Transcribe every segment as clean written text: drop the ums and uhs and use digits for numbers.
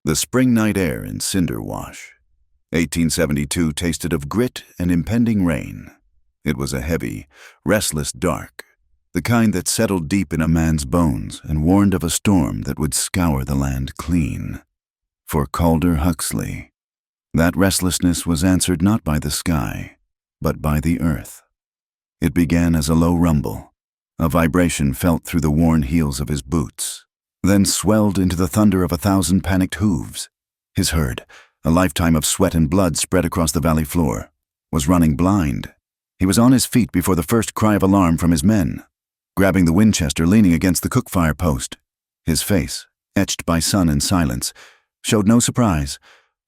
The spring night air in Cinder Wash. 1872 tasted of grit and impending rain. It was a heavy, restless dark, the kind that settled deep in a man's bones and warned of a storm that would scour the land clean. For Calder Huxley, that restlessness was answered not by the sky, but by the earth. It began as a low rumble, a vibration felt through the worn heels of his boots, then swelled into the thunder of 1,000 panicked hooves. His herd, a lifetime of sweat and blood spread across the valley floor, was running blind. He was on his feet before the first cry of alarm from his men, grabbing the Winchester leaning against the cook fire post. His face, etched by sun and silence, showed no surprise,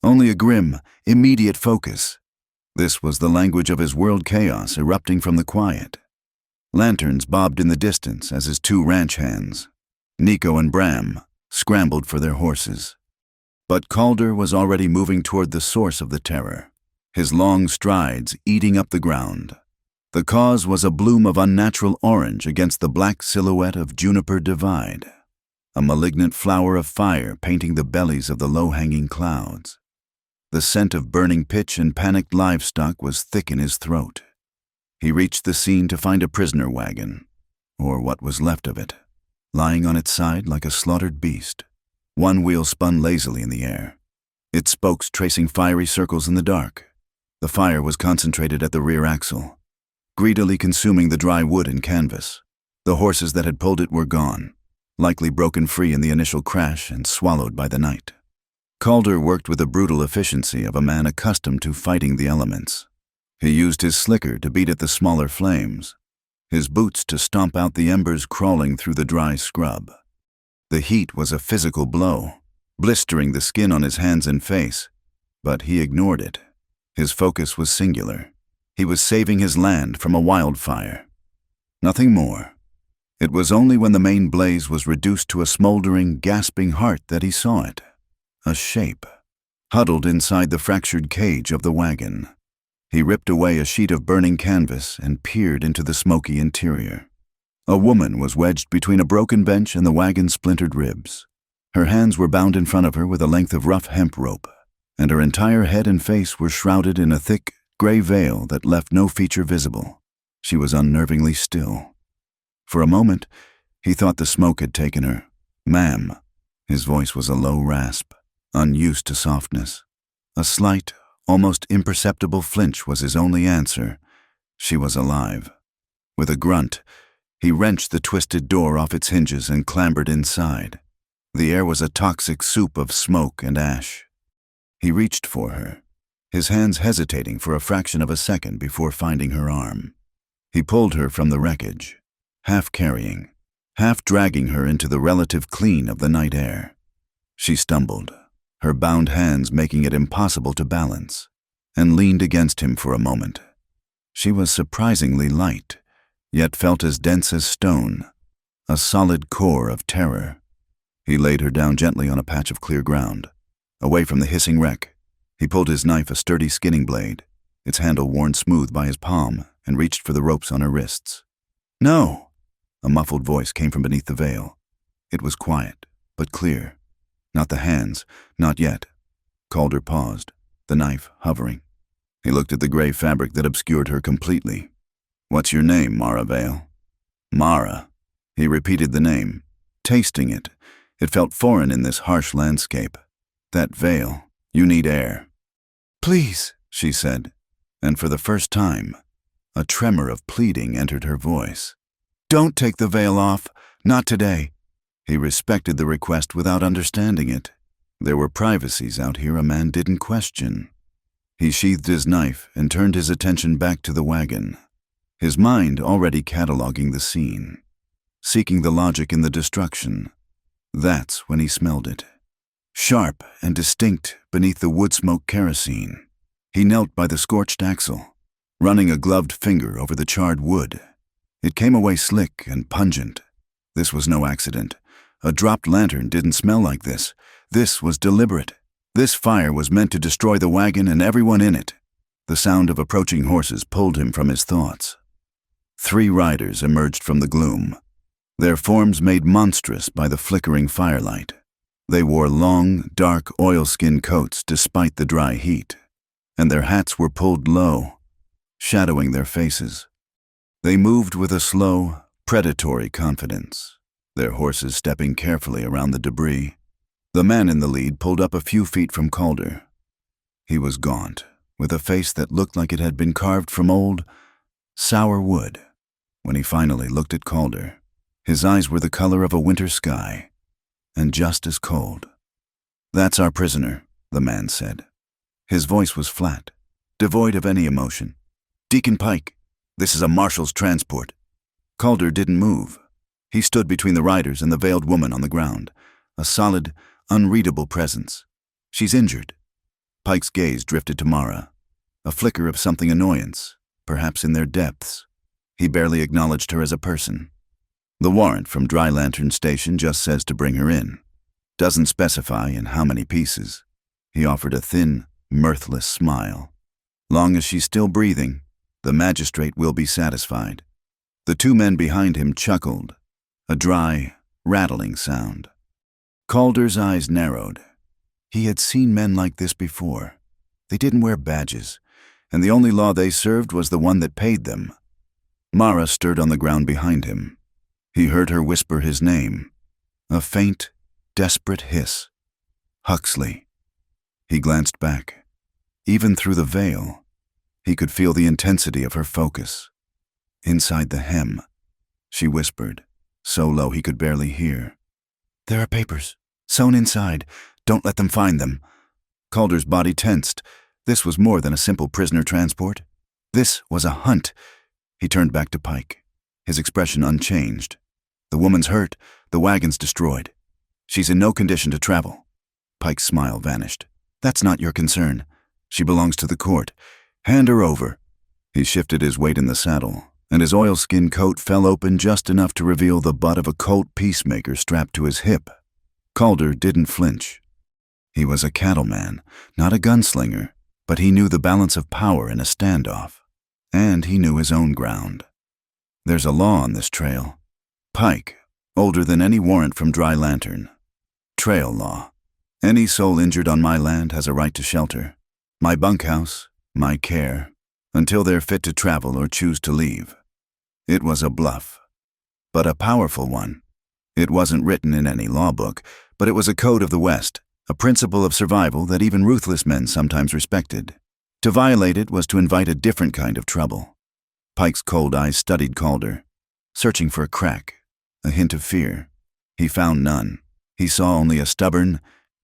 only a grim, immediate focus. This was the language of his world chaos erupting from the quiet. Lanterns bobbed in the distance as his two ranch hands, Nico and Bram, scrambled for their horses. But Calder was already moving toward the source of the terror, his long strides eating up the ground. The cause was a bloom of unnatural orange against the black silhouette of Juniper Divide, a malignant flower of fire painting the bellies of the low-hanging clouds. The scent of burning pitch and panicked livestock was thick in his throat. He reached the scene to find a prisoner wagon, or what was left of it, lying on its side like a slaughtered beast. One wheel spun lazily in the air, its spokes tracing fiery circles in the dark. The fire was concentrated at the rear axle, greedily consuming the dry wood and canvas. The horses that had pulled it were gone, likely broken free in the initial crash and swallowed by the night. Calder worked with the brutal efficiency of a man accustomed to fighting the elements. He used his slicker to beat at the smaller flames, his boots to stomp out the embers crawling through the dry scrub. The heat was a physical blow, blistering the skin on his hands and face, but he ignored it. His focus was singular. He was saving his land from a wildfire. Nothing more. It was only when the main blaze was reduced to a smoldering, gasping heart that he saw it. A shape, huddled inside the fractured cage of the wagon. He ripped away a sheet of burning canvas and peered into the smoky interior. A woman was wedged between a broken bench and the wagon's splintered ribs. Her hands were bound in front of her with a length of rough hemp rope, and her entire head and face were shrouded in a thick, gray veil that left no feature visible. She was unnervingly still. For a moment, he thought the smoke had taken her. "Ma'am." His voice was a low rasp, unused to softness. A slight, almost imperceptible flinch was his only answer. She was alive. With a grunt, he wrenched the twisted door off its hinges and clambered inside. The air was a toxic soup of smoke and ash. He reached for her, his hands hesitating for a fraction of a second before finding her arm. He pulled her from the wreckage, half carrying, half dragging her into the relative clean of the night air. She stumbled, her bound hands making it impossible to balance, and leaned against him for a moment. She was surprisingly light, yet felt as dense as stone, a solid core of terror. He laid her down gently on a patch of clear ground, away from the hissing wreck. He pulled his knife, a sturdy skinning blade, its handle worn smooth by his palm, and reached for the ropes on her wrists. "No!" A muffled voice came from beneath the veil. It was quiet, but clear. Not the hands, not yet. Calder paused, the knife hovering. He looked at the gray fabric that obscured her completely. "What's your name, Mara Vale?" "Mara." He repeated the name, tasting it. It felt foreign in this harsh landscape. "That veil. You need air." "Please," she said, and for the first time, a tremor of pleading entered her voice. "Don't take the veil off. Not today." He respected the request without understanding it. There were privacies out here a man didn't question. He sheathed his knife and turned his attention back to the wagon, his mind already cataloging the scene, seeking the logic in the destruction. That's when he smelled it. Sharp and distinct beneath the wood smoke kerosene. He knelt by the scorched axle, running a gloved finger over the charred wood. It came away slick and pungent. This was no accident. A dropped lantern didn't smell like this. This was deliberate. This fire was meant to destroy the wagon and everyone in it. The sound of approaching horses pulled him from his thoughts. 3 riders emerged from the gloom, their forms made monstrous by the flickering firelight. They wore long, dark oilskin coats despite the dry heat, and their hats were pulled low, shadowing their faces. They moved with a slow, predatory confidence, their horses stepping carefully around the debris. The man in the lead pulled up a few feet from Calder. He was gaunt, with a face that looked like it had been carved from old, sour wood. When he finally looked at Calder, his eyes were the color of a winter sky, and just as cold. "That's our prisoner," the man said. His voice was flat, devoid of any emotion. "Deacon Pike, this is a marshal's transport." Calder didn't move. He stood between the riders and the veiled woman on the ground, a solid, unreadable presence. "She's injured." Pike's gaze drifted to Mara, a flicker of something annoyance, perhaps in their depths. He barely acknowledged her as a person. "The warrant from Dry Lantern Station just says to bring her in. Doesn't specify in how many pieces." He offered a thin, mirthless smile. "Long as she's still breathing, the magistrate will be satisfied." The two men behind him chuckled, a dry, rattling sound. Calder's eyes narrowed. He had seen men like this before. They didn't wear badges, and the only law they served was the one that paid them. Mara stirred on the ground behind him. He heard her whisper his name, a faint, desperate hiss. "Huxley." He glanced back. Even through the veil, he could feel the intensity of her focus. "Inside the hem," she whispered, so low he could barely hear. "There are papers, sewn inside. Don't let them find them." Calder's body tensed. This was more than a simple prisoner transport. This was a hunt. He turned back to Pike, his expression unchanged. "The woman's hurt, the wagon's destroyed. She's in no condition to travel." Pike's smile vanished. "That's not your concern. She belongs to the court. Hand her over." He shifted his weight in the saddle, and his oilskin coat fell open just enough to reveal the butt of a Colt Peacemaker strapped to his hip. Calder didn't flinch. He was a cattleman, not a gunslinger, but he knew the balance of power in a standoff, and he knew his own ground. There's a law on this trail. Pike, older than any warrant from Dry Lantern. Trail law. Any soul injured on my land has a right to shelter. My bunkhouse, my care, until they're fit to travel or choose to leave. It was a bluff, but a powerful one. It wasn't written in any law book, but it was a code of the West, a principle of survival that even ruthless men sometimes respected. To violate it was to invite a different kind of trouble. Pike's cold eyes studied Calder, searching for a crack, a hint of fear. He found none. He saw only a stubborn,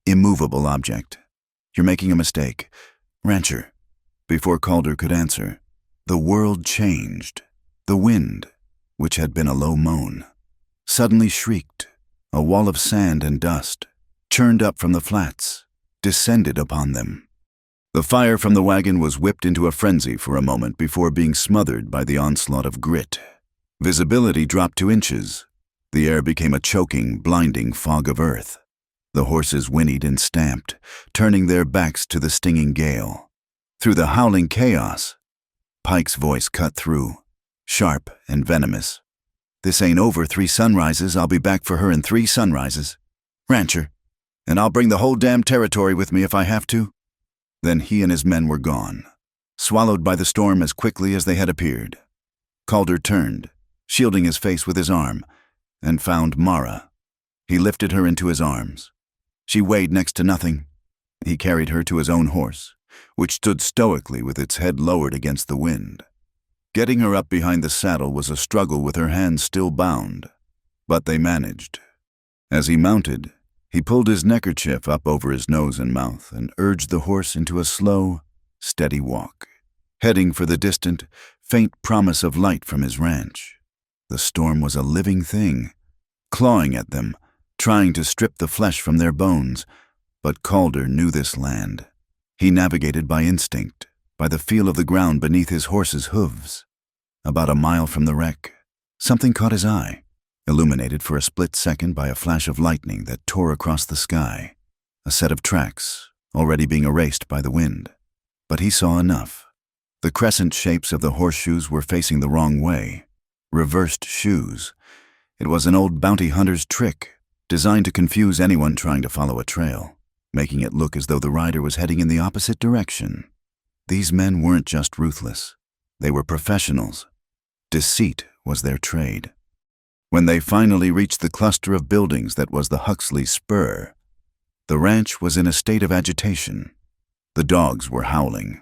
immovable object. "You're making a mistake. Rancher." Before Calder could answer, the world changed. The wind, which had been a low moan, suddenly shrieked. A wall of sand and dust, churned up from the flats, descended upon them. The fire from the wagon was whipped into a frenzy for a moment before being smothered by the onslaught of grit. Visibility dropped to inches. The air became a choking, blinding fog of earth. The horses whinnied and stamped, turning their backs to the stinging gale. Through the howling chaos, Pike's voice cut through, sharp and venomous. "This ain't over 3 sunrises. I'll be back for her in 3 sunrises. Rancher, and I'll bring the whole damn territory with me if I have to." Then he and his men were gone, swallowed by the storm as quickly as they had appeared. Calder turned, shielding his face with his arm, and found Mara. He lifted her into his arms. She weighed next to nothing. He carried her to his own horse, which stood stoically with its head lowered against the wind. Getting her up behind the saddle was a struggle with her hands still bound, but they managed. As he mounted, he pulled his neckerchief up over his nose and mouth and urged the horse into a slow, steady walk, heading for the distant, faint promise of light from his ranch. The storm was a living thing, clawing at them, trying to strip the flesh from their bones, but Calder knew this land. He navigated by instinct, by the feel of the ground beneath his horse's hooves. About a mile from the wreck, something caught his eye, illuminated for a split second by a flash of lightning that tore across the sky, a set of tracks, already being erased by the wind. But he saw enough. The crescent shapes of the horseshoes were facing the wrong way, reversed shoes. It was an old bounty hunter's trick, designed to confuse anyone trying to follow a trail, making it look as though the rider was heading in the opposite direction. These men weren't just ruthless. They were professionals. Deceit was their trade. When they finally reached the cluster of buildings that was the Huxley Spur, the ranch was in a state of agitation. The dogs were howling,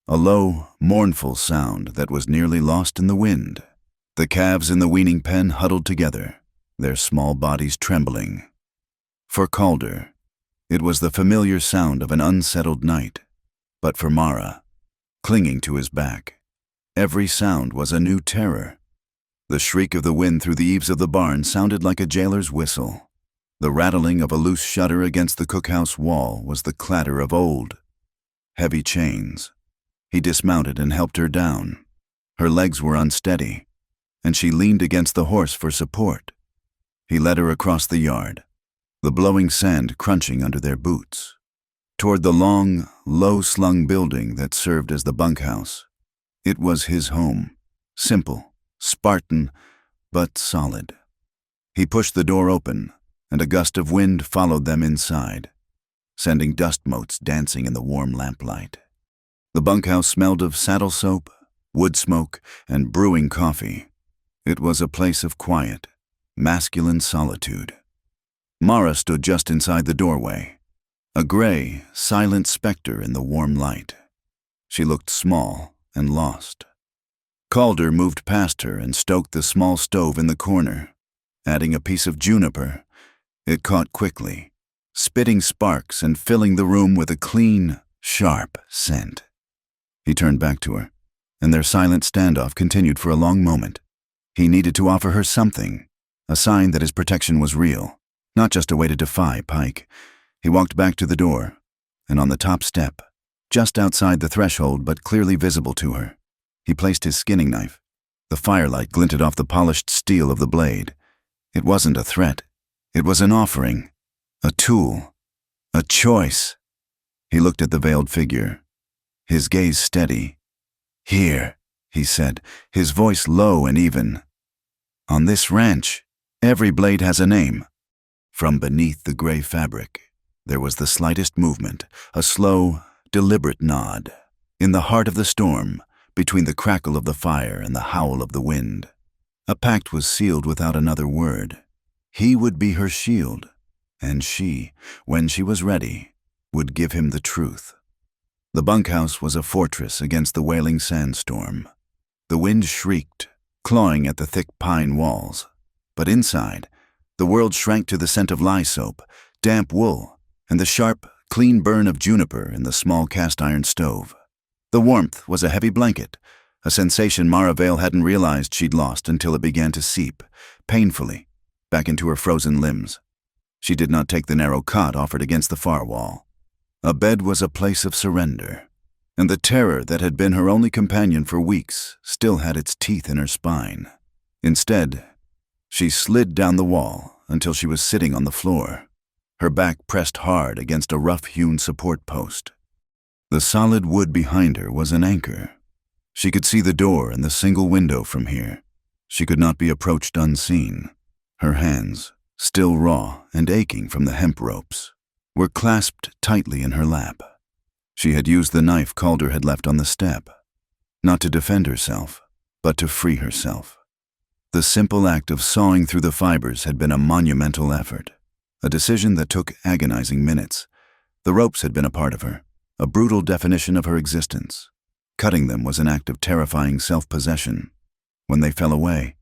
a low, mournful sound that was nearly lost in the wind. The calves in the weaning pen huddled together, their small bodies trembling. For Calder, it was the familiar sound of an unsettled night, but for Mara, clinging to his back, every sound was a new terror. The shriek of the wind through the eaves of the barn sounded like a jailer's whistle. The rattling of a loose shutter against the cookhouse wall was the clatter of old, heavy chains. He dismounted and helped her down. Her legs were unsteady, and she leaned against the horse for support. He led her across the yard, the blowing sand crunching under their boots, toward the long, low-slung building that served as the bunkhouse. It was his home, simple, Spartan, but solid. He pushed the door open, and a gust of wind followed them inside, sending dust motes dancing in the warm lamplight. The bunkhouse smelled of saddle soap, wood smoke, and brewing coffee. It was a place of quiet, masculine solitude. Mara stood just inside the doorway, a gray, silent specter in the warm light. She looked small and lost. Calder moved past her and stoked the small stove in the corner, adding a piece of juniper. It caught quickly, spitting sparks and filling the room with a clean, sharp scent. He turned back to her, and their silent standoff continued for a long moment. He needed to offer her something, a sign that his protection was real, not just a way to defy Pike. He walked back to the door, and on the top step, just outside the threshold but clearly visible to her, he placed his skinning knife. The firelight glinted off the polished steel of the blade. It wasn't a threat. It was an offering, a tool, a choice. He looked at the veiled figure, his gaze steady. "Here," he said, his voice low and even. "On this ranch, every blade has a name." From beneath the gray fabric, there was the slightest movement, a slow, deliberate nod. In the heart of the storm, between the crackle of the fire and the howl of the wind, a pact was sealed without another word. He would be her shield, and she, when she was ready, would give him the truth. The bunkhouse was a fortress against the wailing sandstorm. The wind shrieked, clawing at the thick pine walls. But inside, the world shrank to the scent of lye soap, damp wool, and the sharp, clean burn of juniper in the small cast-iron stove. The warmth was a heavy blanket, a sensation Mara Vale hadn't realized she'd lost until it began to seep, painfully, back into her frozen limbs. She did not take the narrow cot offered against the far wall. A bed was a place of surrender, and the terror that had been her only companion for weeks still had its teeth in her spine. Instead, she slid down the wall until she was sitting on the floor, her back pressed hard against a rough-hewn support post. The solid wood behind her was an anchor. She could see the door and the single window from here. She could not be approached unseen. Her hands, still raw and aching from the hemp ropes, were clasped tightly in her lap. She had used the knife Calder had left on the step, not to defend herself, but to free herself. The simple act of sawing through the fibers had been a monumental effort, a decision that took agonizing minutes. The ropes had been a part of her, a brutal definition of her existence. Cutting them was an act of terrifying self-possession. When they fell away,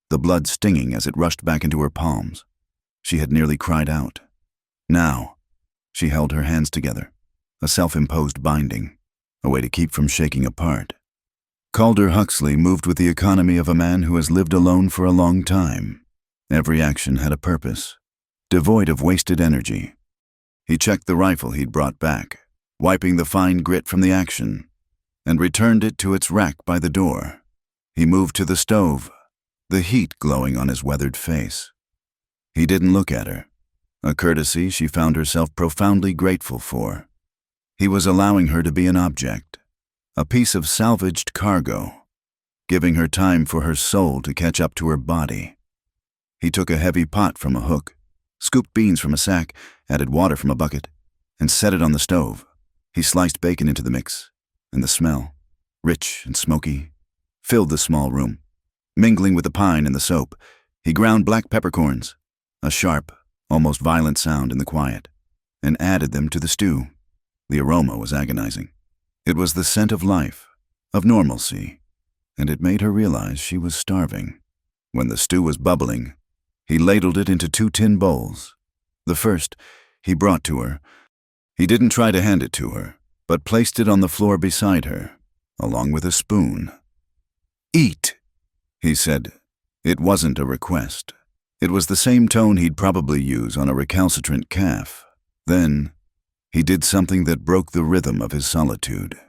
the blood stinging as it rushed back into her palms, she had nearly cried out. Now, she held her hands together, a self-imposed binding, a way to keep from shaking apart. Calder Huxley moved with the economy of a man who has lived alone for a long time. Every action had a purpose, devoid of wasted energy. He checked the rifle he'd brought back, wiping the fine grit from the action, and returned it to its rack by the door. He moved to the stove, the heat glowing on his weathered face. He didn't look at her, a courtesy she found herself profoundly grateful for. He was allowing her to be an object, a piece of salvaged cargo, giving her time for her soul to catch up to her body. He took a heavy pot from a hook, scooped beans from a sack, added water from a bucket, and set it on the stove. He sliced bacon into the mix, and the smell, rich and smoky, filled the small room. Mingling with the pine and the soap, he ground black peppercorns, a sharp, almost violent sound in the quiet, and added them to the stew. The aroma was agonizing. It was the scent of life, of normalcy, and it made her realize she was starving. When the stew was bubbling, he ladled it into 2 tin bowls. The first he brought to her. He didn't try to hand it to her, but placed it on the floor beside her, along with a spoon. "Eat," he said. It wasn't a request. It was the same tone he'd probably use on a recalcitrant calf. Then, he did something that broke the rhythm of his solitude.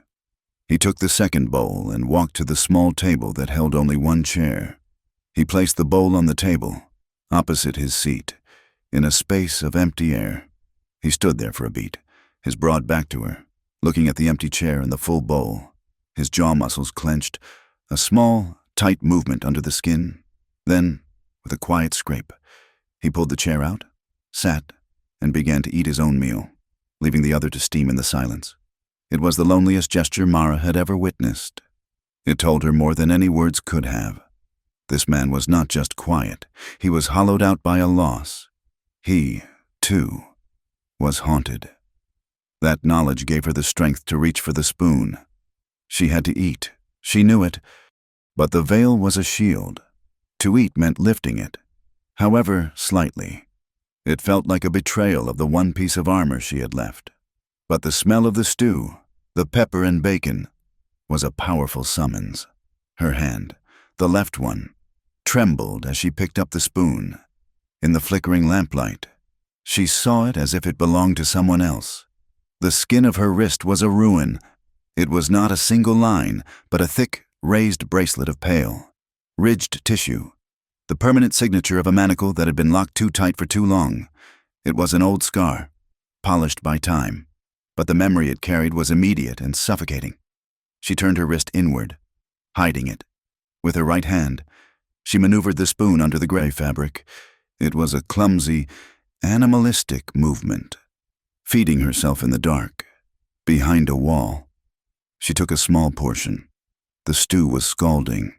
He took the second bowl and walked to the small table that held only 1 chair. He placed the bowl on the table, opposite his seat, in a space of empty air. He stood there for a beat, his broad back to her, looking at the empty chair and the full bowl, his jaw muscles clenched, a small, tight movement under the skin. Then, with a quiet scrape, he pulled the chair out, sat, and began to eat his own meal, leaving the other to steam in the silence. It was the loneliest gesture Mara had ever witnessed. It told her more than any words could have. This man was not just quiet. He was hollowed out by a loss. He, too, was haunted. That knowledge gave her the strength to reach for the spoon. She had to eat. She knew it. But the veil was a shield. To eat meant lifting it, however slightly. It felt like a betrayal of the one piece of armor she had left. But the smell of the stew, the pepper and bacon, was a powerful summons. Her hand, the left one, trembled as she picked up the spoon. In the flickering lamplight, she saw it as if it belonged to someone else. The skin of her wrist was a ruin. It was not a single line, but a thick, raised bracelet of pale, ridged tissue, the permanent signature of a manacle that had been locked too tight for too long. It was an old scar, polished by time, but the memory it carried was immediate and suffocating. She turned her wrist inward, hiding it. With her right hand, she maneuvered the spoon under the gray fabric. It was a clumsy, animalistic movement, feeding herself in the dark, behind a wall. She took a small portion. The stew was scalding,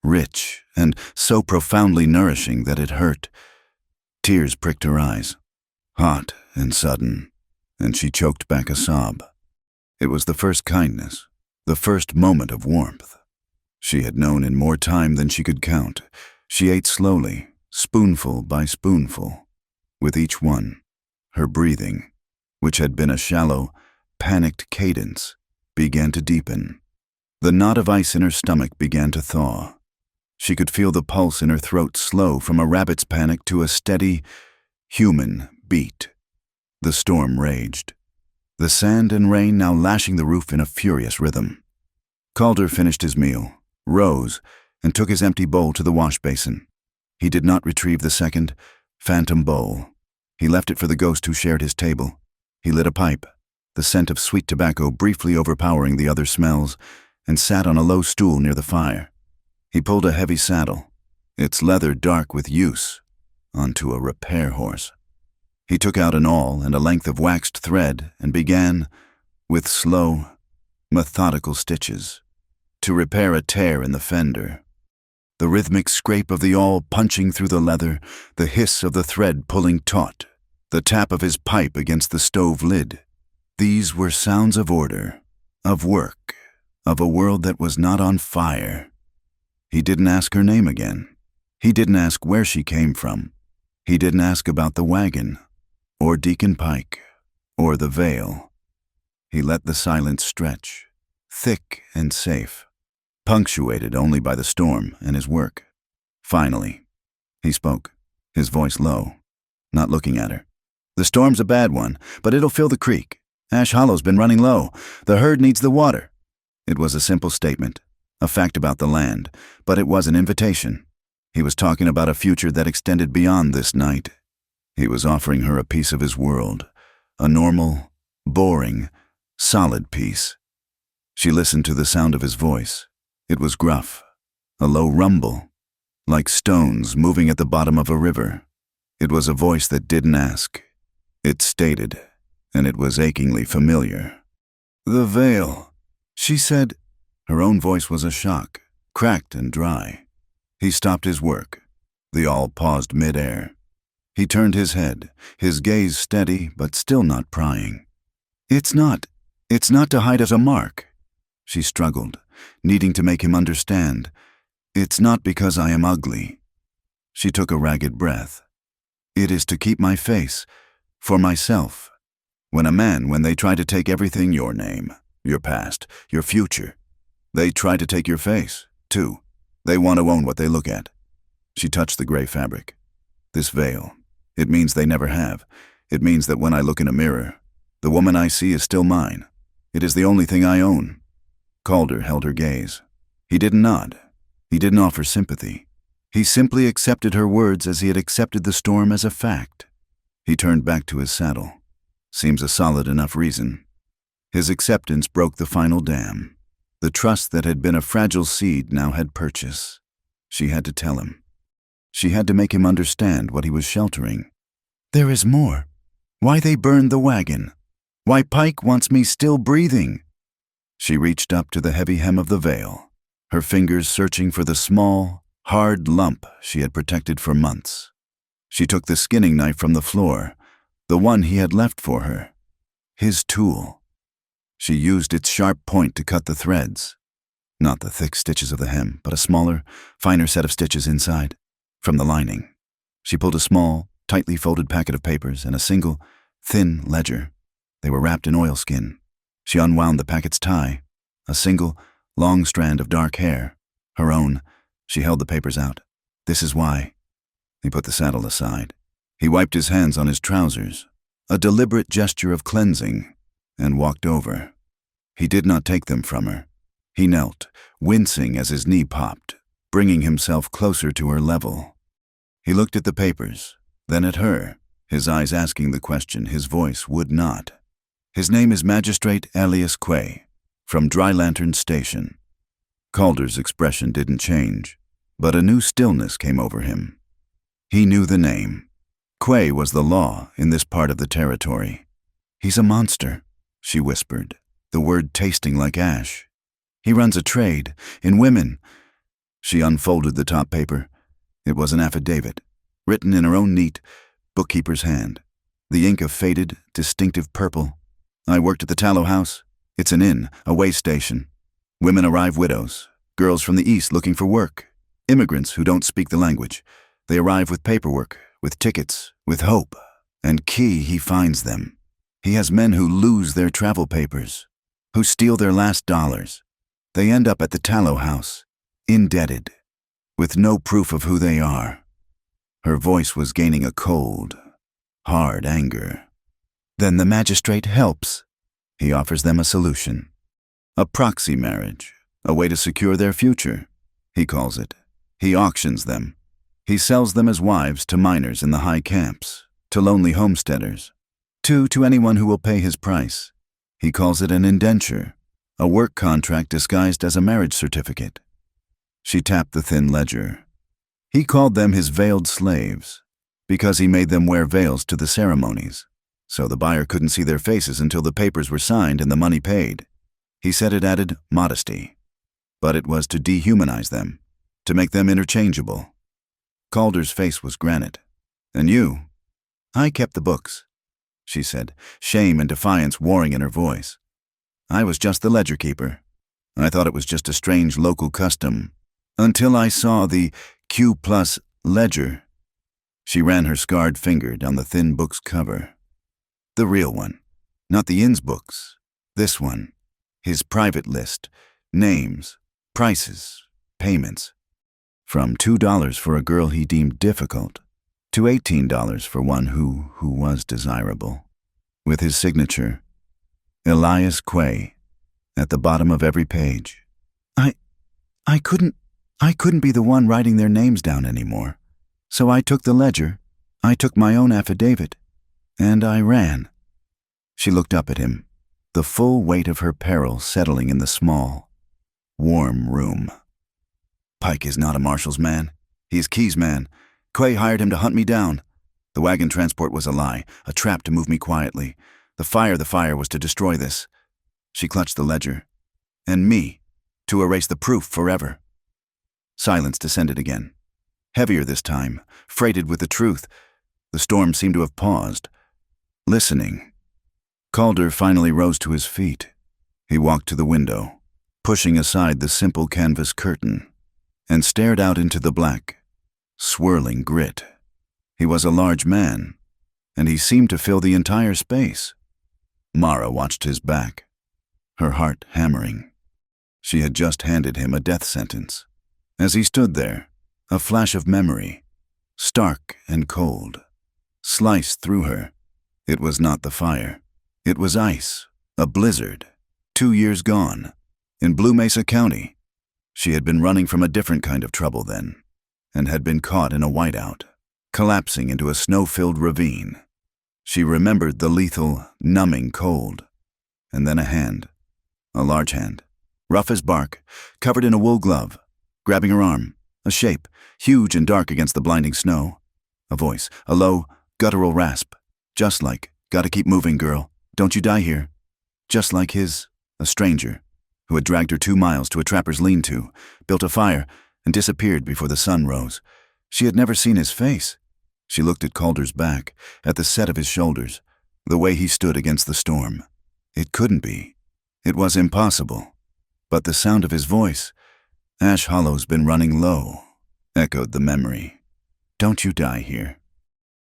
rich, and so profoundly nourishing that it hurt. Tears pricked her eyes, hot and sudden, and she choked back a sob. It was the first kindness, the first moment of warmth. She had known in more time than she could count. She ate slowly, spoonful by spoonful. With each one, her breathing, which had been a shallow, panicked cadence, began to deepen. The knot of ice in her stomach began to thaw. She could feel the pulse in her throat slow from a rabbit's panic to a steady, human beat. The storm raged, the sand and rain now lashing the roof in a furious rhythm. Calder finished his meal, rose, and took his empty bowl to the wash basin. He did not retrieve the second, phantom bowl. He left it for the ghost who shared his table. He lit a pipe, the scent of sweet tobacco briefly overpowering the other smells, and sat on a low stool near the fire. He pulled a heavy saddle, its leather dark with use, onto a repair horse. He took out an awl and a length of waxed thread and began, with slow, methodical stitches, to repair a tear in the fender. The rhythmic scrape of the awl punching through the leather, the hiss of the thread pulling taut, the tap of his pipe against the stove lid. These were sounds of order, of work, of a world that was not on fire. He didn't ask her name again. He didn't ask where she came from. He didn't ask about the wagon, or Deacon Pike, or the veil. He let the silence stretch, thick and safe, punctuated only by the storm and his work. Finally, he spoke, his voice low, not looking at her. "The storm's a bad one, but it'll fill the creek. Ash Hollow's been running low. The herd needs the water." It was a simple statement, a fact about the land, but it was an invitation. He was talking about a future that extended beyond this night. He was offering her a piece of his world, a normal, boring, solid piece. She listened to the sound of his voice. It was gruff, a low rumble, like stones moving at the bottom of a river. It was a voice that didn't ask. It stated, and it was achingly familiar. "The veil," she said. Her own voice was a shock, cracked and dry. He stopped his work. They all paused mid-air. He turned his head, his gaze steady but still not prying. It's not to hide as a mark," she struggled, needing to make him understand. "It's not because I am ugly." She took a ragged breath. "It is to keep my face, for myself. When they try to take everything, your name, your past, your future, they try to take your face, too. They want to own what they look at." She touched the gray fabric. "This veil, it means they never have. It means that when I look in a mirror, the woman I see is still mine. It is the only thing I own." Calder held her gaze. He didn't nod. He didn't offer sympathy. He simply accepted her words as he had accepted the storm as a fact. He turned back to his saddle. Seems a solid enough reason. His acceptance broke the final dam. The trust that had been a fragile seed now had purchase. She had to tell him. She had to make him understand what he was sheltering. "There is more. Why they burned the wagon. Why Pike wants me still breathing." She reached up to the heavy hem of the veil, her fingers searching for the small, hard lump she had protected for months. She took the skinning knife from the floor, the one he had left for her. His tool. She used its sharp point to cut the threads. Not the thick stitches of the hem, but a smaller, finer set of stitches inside. From the lining, she pulled a small, tightly folded packet of papers and a single, thin ledger. They were wrapped in oilskin. She unwound the packet's tie, a single, long strand of dark hair. Her own. She held the papers out. "This is why." He put the saddle aside. He wiped his hands on his trousers, a deliberate gesture of cleansing, and walked over. He did not take them from her. He knelt, wincing as his knee popped, bringing himself closer to her level. He looked at the papers, then at her, his eyes asking the question his voice would not. "His name is Magistrate Elias Quay, from Dry Lantern Station." Calder's expression didn't change, but a new stillness came over him. He knew the name. Quay was the law in this part of the territory. "He's a monster," she whispered, the word tasting like ash. "He runs a trade in women." She unfolded the top paper. It was an affidavit, written in her own neat, bookkeeper's hand, the ink a faded, distinctive purple. "I worked at the Tallow House. It's an inn, a way station. Women arrive widows, girls from the East looking for work, immigrants who don't speak the language. They arrive with paperwork, with tickets, with hope, and he finds them. He has men who lose their travel papers, who steal their last dollars. They end up at the Tallow House, indebted, with no proof of who they are." Her voice was gaining a cold, hard anger. "Then the magistrate helps. He offers them a solution. A proxy marriage, a way to secure their future, he calls it. He auctions them. He sells them as wives to miners in the high camps, to lonely homesteaders, to anyone who will pay his price. He calls it an indenture, a work contract disguised as a marriage certificate." She tapped the thin ledger. "He called them his veiled slaves, because he made them wear veils to the ceremonies, so the buyer couldn't see their faces until the papers were signed and the money paid. He said it added modesty, but it was to dehumanize them, to make them interchangeable." Calder's face was granite. "And you?" "I kept the books," she said, shame and defiance warring in her voice. "I was just the ledger keeper. I thought it was just a strange local custom, until I saw the Q+ ledger." She ran her scarred finger down the thin book's cover. "The real one, not the inn's books. This one. His private list, names, prices, payments. From $2 for a girl he deemed difficult, to $18 for one who was desirable. With his signature, Elias Quay, at the bottom of every page. I couldn't be the one writing their names down anymore. So I took the ledger, I took my own affidavit, and I ran." She looked up at him, the full weight of her peril settling in the small, warm room. "Pike is not a marshal's man. He is Key's man. Quay hired him to hunt me down. The wagon transport was a lie, a trap to move me quietly. The fire was to destroy this. She clutched the ledger. And me, to erase the proof forever. Silence descended again. Heavier this time, freighted with the truth. The storm seemed to have paused. Listening. Calder finally rose to his feet. He walked to the window, pushing aside the simple canvas curtain, and stared out into the black, swirling grit. He was a large man, and he seemed to fill the entire space. Mara watched his back, her heart hammering. She had just handed him a death sentence. As he stood there, a flash of memory, stark and cold, sliced through her. It was not the fire. It was ice, a blizzard, 2 years gone, in Blue Mesa County. She had been running from a different kind of trouble then, and had been caught in a whiteout, collapsing into a snow-filled ravine. She remembered the lethal, numbing cold, and then a hand, a large hand, rough as bark, covered in a wool glove, grabbing her arm, a shape, huge and dark against the blinding snow. A voice, a low, guttural rasp, just like, "Gotta keep moving, girl. Don't you die here." Just like a stranger, who had dragged her 2 miles to a trapper's lean-to, built a fire, and disappeared before the sun rose. She had never seen his face. She looked at Calder's back, at the set of his shoulders, the way he stood against the storm. It couldn't be. It was impossible. But the sound of his voice, "Ash Hollow's been running low," echoed the memory. "Don't you die here."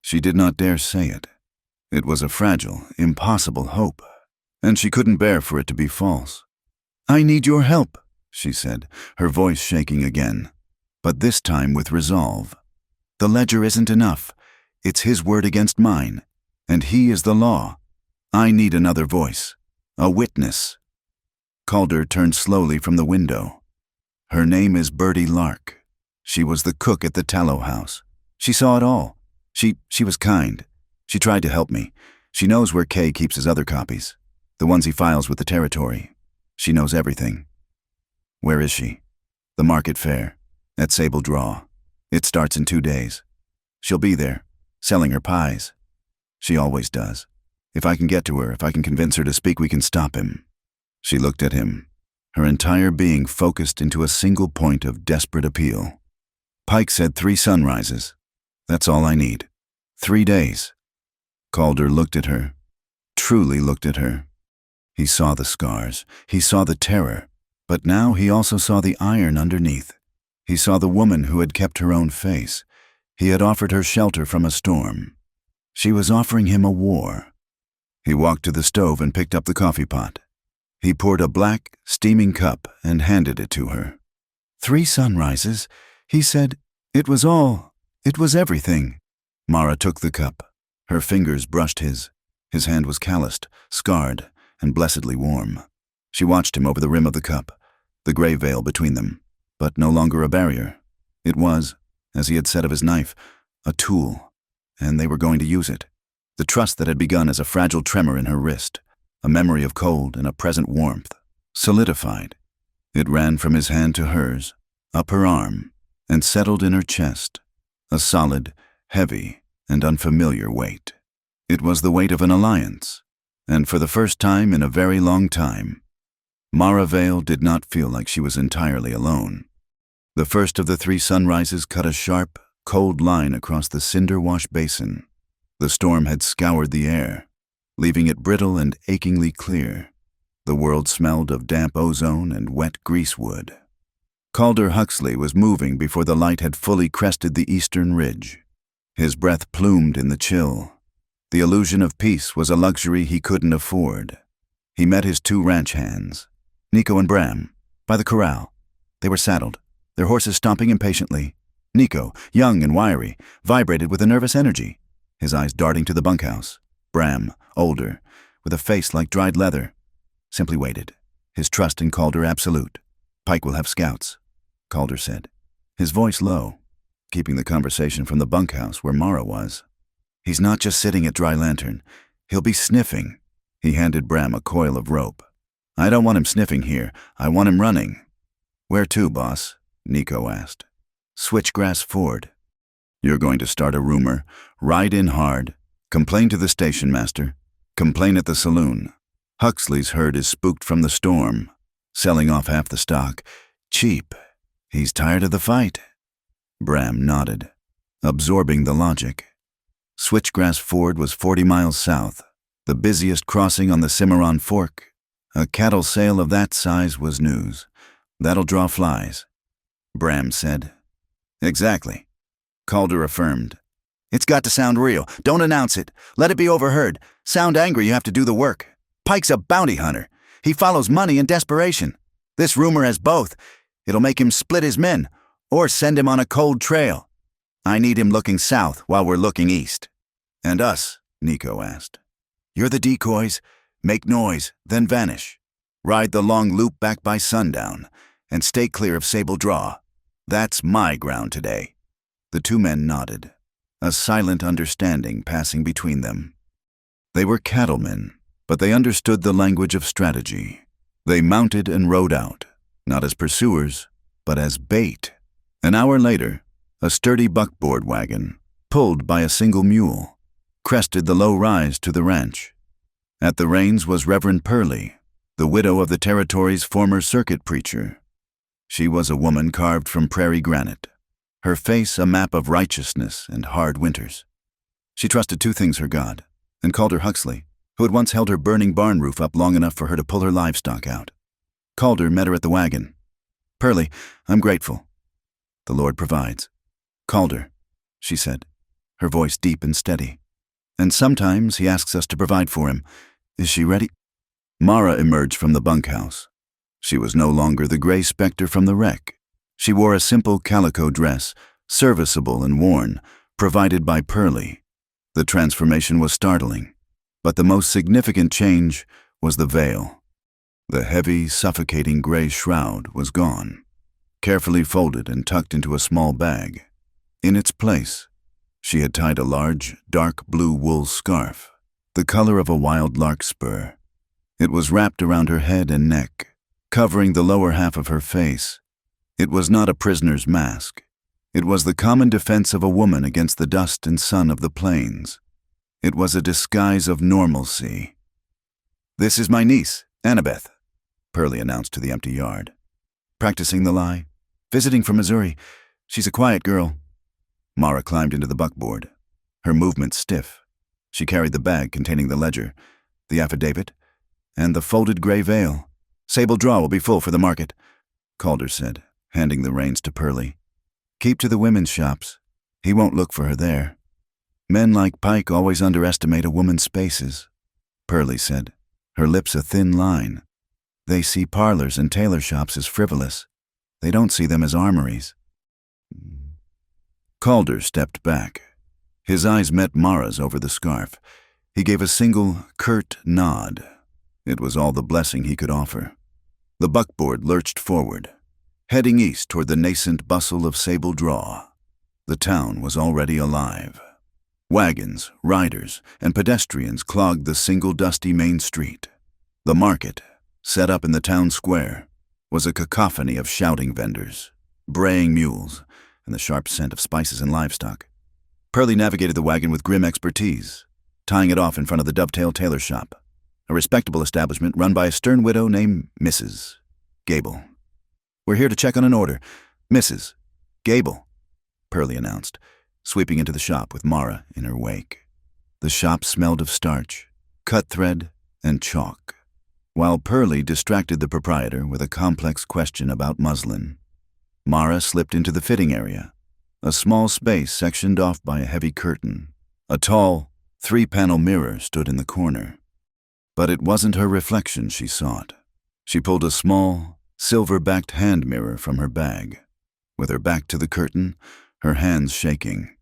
She did not dare say it. It was a fragile, impossible hope, and she couldn't bear for it to be false. "I need your help," she said, her voice shaking again, but this time with resolve. "The ledger isn't enough. It's his word against mine, and he is the law. I need another voice, a witness." Calder turned slowly from the window. "Her name is Birdie Lark. She was the cook at the tallow house. She saw it all. She was kind. She tried to help me. She knows where Kay keeps his other copies, the ones he files with the territory. She knows everything." "Where is she?" "The market fair, at Sable Draw. It starts in 2 days. She'll be there, selling her pies. She always does. If I can get to her, if I can convince her to speak, we can stop him." She looked at him, her entire being focused into a single point of desperate appeal. "Pike said 3 sunrises. That's all I need. 3 days. Calder looked at her, truly looked at her. He saw the scars, he saw the terror, but now he also saw the iron underneath. He saw the woman who had kept her own face. He had offered her shelter from a storm. She was offering him a war. He walked to the stove and picked up the coffee pot. He poured a black, steaming cup and handed it to her. 3 sunrises, he said. It was everything. Mara took the cup. Her fingers brushed his. His hand was calloused, scarred, and blessedly warm. She watched him over the rim of the cup, the gray veil between them, but no longer a barrier. It was, as he had said of his knife, a tool, and they were going to use it. The trust that had begun as a fragile tremor in her wrist, a memory of cold and a present warmth, solidified. It ran from his hand to hers, up her arm, and settled in her chest, a solid, heavy, and unfamiliar weight. It was the weight of an alliance, and for the first time in a very long time, Mara Vale did not feel like she was entirely alone. The first of the 3 sunrises cut a sharp, cold line across the cinder-wash basin. The storm had scoured the air, leaving it brittle and achingly clear. The world smelled of damp ozone and wet greasewood. Calder Huxley was moving before the light had fully crested the eastern ridge. His breath plumed in the chill. The illusion of peace was a luxury he couldn't afford. He met his 2 ranch hands, Nico and Bram, by the corral. They were saddled, their horses stomping impatiently. Nico, young and wiry, vibrated with a nervous energy, his eyes darting to the bunkhouse. Bram, older, with a face like dried leather, simply waited, his trust in Calder absolute. "Pike will have scouts," Calder said, his voice low, keeping the conversation from the bunkhouse where Mara was. "He's not just sitting at Dry Lantern. He'll be sniffing." He handed Bram a coil of rope. "I don't want him sniffing here. I want him running." "Where to, boss?" Nico asked. "Switchgrass Ford." You're going to start a rumor, ride in hard, complain to the station master, complain at the saloon. Huxley's herd is spooked from the storm, selling off half the stock. Cheap. He's tired of the fight. Bram nodded, absorbing the logic. Switchgrass Ford was 40 miles south, the busiest crossing on the Cimarron Fork. A cattle sale of that size was news. That'll draw flies. Bram said. Exactly. Calder affirmed. It's got to sound real. Don't announce it. Let it be overheard. Sound angry, you have to do the work. Pike's a bounty hunter. He follows money and desperation. This rumor has both. It'll make him split his men, or send him on a cold trail. I need him looking south while we're looking east. And us? Nico asked. You're the decoys. Make noise, then vanish. Ride the long loop back by sundown, and stay clear of Sable Draw. That's my ground today. The two men nodded, a silent understanding passing between them. They were cattlemen, but they understood the language of strategy. They mounted and rode out, not as pursuers, but as bait. An hour later, a sturdy buckboard wagon, pulled by a single mule, crested the low rise to the ranch. At the reins was Reverend Purley, the widow of the territory's former circuit preacher. She was a woman carved from prairie granite, her face a map of righteousness and hard winters. She trusted two things her God, and Calder Huxley, who had once held her burning barn roof up long enough for her to pull her livestock out. Calder met her at the wagon. Purley, I'm grateful. The Lord provides. Calder, she said, her voice deep and steady. And sometimes he asks us to provide for him. Is she ready? Mara emerged from the bunkhouse. She was no longer the gray specter from the wreck. She wore a simple calico dress, serviceable and worn, provided by Purley. The transformation was startling, but the most significant change was the veil. The heavy, suffocating gray shroud was gone, carefully folded and tucked into a small bag. In its place, she had tied a large, dark blue wool scarf, the color of a wild larkspur. It was wrapped around her head and neck, covering the lower half of her face. It was not a prisoner's mask. It was the common defense of a woman against the dust and sun of the plains. It was a disguise of normalcy. This is my niece, Annabeth, Purley announced to the empty yard. Practicing the lie. Visiting from Missouri. She's a quiet girl. Mara climbed into the buckboard, her movements stiff. She carried the bag containing the ledger, the affidavit, and the folded gray veil. Sable Draw will be full for the market, Calder said, handing the reins to Purley. Keep to the women's shops. He won't look for her there. Men like Pike always underestimate a woman's spaces, Purley said, her lips a thin line. They see parlors and tailor shops as frivolous. They don't see them as armories. Calder stepped back. His eyes met Mara's over the scarf. He gave a single, curt nod. It was all the blessing he could offer. The buckboard lurched forward, heading east toward the nascent bustle of Sable Draw. The town was already alive. Wagons, riders, and pedestrians clogged the single dusty main street. The market, set up in the town square, was a cacophony of shouting vendors, braying mules, and the sharp scent of spices and livestock. Purley navigated the wagon with grim expertise, tying it off in front of the Dovetail Tailor Shop, a respectable establishment run by a stern widow named Mrs. Gable. We're here to check on an order. Mrs. Gable, Purley announced, sweeping into the shop with Mara in her wake. The shop smelled of starch, cut thread, and chalk, while Purley distracted the proprietor with a complex question about muslin. Mara slipped into the fitting area, a small space sectioned off by a heavy curtain. A tall, 3-panel mirror stood in the corner. But it wasn't her reflection she sought. She pulled a small, silver-backed hand mirror from her bag. With her back to the curtain, her hands shaking,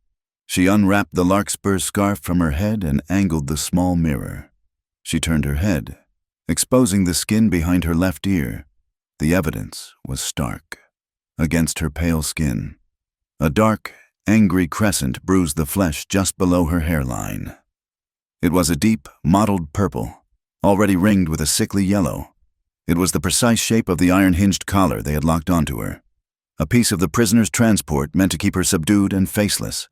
she unwrapped the larkspur scarf from her head and angled the small mirror. She turned her head, exposing the skin behind her left ear. The evidence was stark. Against her pale skin, a dark, angry crescent bruised the flesh just below her hairline. It was a deep, mottled purple, already ringed with a sickly yellow. It was the precise shape of the iron-hinged collar they had locked onto her, a piece of the prisoner's transport meant to keep her subdued and faceless.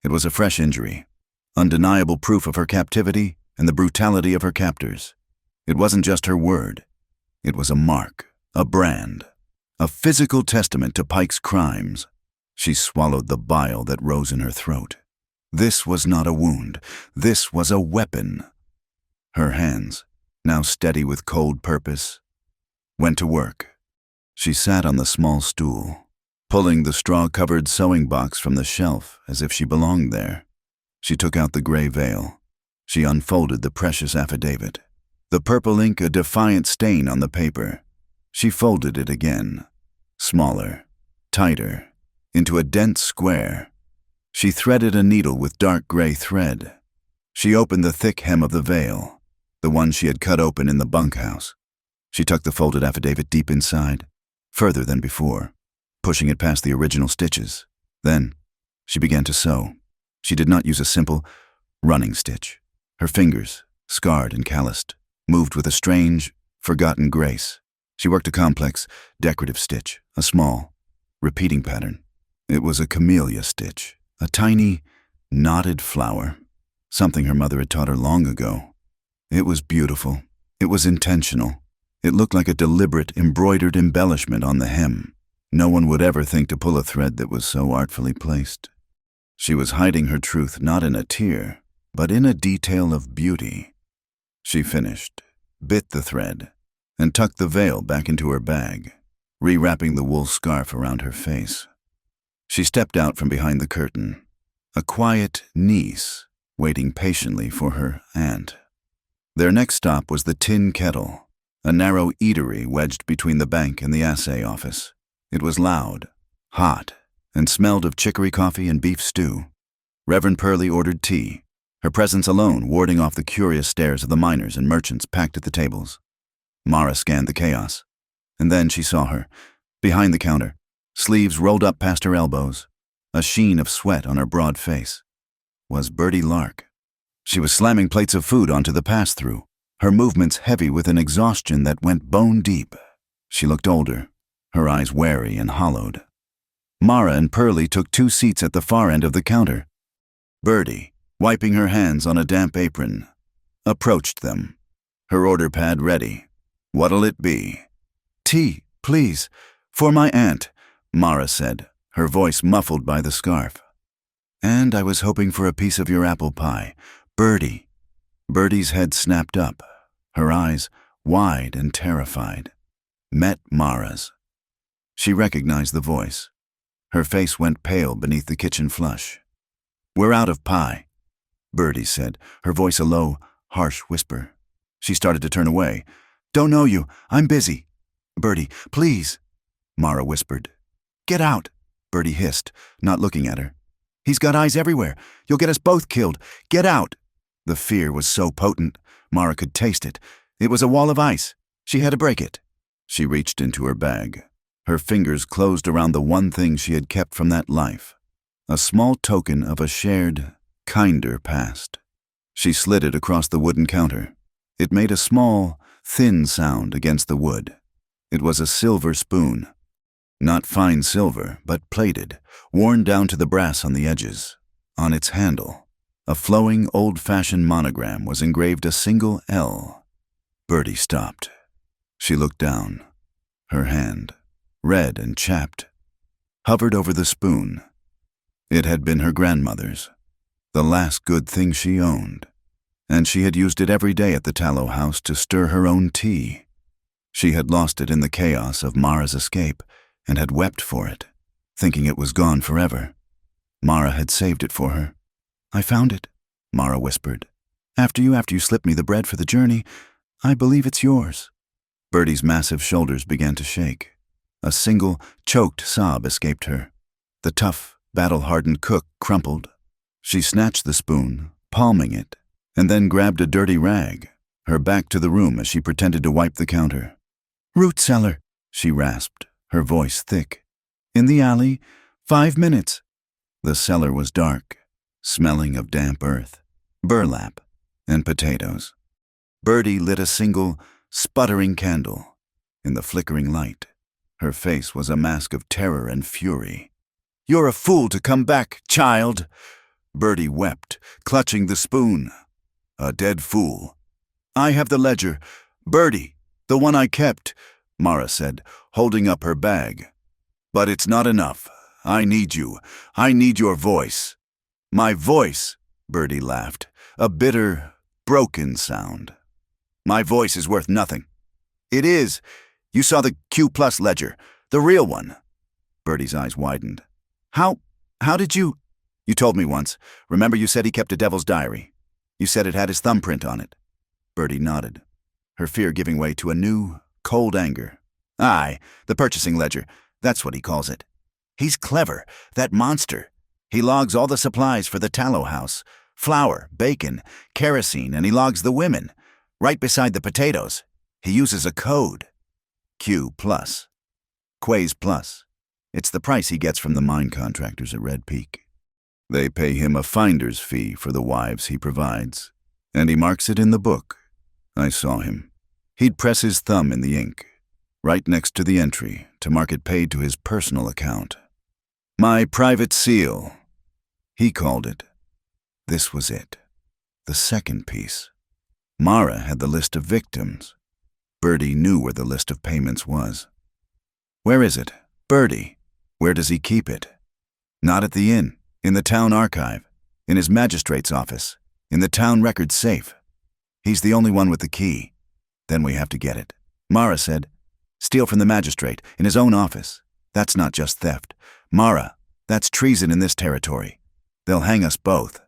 It was a fresh injury, undeniable proof of her captivity and the brutality of her captors. It wasn't just her word. It was a mark, a brand, a physical testament to Pike's crimes. She swallowed the bile that rose in her throat. This was not a wound. This was a weapon. Her hands, now steady with cold purpose, went to work. She sat on the small stool, pulling the straw-covered sewing box from the shelf as if she belonged there. She took out the gray veil. She unfolded the precious affidavit. The purple ink a defiant stain on the paper. She folded it again, smaller, tighter, into a dense square. She threaded a needle with dark gray thread. She opened the thick hem of the veil, the one she had cut open in the bunkhouse. She tucked the folded affidavit deep inside, further than before, pushing it past the original stitches. Then, she began to sew. She did not use a simple running stitch. Her fingers, scarred and calloused, moved with a strange, forgotten grace. She worked a complex, decorative stitch, a small, repeating pattern. It was a camellia stitch, a tiny, knotted flower, something her mother had taught her long ago. It was beautiful. It was intentional. It looked like a deliberate, embroidered embellishment on the hem. No one would ever think to pull a thread that was so artfully placed. She was hiding her truth not in a tear, but in a detail of beauty. She finished, bit the thread, and tucked the veil back into her bag, rewrapping the wool scarf around her face. She stepped out from behind the curtain, a quiet niece waiting patiently for her aunt. Their next stop was the Tin Kettle, a narrow eatery wedged between the bank and the assay office. It was loud, hot, and smelled of chicory coffee and beef stew. Reverend Pearlie ordered tea, her presence alone warding off the curious stares of the miners and merchants packed at the tables. Mara scanned the chaos, and then she saw her, behind the counter, sleeves rolled up past her elbows, a sheen of sweat on her broad face. Was Bertie Lark. She was slamming plates of food onto the pass-through, her movements heavy with an exhaustion that went bone-deep. She looked older, her eyes wary and hollowed. Mara and Pearlie took 2 seats at the far end of the counter. Bertie, wiping her hands on a damp apron, approached them, her order pad ready. "What'll it be?" "Tea, please, for my aunt," Mara said, her voice muffled by the scarf. "And I was hoping for a piece of your apple pie, Bertie." Bertie's head snapped up, her eyes, wide and terrified, met Mara's. She recognized the voice. Her face went pale beneath the kitchen flush. "We're out of pie," Bertie said, her voice a low, harsh whisper. She started to turn away. "Don't know you. I'm busy." "Bertie, please," Mara whispered. "Get out," Bertie hissed, not looking at her. "He's got eyes everywhere. You'll get us both killed. Get out." The fear was so potent, Mara could taste it. It was a wall of ice. She had to break it. She reached into her bag. Her fingers closed around the one thing she had kept from that life, a small token of a shared, kinder past. She slid it across the wooden counter. It made a small, thin sound against the wood. It was a silver spoon. Not fine silver, but plated, worn down to the brass on the edges. On its handle, a flowing, old-fashioned monogram was engraved a single L. Bertie stopped. She looked down. Her hand, red and chapped, hovered over the spoon. It had been her grandmother's, the last good thing she owned, and she had used it every day at the tallow house to stir her own tea. She had lost it in the chaos of Mara's escape and had wept for it, thinking it was gone forever. Mara had saved it for her. "I found it," Mara whispered. After you slipped me the bread for the journey, I believe it's yours." Bertie's massive shoulders began to shake. A single, choked sob escaped her. The tough, battle-hardened cook crumpled. She snatched the spoon, palming it, and then grabbed a dirty rag, her back to the room as she pretended to wipe the counter. "Root cellar," she rasped, her voice thick. "In the alley, 5 minutes." The cellar was dark, smelling of damp earth, burlap, and potatoes. Bertie lit a single, sputtering candle. In the flickering light, her face was a mask of terror and fury. "You're a fool to come back, child!" Bertie wept, clutching the spoon. A dead fool. I have the ledger. Bertie, the one I kept, Mara said, holding up her bag. But it's not enough. I need you. I need your voice. My voice, Bertie laughed, a bitter, broken sound. My voice is worth nothing. It is. You saw the Q+ ledger, the real one. Bertie's eyes widened. How did you? You told me once. Remember you said he kept a devil's diary. You said it had his thumbprint on it. Bertie nodded, her fear giving way to a new, cold anger. Aye, the purchasing ledger. That's what he calls it. He's clever, that monster. He logs all the supplies for the tallow house. Flour, bacon, kerosene, and he logs the women. Right beside the potatoes. He uses a code. Q+. Quays Plus. It's the price he gets from the mine contractors at Red Peak. They pay him a finder's fee for the wives he provides, and he marks it in the book. I saw him. He'd press his thumb in the ink, right next to the entry, to mark it paid to his personal account. My private seal, he called it. This was it. The second piece. Mara had the list of victims. Bertie knew where the list of payments was. Where is it? Bertie. Where does he keep it? Not at the inn. In the town archive. In his magistrate's office. In the town records safe. He's the only one with the key. Then we have to get it. Mara said, steal from the magistrate, in his own office. That's not just theft. Mara, that's treason in this territory. They'll hang us both.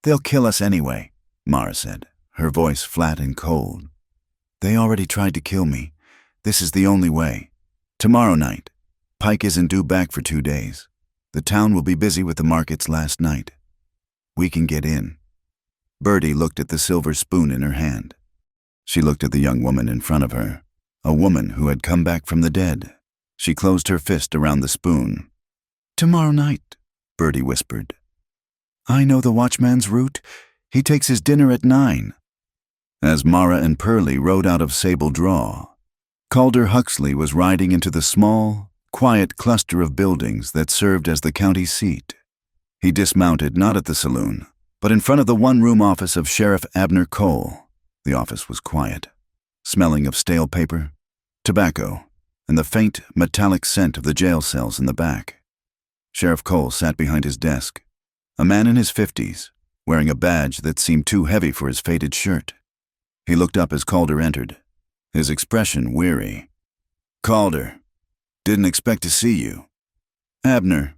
They'll kill us anyway, Mara said, her voice flat and cold. They already tried to kill me. This is the only way. Tomorrow night. Pike isn't due back for 2 days. The town will be busy with the markets last night. We can get in. Bertie looked at the silver spoon in her hand. She looked at the young woman in front of her, a woman who had come back from the dead. She closed her fist around the spoon. Tomorrow night, Bertie whispered. I know the watchman's route. He takes his dinner at 9. As Mara and Pearlie rode out of Sable Draw, Calder Huxley was riding into the small, quiet cluster of buildings that served as the county seat. He dismounted not at the saloon, but in front of the one-room office of Sheriff Abner Cole. The office was quiet, smelling of stale paper, tobacco, and the faint, metallic scent of the jail cells in the back. Sheriff Cole sat behind his desk, a man in his 50s, wearing a badge that seemed too heavy for his faded shirt. He looked up as Calder entered, his expression weary. Calder. Didn't expect to see you. Abner.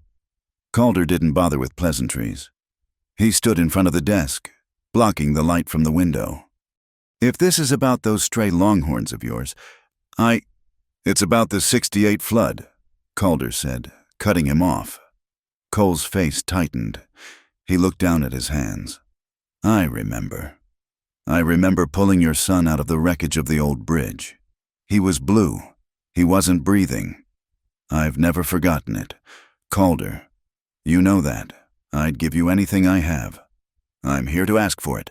Calder didn't bother with pleasantries. He stood in front of the desk, blocking the light from the window. If this is about those stray longhorns of yours, It's about the '68 flood, Calder said, cutting him off. Cole's face tightened. He looked down at his hands. I remember. I remember pulling your son out of the wreckage of the old bridge. He was blue. He wasn't breathing. I've never forgotten it. Calder, you know that. I'd give you anything I have. I'm here to ask for it.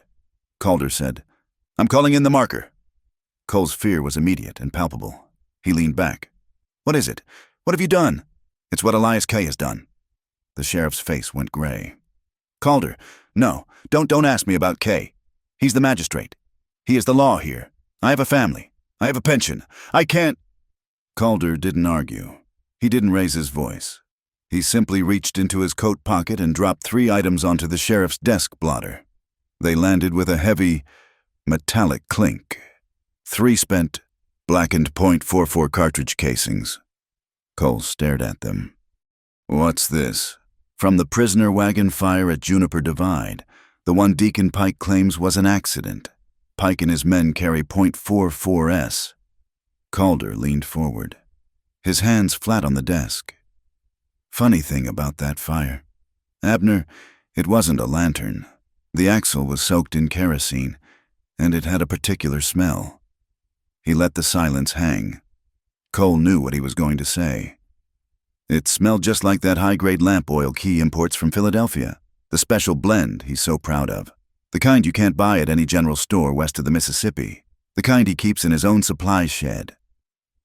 Calder said, I'm calling in the marker. Cole's fear was immediate and palpable. He leaned back. What is it? What have you done? It's what Elias K. has done. The sheriff's face went gray. Calder, no, don't ask me about K. He's the magistrate. He is the law here. I have a family. I have a pension. I can't. Calder didn't argue. He didn't raise his voice. He simply reached into his coat pocket and dropped 3 items onto the sheriff's desk blotter. They landed with a heavy, metallic clink. 3 spent, blackened .44 cartridge casings. Cole stared at them. What's this? From the prisoner wagon fire at Juniper Divide, the one Deacon Pike claims was an accident. Pike and his men carry .44s. Calder leaned forward, his hands flat on the desk. Funny thing about that fire. Abner, it wasn't a lantern. The axle was soaked in kerosene, and it had a particular smell. He let the silence hang. Cole knew what he was going to say. It smelled just like that high-grade lamp oil Key imports from Philadelphia, the special blend he's so proud of, the kind you can't buy at any general store west of the Mississippi, the kind he keeps in his own supply shed.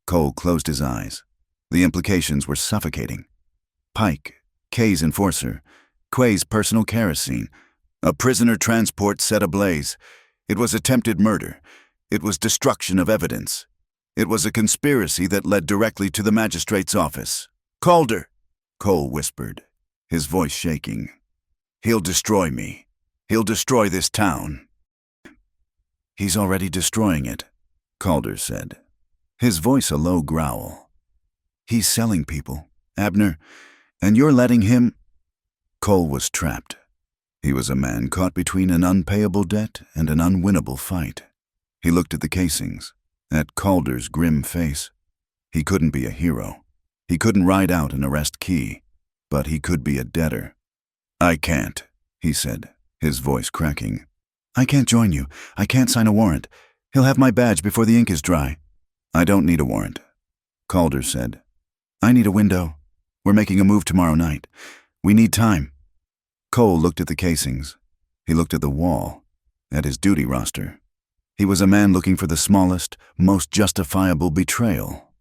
Cole closed his eyes. The implications were suffocating. Pike, Kay's enforcer, Quay's personal kerosene. A prisoner transport set ablaze. It was attempted murder. It was destruction of evidence. It was a conspiracy that led directly to the magistrate's office. "Calder," Cole whispered, his voice shaking. "He'll destroy me. He'll destroy this town." "He's already destroying it," Calder said, his voice a low growl. "He's selling people, Abner, and you're letting him—" Cole was trapped. He was a man caught between an unpayable debt and an unwinnable fight. He looked at the casings, at Calder's grim face. He couldn't be a hero. He couldn't ride out and arrest Key, but he could be a debtor. "I can't," he said, his voice cracking. "I can't join you. I can't sign a warrant. He'll have my badge before the ink is dry." "I don't need a warrant," Calder said. "I need a window. We're making a move tomorrow night. We need time." Cole looked at the casings. He looked at the wall, at his duty roster. He was a man looking for the smallest, most justifiable betrayal.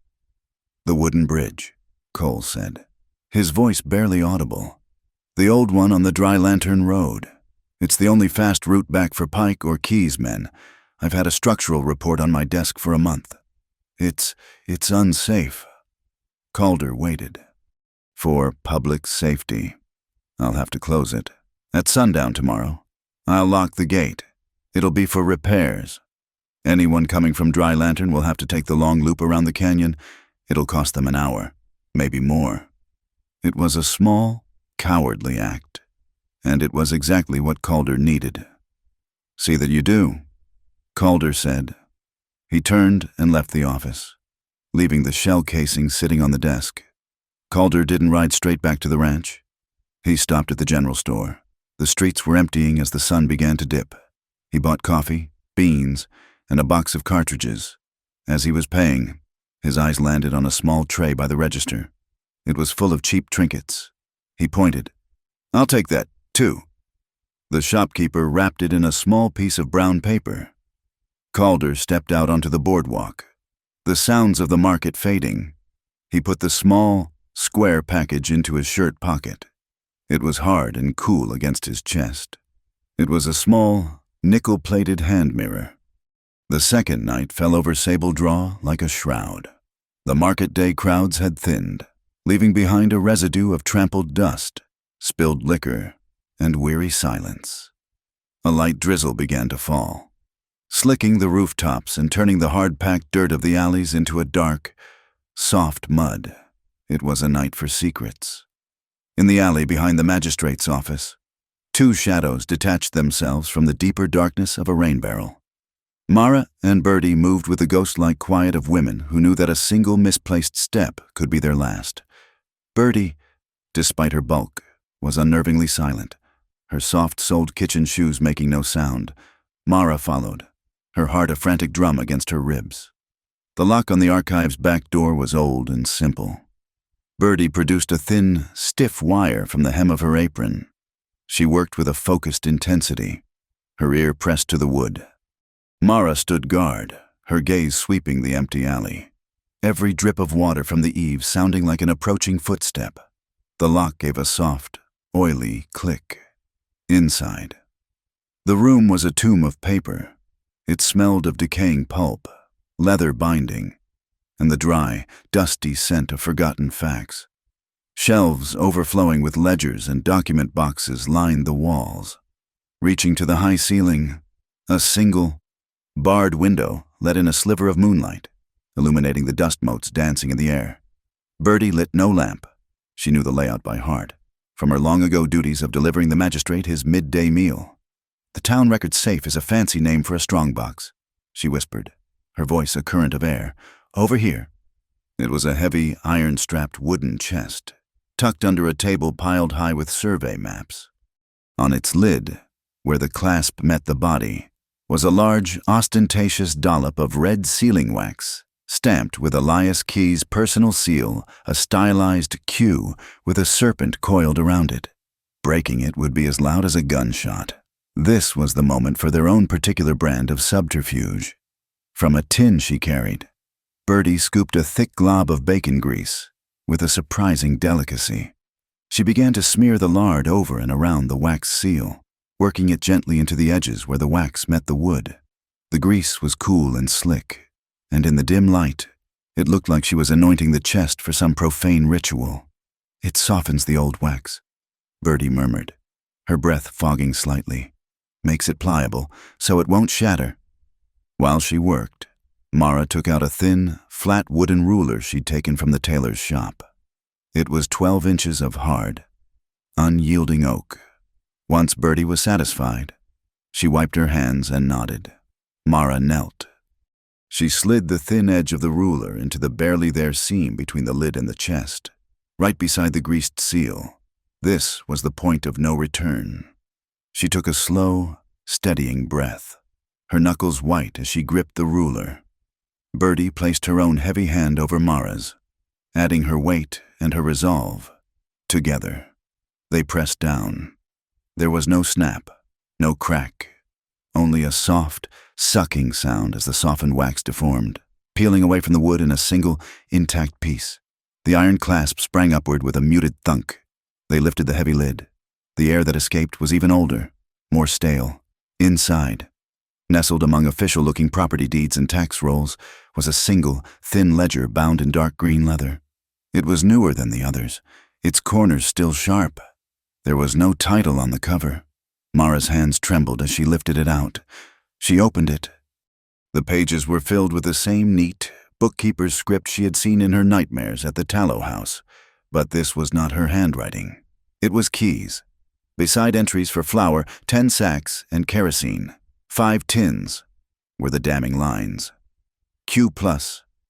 "The wooden bridge," Cole said, his voice barely audible. "The old one on the Dry Lantern Road. It's the only fast route back for Pike or Key's men. I've had a structural report on my desk for a month. It's unsafe." Calder waited. "For public safety. I'll have to close it. At sundown tomorrow. I'll lock the gate. It'll be for repairs. Anyone coming from Dry Lantern will have to take the long loop around the canyon. It'll cost them an hour, maybe more." It was a small, cowardly act, and it was exactly what Calder needed. "See that you do," Calder said. He turned and left the office, leaving the shell casing sitting on the desk. Calder didn't ride straight back to the ranch. He stopped at the general store. The streets were emptying as the sun began to dip. He bought coffee, beans, and a box of cartridges. As he was paying, his eyes landed on a small tray by the register. It was full of cheap trinkets. He pointed. "I'll take that, too." The shopkeeper wrapped it in a small piece of brown paper. Calder stepped out onto the boardwalk, the sounds of the market fading. He put the small, square package into his shirt pocket. It was hard and cool against his chest. It was a small, nickel-plated hand mirror. The second night fell over Sable Draw like a shroud. The market day crowds had thinned, leaving behind a residue of trampled dust, spilled liquor, and weary silence. A light drizzle began to fall, slicking the rooftops and turning the hard-packed dirt of the alleys into a dark, soft mud. It was a night for secrets. In the alley behind the magistrate's office, two shadows detached themselves from the deeper darkness of a rain barrel. Mara and Bertie moved with the ghost-like quiet of women who knew that a single misplaced step could be their last. Bertie, despite her bulk, was unnervingly silent, her soft-soled kitchen shoes making no sound. Mara followed, her heart a frantic drum against her ribs. The lock on the archive's back door was old and simple. Bertie produced a thin, stiff wire from the hem of her apron. She worked with a focused intensity, her ear pressed to the wood. Mara stood guard, her gaze sweeping the empty alley, every drip of water from the eaves sounding like an approaching footstep. The lock gave a soft, oily click. Inside, the room was a tomb of paper. It smelled of decaying pulp, leather binding, and the dry, dusty scent of forgotten facts. Shelves overflowing with ledgers and document boxes lined the walls. Reaching to the high ceiling, a single, barred window let in a sliver of moonlight, illuminating the dust motes dancing in the air. Bertie lit no lamp. She knew the layout by heart, from her long-ago duties of delivering the magistrate his midday meal. "The town record safe is a fancy name for a strongbox," she whispered, her voice a current of air. "Over here." It was a heavy, iron-strapped wooden chest, tucked under a table piled high with survey maps. On its lid, where the clasp met the body, was a large, ostentatious dollop of red sealing wax, stamped with Elias Key's personal seal, a stylized Q with a serpent coiled around it. Breaking it would be as loud as a gunshot. This was the moment for their own particular brand of subterfuge. From a tin she carried, Bertie scooped a thick glob of bacon grease with a surprising delicacy. She began to smear the lard over and around the wax seal, working it gently into the edges where the wax met the wood. The grease was cool and slick, and in the dim light, it looked like she was anointing the chest for some profane ritual. "It softens the old wax," Bertie murmured, her breath fogging slightly. "Makes it pliable, so it won't shatter." While she worked, Mara took out a thin, flat wooden ruler she'd taken from the tailor's shop. It was 12 inches of hard, unyielding oak. Once Bertie was satisfied, she wiped her hands and nodded. Mara knelt. She slid the thin edge of the ruler into the barely there seam between the lid and the chest, right beside the greased seal. This was the point of no return. She took a slow, steadying breath, her knuckles white as she gripped the ruler. Bertie placed her own heavy hand over Mara's, adding her weight and her resolve. Together, they pressed down. There was no snap, no crack, only a soft, sucking sound as the softened wax deformed, peeling away from the wood in a single, intact piece. The iron clasp sprang upward with a muted thunk. They lifted the heavy lid. The air that escaped was even older, more stale. Inside, nestled among official-looking property deeds and tax rolls, was a single, thin ledger bound in dark green leather. It was newer than the others, its corners still sharp. There was no title on the cover. Mara's hands trembled as she lifted it out. She opened it. The pages were filled with the same neat, bookkeeper's script she had seen in her nightmares at the tallow house, but this was not her handwriting. It was Key's. Beside entries for flour, 10 sacks, and kerosene, 5 tins, were the damning lines. Q+,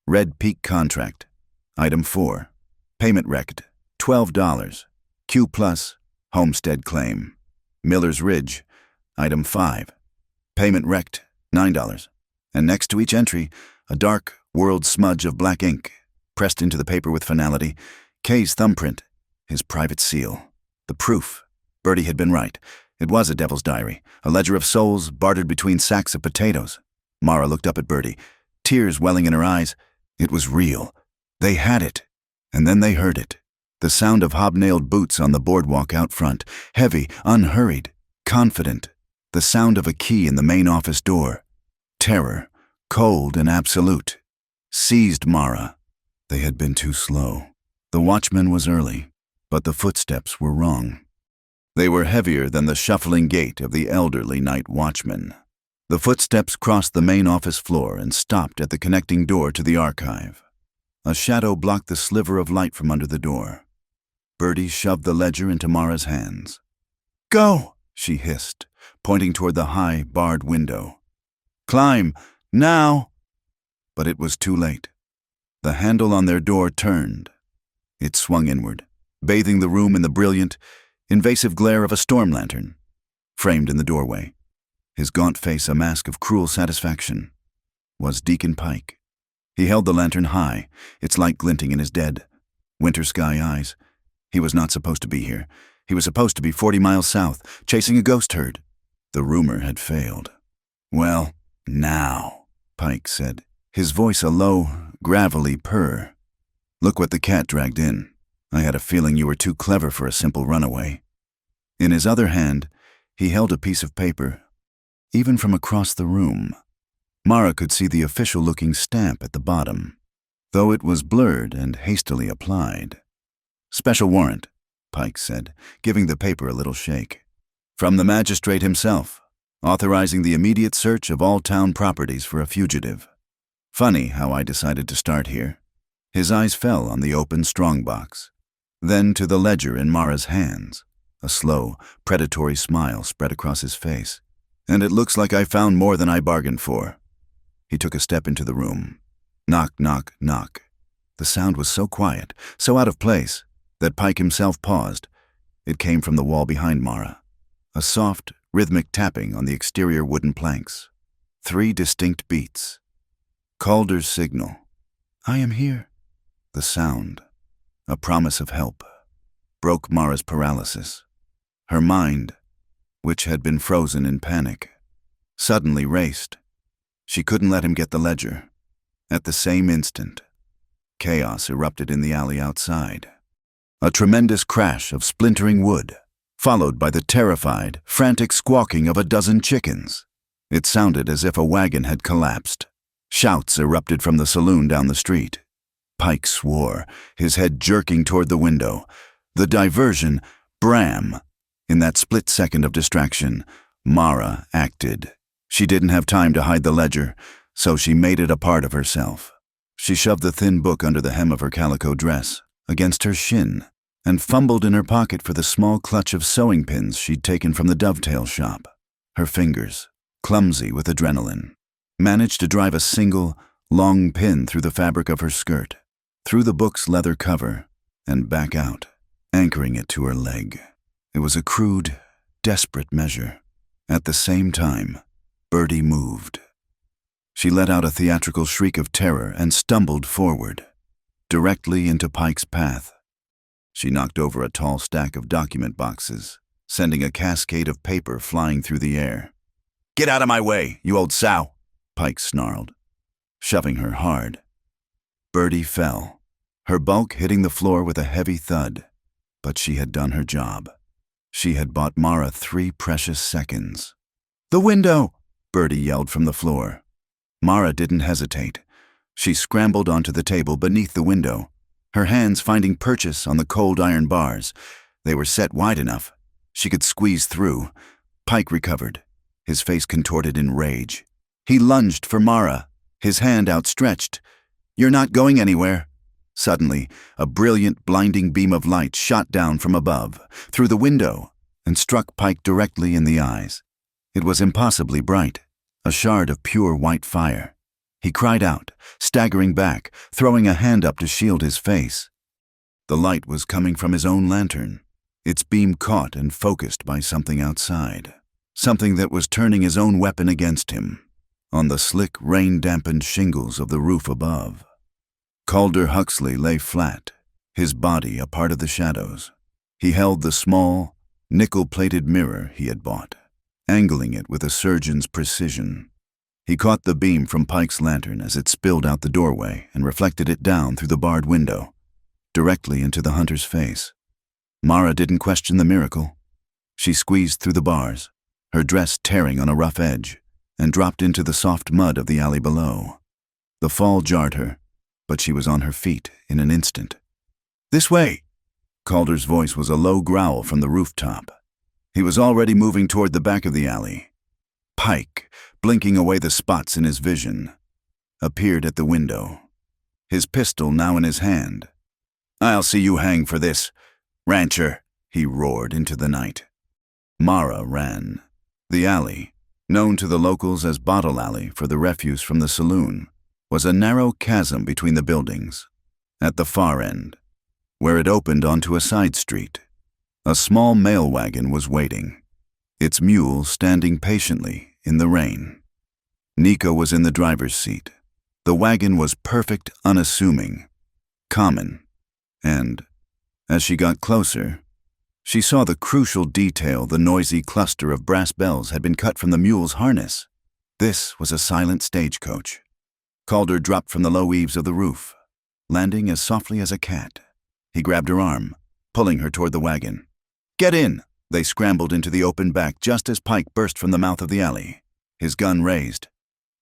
Red Peak contract. Item 4, payment rec'd, $12. Q+, homestead claim. Miller's Ridge. Item 5, payment rec'd, $9. And next to each entry, a dark, world smudge of black ink, pressed into the paper with finality, Kay's thumbprint, his private seal. The proof. Bertie had been right. It was a devil's diary, a ledger of souls bartered between sacks of potatoes. Mara looked up at Bertie, tears welling in her eyes. It was real. They had it. And then they heard it. The sound of hobnailed boots on the boardwalk out front, heavy, unhurried, confident. The sound of a key in the main office door. Terror, cold and absolute, seized Mara. They had been too slow. The watchman was early, but the footsteps were wrong. They were heavier than the shuffling gait of the elderly night watchman. The footsteps crossed the main office floor and stopped at the connecting door to the archive. A shadow blocked the sliver of light from under the door. Bertie shoved the ledger into Mara's hands. "Go!" she hissed, pointing toward the high, barred window. "Climb! Now!" But it was too late. The handle on their door turned. It swung inward, bathing the room in the brilliant, invasive glare of a storm lantern. Framed in the doorway, his gaunt face a mask of cruel satisfaction, was Deacon Pike. He held the lantern high, its light glinting in his dead, winter sky eyes. He was not supposed to be here. He was supposed to be 40 miles south, chasing a ghost herd. The rumor had failed. "Well, now," Pike said, his voice a low, gravelly purr. "Look what the cat dragged in. I had a feeling you were too clever for a simple runaway." In his other hand, he held a piece of paper. Even from across the room, Mara could see the official-looking stamp at the bottom, though it was blurred and hastily applied. "Special warrant," Pike said, giving the paper a little shake. "From the magistrate himself, authorizing the immediate search of all town properties for a fugitive. Funny how I decided to start here." His eyes fell on the open strongbox, then to the ledger in Mara's hands. A slow, predatory smile spread across his face. "And it looks like I found more than I bargained for." He took a step into the room. Knock, knock, knock. The sound was so quiet, so out of place, that Pike himself paused. It came from the wall behind Mara. A soft, rhythmic tapping on the exterior wooden planks. 3 distinct beats. Calder's signal. "I am here." The sound, a promise of help, broke Mara's paralysis. Her mind, which had been frozen in panic, suddenly raced. She couldn't let him get the ledger. At the same instant, chaos erupted in the alley outside. A tremendous crash of splintering wood, followed by the terrified, frantic squawking of a dozen chickens. It sounded as if a wagon had collapsed. Shouts erupted from the saloon down the street. Pike swore, his head jerking toward the window. The diversion, Bram. In that split second of distraction, Mara acted. She didn't have time to hide the ledger, so she made it a part of herself. She shoved the thin book under the hem of her calico dress, against her shin, and fumbled in her pocket for the small clutch of sewing pins she'd taken from the dovetail shop. Her fingers, clumsy with adrenaline, managed to drive a single, long pin through the fabric of her skirt, through the book's leather cover, and back out, anchoring it to her leg. It was a crude, desperate measure. At the same time, Birdie moved. She let out a theatrical shriek of terror and stumbled forward, directly into Pike's path. She knocked over a tall stack of document boxes, sending a cascade of paper flying through the air. "Get out of my way, you old sow!" Pike snarled, shoving her hard. Birdie fell, her bulk hitting the floor with a heavy thud, but she had done her job. She had bought Mara 3 precious seconds. "The window!" Birdie yelled from the floor. Mara didn't hesitate. She scrambled onto the table beneath the window, her hands finding purchase on the cold iron bars. They were set wide enough. She could squeeze through. Pike recovered, his face contorted in rage. He lunged for Mara, his hand outstretched. "You're not going anywhere." Suddenly, a brilliant, blinding beam of light shot down from above, through the window, and struck Pike directly in the eyes. It was impossibly bright, a shard of pure white fire. He cried out, staggering back, throwing a hand up to shield his face. The light was coming from his own lantern, its beam caught and focused by something outside, something that was turning his own weapon against him, on the slick, rain-dampened shingles of the roof above. Calder Huxley lay flat, his body a part of the shadows. He held the small, nickel-plated mirror he had bought, angling it with a surgeon's precision. He caught the beam from Pike's lantern as it spilled out the doorway and reflected it down through the barred window, directly into the hunter's face. Mara didn't question the miracle. She squeezed through the bars, her dress tearing on a rough edge, and dropped into the soft mud of the alley below. The fall jarred her, but she was on her feet in an instant. "This way!" Calder's voice was a low growl from the rooftop. He was already moving toward the back of the alley. Pike, blinking away the spots in his vision, appeared at the window, his pistol now in his hand. "I'll see you hang for this, rancher," he roared into the night. Mara ran. The alley, known to the locals as Bottle Alley for the refuse from the saloon, was a narrow chasm between the buildings. At the far end, where it opened onto a side street, a small mail wagon was waiting, its mule standing patiently in the rain. Nico was in the driver's seat. The wagon was perfect, unassuming, common, and, as she got closer, she saw the crucial detail: the noisy cluster of brass bells had been cut from the mule's harness. This was a silent stagecoach. Calder dropped from the low eaves of the roof, landing as softly as a cat. He grabbed her arm, pulling her toward the wagon. "Get in!" They scrambled into the open back just as Pike burst from the mouth of the alley, his gun raised.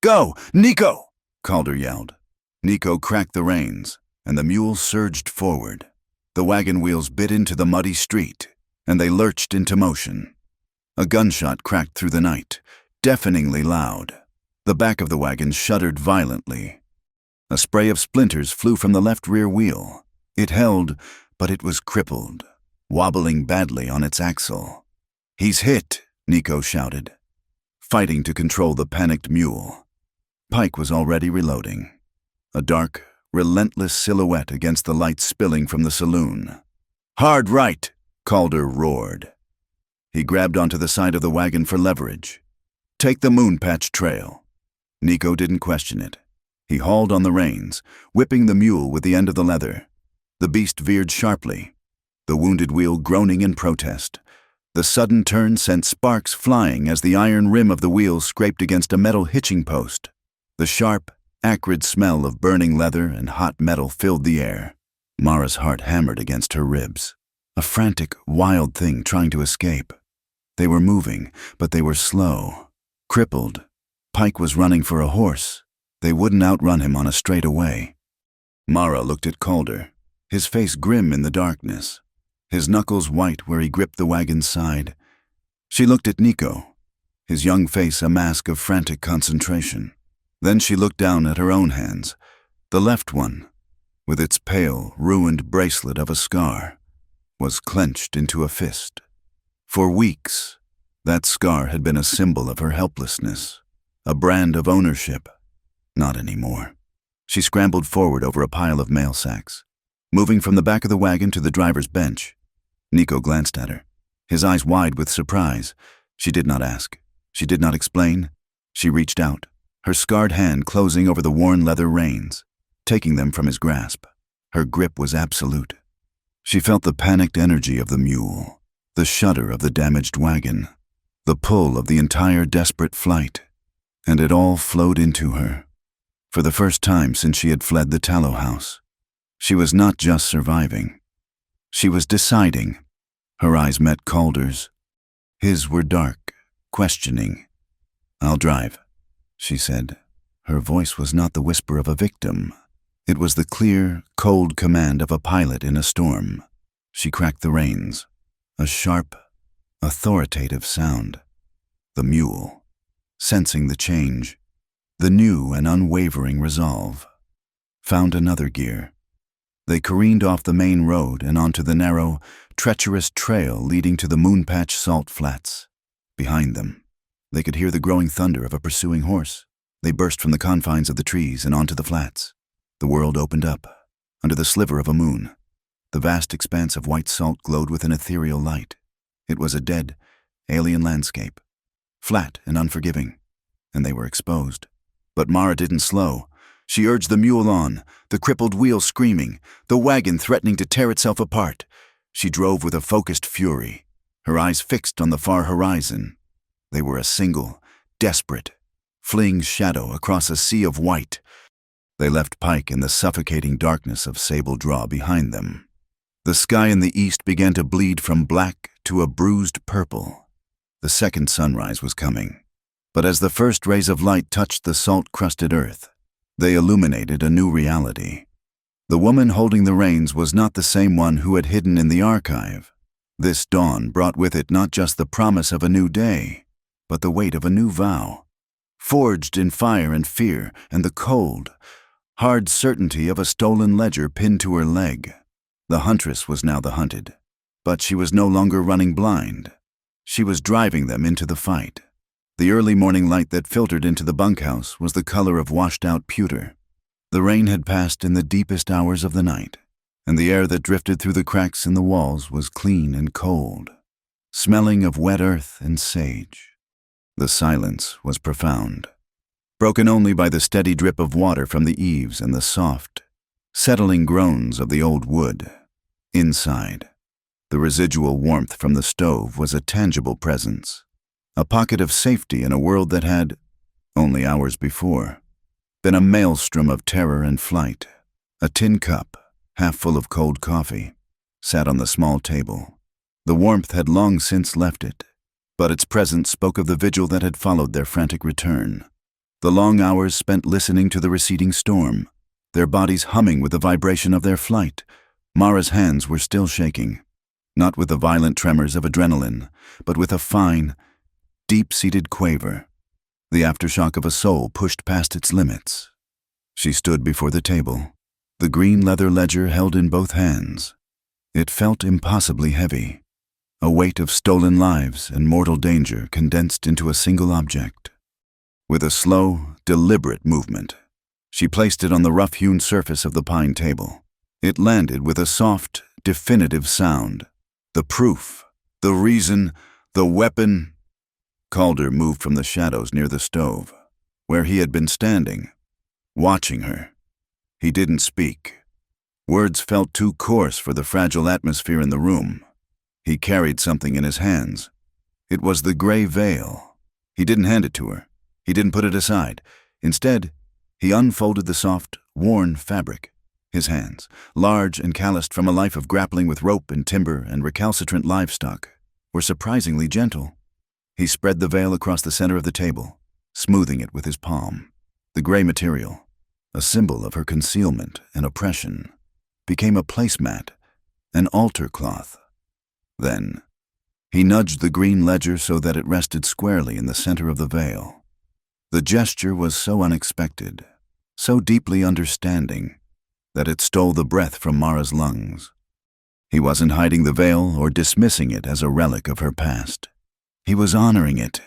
"Go, Nico!" Calder yelled. Nico cracked the reins, and the mule surged forward. The wagon wheels bit into the muddy street, and they lurched into motion. A gunshot cracked through the night, deafeningly loud. The back of the wagon shuddered violently. A spray of splinters flew from the left rear wheel. It held, but it was crippled, wobbling badly on its axle. "He's hit," Nico shouted, fighting to control the panicked mule. Pike was already reloading, a dark, relentless silhouette against the light spilling from the saloon. "Hard right!" Calder roared. He grabbed onto the side of the wagon for leverage. "Take the Moonpatch Trail." Nico didn't question it. He hauled on the reins, whipping the mule with the end of the leather. The beast veered sharply, the wounded wheel groaning in protest. The sudden turn sent sparks flying as the iron rim of the wheel scraped against a metal hitching post. The sharp, acrid smell of burning leather and hot metal filled the air. Mara's heart hammered against her ribs. A frantic, wild thing trying to escape. They were moving, but they were slow. Crippled. Pike was running for a horse. They wouldn't outrun him on a straightaway. Mara looked at Calder, his face grim in the darkness, his knuckles white where he gripped the wagon's side. She looked at Nico, his young face a mask of frantic concentration. Then she looked down at her own hands, the left one, with its pale, ruined bracelet of a scar, was clenched into a fist. For weeks, that scar had been a symbol of her helplessness, a brand of ownership. Not anymore. She scrambled forward over a pile of mail sacks, moving from the back of the wagon to the driver's bench. Nico glanced at her, his eyes wide with surprise. She did not ask. She did not explain. She reached out, her scarred hand closing over the worn leather reins, taking them from his grasp. Her grip was absolute. She felt the panicked energy of the mule, the shudder of the damaged wagon, the pull of the entire desperate flight, and it all flowed into her. For the first time since she had fled the tallow house, she was not just surviving. She was deciding. Her eyes met Calder's. His were dark, questioning. "I'll drive," she said. Her voice was not the whisper of a victim. It was the clear, cold command of a pilot in a storm. She cracked the reins. A sharp, authoritative sound. The mule, sensing the change, the new and unwavering resolve, found another gear. They careened off the main road and onto the narrow, treacherous trail leading to the Moonpatch Salt Flats. Behind them, they could hear the growing thunder of a pursuing horse. They burst from the confines of the trees and onto the flats. The world opened up, under the sliver of a moon. The vast expanse of white salt glowed with an ethereal light. It was a dead, alien landscape, flat and unforgiving, and they were exposed. But Mara didn't slow. She urged the mule on, the crippled wheel screaming, the wagon threatening to tear itself apart. She drove with a focused fury, her eyes fixed on the far horizon. They were a single, desperate, fleeing shadow across a sea of white. They left Pike in the suffocating darkness of Sable Draw behind them. The sky in the east began to bleed from black to a bruised purple. The second sunrise was coming. But as the first rays of light touched the salt-crusted earth, they illuminated a new reality. The woman holding the reins was not the same one who had hidden in the archive. This dawn brought with it not just the promise of a new day, but the weight of a new vow, forged in fire and fear and the cold, hard certainty of a stolen ledger pinned to her leg. The huntress was now the hunted, but she was no longer running blind. She was driving them into the fight. The early morning light that filtered into the bunkhouse was the color of washed-out pewter. The rain had passed in the deepest hours of the night, and the air that drifted through the cracks in the walls was clean and cold, smelling of wet earth and sage. The silence was profound, broken only by the steady drip of water from the eaves and the soft, settling groans of the old wood. Inside, the residual warmth from the stove was a tangible presence. A pocket of safety in a world that had, only hours before, been a maelstrom of terror and flight. A tin cup, half full of cold coffee, sat on the small table. The warmth had long since left it, but its presence spoke of the vigil that had followed their frantic return. The long hours spent listening to the receding storm, their bodies humming with the vibration of their flight. Mara's hands were still shaking, not with the violent tremors of adrenaline, but with a fine, deep-seated quaver, the aftershock of a soul pushed past its limits. She stood before the table, the green leather ledger held in both hands. It felt impossibly heavy, a weight of stolen lives and mortal danger condensed into a single object. With a slow, deliberate movement, she placed it on the rough-hewn surface of the pine table. It landed with a soft, definitive sound. The proof, the reason, the weapon. Calder moved from the shadows near the stove, where he had been standing, watching her. He didn't speak. Words felt too coarse for the fragile atmosphere in the room. He carried something in his hands. It was the gray veil. He didn't hand it to her. He didn't put it aside. Instead, he unfolded the soft, worn fabric. His hands, large and calloused from a life of grappling with rope and timber and recalcitrant livestock, were surprisingly gentle. He spread the veil across the center of the table, smoothing it with his palm. The gray material, a symbol of her concealment and oppression, became a placemat, an altar cloth. Then, he nudged the green ledger so that it rested squarely in the center of the veil. The gesture was so unexpected, so deeply understanding, that it stole the breath from Mara's lungs. He wasn't hiding the veil or dismissing it as a relic of her past. He was honoring it.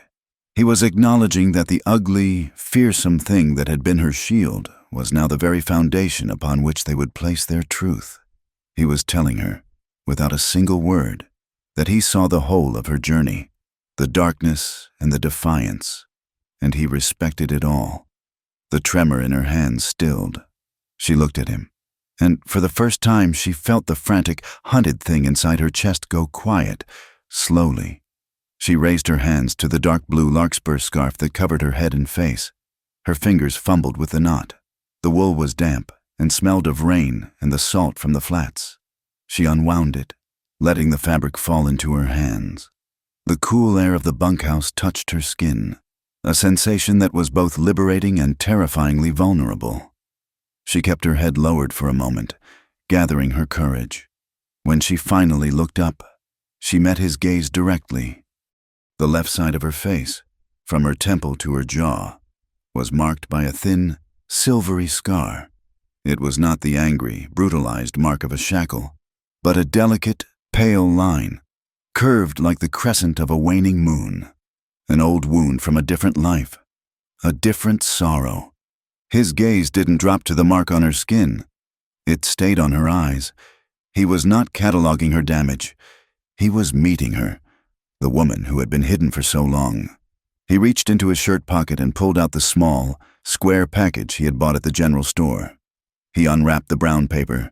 He was acknowledging that the ugly, fearsome thing that had been her shield was now the very foundation upon which they would place their truth. He was telling her, without a single word, that he saw the whole of her journey, the darkness and the defiance, and he respected it all. The tremor in her hands stilled. She looked at him, and for the first time she felt the frantic, hunted thing inside her chest go quiet, slowly. She raised her hands to the dark blue larkspur scarf that covered her head and face. Her fingers fumbled with the knot. The wool was damp and smelled of rain and the salt from the flats. She unwound it, letting the fabric fall into her hands. The cool air of the bunkhouse touched her skin, a sensation that was both liberating and terrifyingly vulnerable. She kept her head lowered for a moment, gathering her courage. When she finally looked up, she met his gaze directly. The left side of her face, from her temple to her jaw, was marked by a thin, silvery scar. It was not the angry, brutalized mark of a shackle, but a delicate, pale line, curved like the crescent of a waning moon. An old wound from a different life, a different sorrow. His gaze didn't drop to the mark on her skin. It stayed on her eyes. He was not cataloging her damage. He was meeting her, the woman who had been hidden for so long. He reached into his shirt pocket and pulled out the small, square package he had bought at the general store. He unwrapped the brown paper.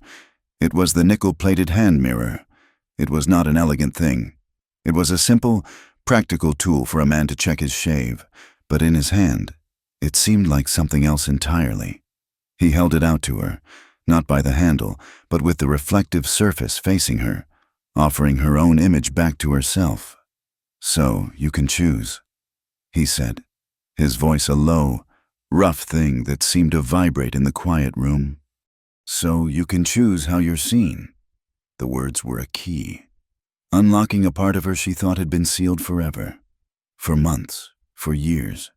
It was the nickel-plated hand mirror. It was not an elegant thing. It was a simple, practical tool for a man to check his shave, but in his hand, it seemed like something else entirely. He held it out to her, not by the handle, but with the reflective surface facing her, offering her own image back to herself. "So you can choose," he said, his voice a low, rough thing that seemed to vibrate in the quiet room. "So you can choose how you're seen." The words were a key, unlocking a part of her she thought had been sealed forever. For months, for years.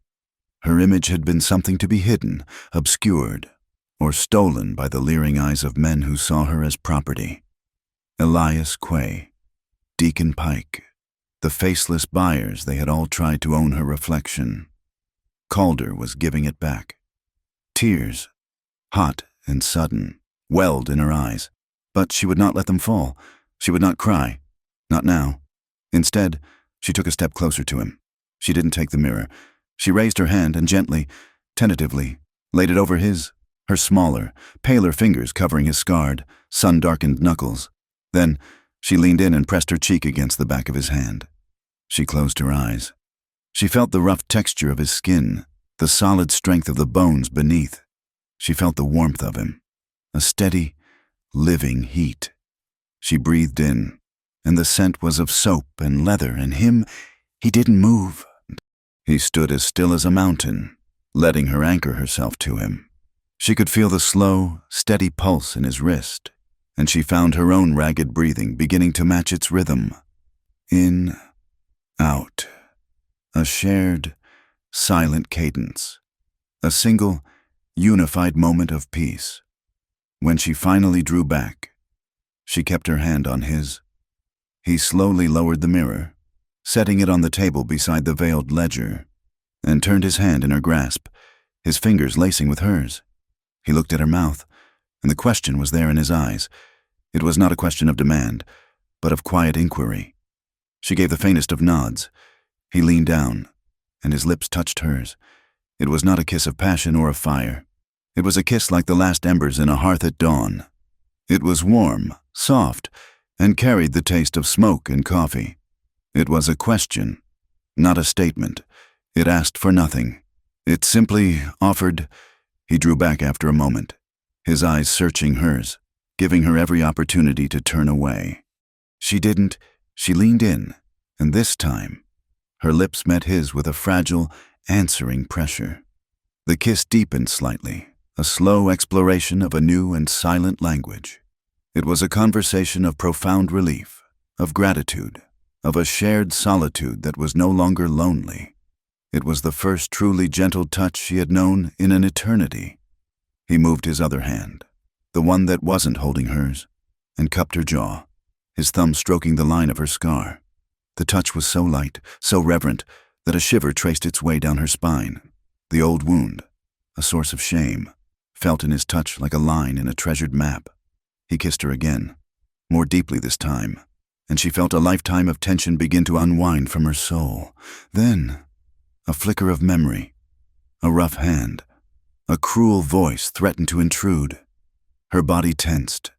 Her image had been something to be hidden, obscured, or stolen by the leering eyes of men who saw her as property. Elias Quay, Deacon Pike, the faceless buyers they had all tried to own her reflection. Calder was giving it back. Tears, hot and sudden, welled in her eyes, but she would not let them fall. She would not cry. Not now. Instead, she took a step closer to him. She didn't take the mirror. She raised her hand and gently, tentatively, laid it over his, her smaller, paler fingers covering his scarred, sun-darkened knuckles. Then, she leaned in and pressed her cheek against the back of his hand. She closed her eyes. She felt the rough texture of his skin, the solid strength of the bones beneath. She felt the warmth of him, a steady, living heat. She breathed in, and the scent was of soap and leather, and him, he didn't move. He stood as still as a mountain, letting her anchor herself to him. She could feel the slow, steady pulse in his wrist, and she found her own ragged breathing beginning to match its rhythm. In, out. A shared, silent cadence. A single, unified moment of peace. When she finally drew back, she kept her hand on his. He slowly lowered the mirror, setting it on the table beside the veiled ledger, and turned his hand in her grasp, his fingers lacing with hers. He looked at her mouth, and the question was there in his eyes. It was not a question of demand, but of quiet inquiry. She gave the faintest of nods. He leaned down, and his lips touched hers. It was not a kiss of passion or of fire. It was a kiss like the last embers in a hearth at dawn. It was warm, soft, and carried the taste of smoke and coffee. It was a question, not a statement. It asked for nothing. It simply offered. He drew back after a moment, his eyes searching hers, giving her every opportunity to turn away. She didn't. She leaned in, and this time, her lips met his with a fragile, answering pressure. The kiss deepened slightly, a slow exploration of a new and silent language. It was a conversation of profound relief, of gratitude, of a shared solitude that was no longer lonely. It was the first truly gentle touch she had known in an eternity. He moved his other hand, the one that wasn't holding hers, and cupped her jaw, his thumb stroking the line of her scar. The touch was so light, so reverent, that a shiver traced its way down her spine. The old wound, a source of shame, felt in his touch like a line in a treasured map. He kissed her again, more deeply this time, and she felt a lifetime of tension begin to unwind from her soul. Then, a flicker of memory, a rough hand, a cruel voice threatened to intrude. Her body tensed,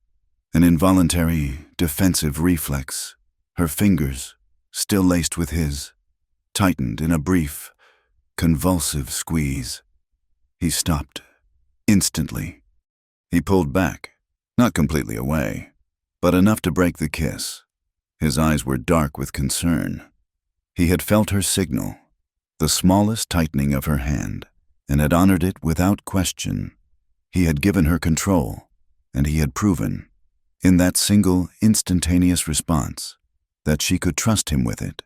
an involuntary, defensive reflex. Her fingers, still laced with his, tightened in a brief, convulsive squeeze. He stopped, instantly. He pulled back, not completely away, but enough to break the kiss. His eyes were dark with concern. He had felt her signal, the smallest tightening of her hand, and had honored it without question. He had given her control, and he had proven, in that single, instantaneous response, that she could trust him with it.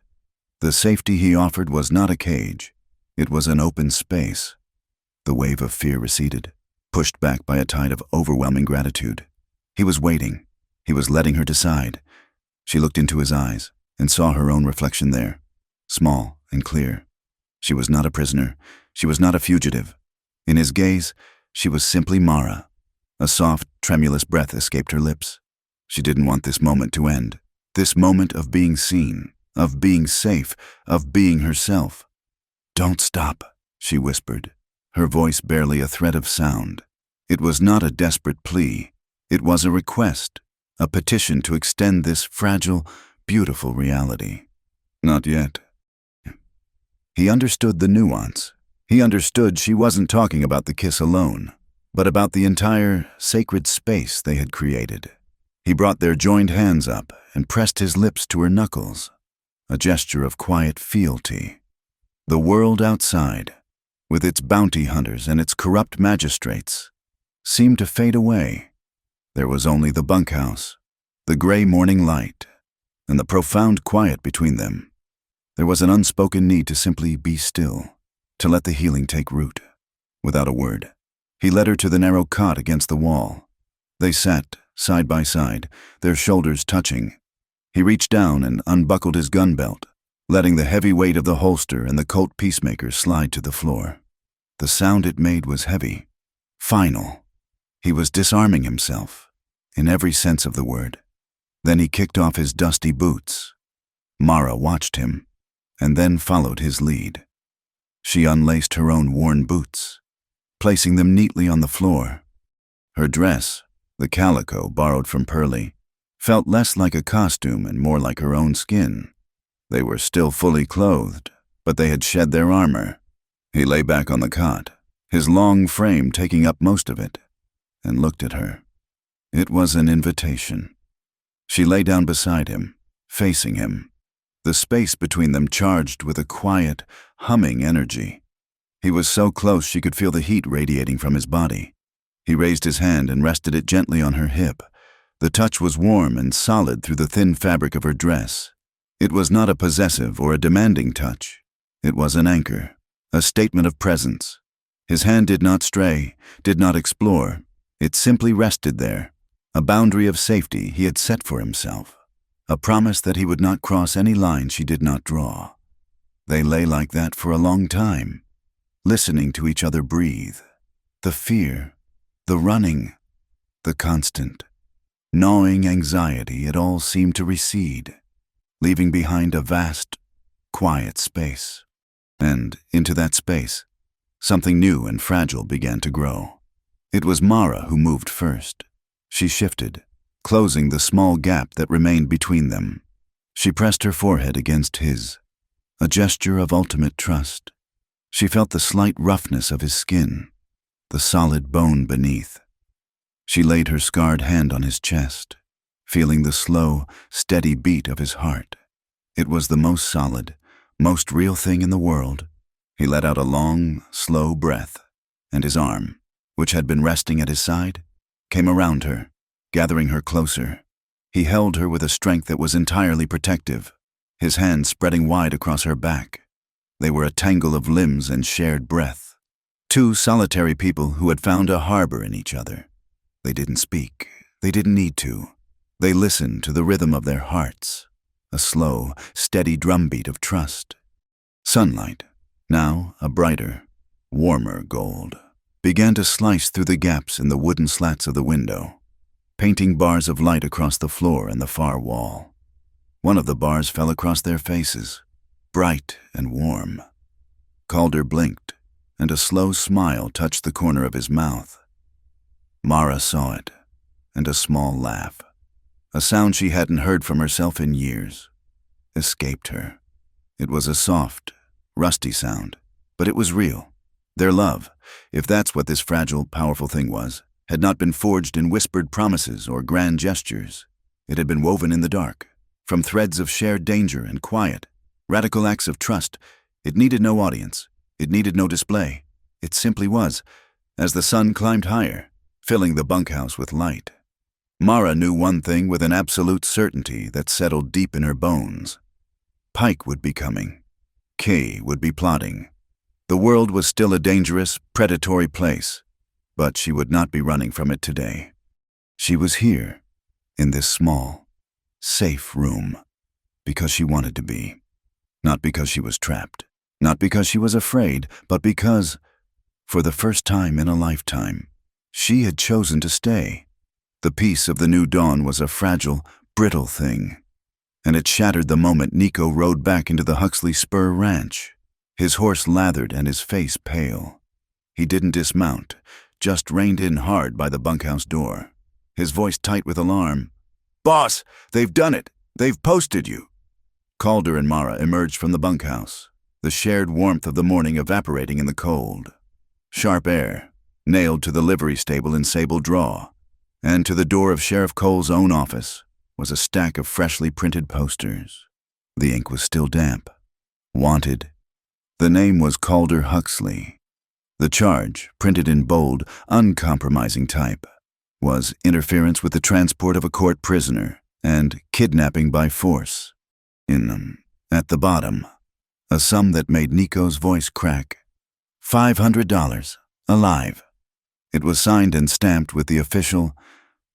The safety he offered was not a cage. It was an open space. The wave of fear receded, pushed back by a tide of overwhelming gratitude. He was waiting. He was letting her decide. She looked into his eyes and saw her own reflection there, small and clear. She was not a prisoner. She was not a fugitive. In his gaze, she was simply Mara. A soft, tremulous breath escaped her lips. She didn't want this moment to end. This moment of being seen, of being safe, of being herself. "Don't stop," she whispered, her voice barely a thread of sound. It was not a desperate plea. It was a request, a petition to extend this fragile, beautiful reality. Not yet. He understood the nuance. He understood she wasn't talking about the kiss alone, but about the entire sacred space they had created. He brought their joined hands up and pressed his lips to her knuckles, a gesture of quiet fealty. The world outside, with its bounty hunters and its corrupt magistrates, seemed to fade away. There was only the bunkhouse, the gray morning light, and the profound quiet between them. There was an unspoken need to simply be still, to let the healing take root. Without a word, he led her to the narrow cot against the wall. They sat, side by side, their shoulders touching. He reached down and unbuckled his gun belt, letting the heavy weight of the holster and the Colt peacemaker slide to the floor. The sound it made was heavy, final. He was disarming himself, in every sense of the word. Then he kicked off his dusty boots. Mara watched him, and then followed his lead. She unlaced her own worn boots, placing them neatly on the floor. Her dress, the calico borrowed from Pearlie, felt less like a costume and more like her own skin. They were still fully clothed, but they had shed their armor. He lay back on the cot, his long frame taking up most of it, and looked at her. It was an invitation. She lay down beside him, facing him, the space between them charged with a quiet, humming energy. He was so close she could feel the heat radiating from his body. He raised his hand and rested it gently on her hip. The touch was warm and solid through the thin fabric of her dress. It was not a possessive or a demanding touch. It was an anchor, a statement of presence. His hand did not stray, did not explore. It simply rested there, a boundary of safety he had set for himself, a promise that he would not cross any line she did not draw. They lay like that for a long time, listening to each other breathe. The fear, the running, the constant, gnawing anxiety, it all seemed to recede, leaving behind a vast, quiet space. And into that space, something new and fragile began to grow. It was Mara who moved first. She shifted, closing the small gap that remained between them. She pressed her forehead against his, a gesture of ultimate trust. She felt the slight roughness of his skin, the solid bone beneath. She laid her scarred hand on his chest, feeling the slow, steady beat of his heart. It was the most solid, most real thing in the world. He let out a long, slow breath, and his arm, which had been resting at his side, came around her, gathering her closer. He held her with a strength that was entirely protective, his hands spreading wide across her back. They were a tangle of limbs and shared breath. Two solitary people who had found a harbor in each other. They didn't speak. They didn't need to. They listened to the rhythm of their hearts, a slow, steady drumbeat of trust. Sunlight, now a brighter, warmer gold, began to slice through the gaps in the wooden slats of the window, painting bars of light across the floor and the far wall. One of the bars fell across their faces, bright and warm. Calder blinked, and a slow smile touched the corner of his mouth. Mara saw it, and a small laugh, a sound she hadn't heard from herself in years, escaped her. It was a soft, rusty sound, but it was real. Their love, if that's what this fragile, powerful thing was, had not been forged in whispered promises or grand gestures. It had been woven in the dark, from threads of shared danger and quiet, radical acts of trust. It needed no audience. It needed no display. It simply was, as the sun climbed higher, filling the bunkhouse with light. Mara knew one thing with an absolute certainty that settled deep in her bones. Pike would be coming. Kay would be plotting. The world was still a dangerous, predatory place, but she would not be running from it today. She was here, in this small, safe room, because she wanted to be. Not because she was trapped. Not because she was afraid, but because, for the first time in a lifetime, she had chosen to stay. The peace of the new dawn was a fragile, brittle thing, and it shattered the moment Nico rode back into the Huxley Spur Ranch, his horse lathered and his face pale. He didn't dismount, just reined in hard by the bunkhouse door, his voice tight with alarm. "Boss, they've done it! They've posted you!" Calder and Mara emerged from the bunkhouse, the shared warmth of the morning evaporating in the cold. Sharp air, nailed to the livery stable in Sable Draw, and to the door of Sheriff Cole's own office, was a stack of freshly printed posters. The ink was still damp. Wanted. The name was Calder Huxley. The charge, printed in bold, uncompromising type, was interference with the transport of a court prisoner and kidnapping by force. At the bottom, a sum that made Nico's voice crack. $500, alive. It was signed and stamped with the official,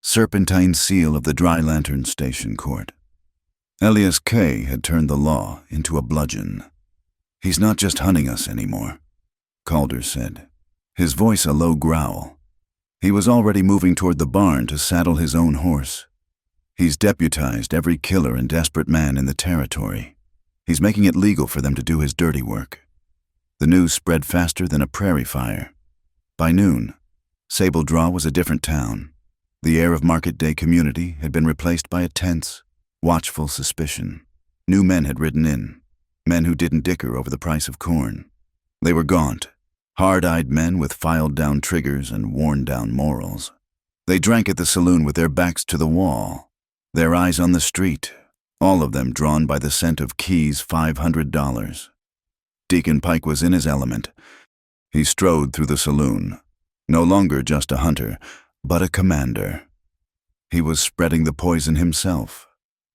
serpentine seal of the Dry Lantern Station Court. Elias Kay had turned the law into a bludgeon. "He's not just hunting us anymore," Calder said, his voice a low growl. He was already moving toward the barn to saddle his own horse. "He's deputized every killer and desperate man in the territory. He's making it legal for them to do his dirty work." The news spread faster than a prairie fire. By noon, Sable Draw was a different town. The air of market day community had been replaced by a tense, watchful suspicion. New men had ridden in, men who didn't dicker over the price of corn. They were gaunt, hard-eyed men with filed-down triggers and worn-down morals. They drank at the saloon with their backs to the wall, their eyes on the street, all of them drawn by the scent of Key's $500. Deacon Pike was in his element. He strode through the saloon, no longer just a hunter, but a commander. He was spreading the poison himself,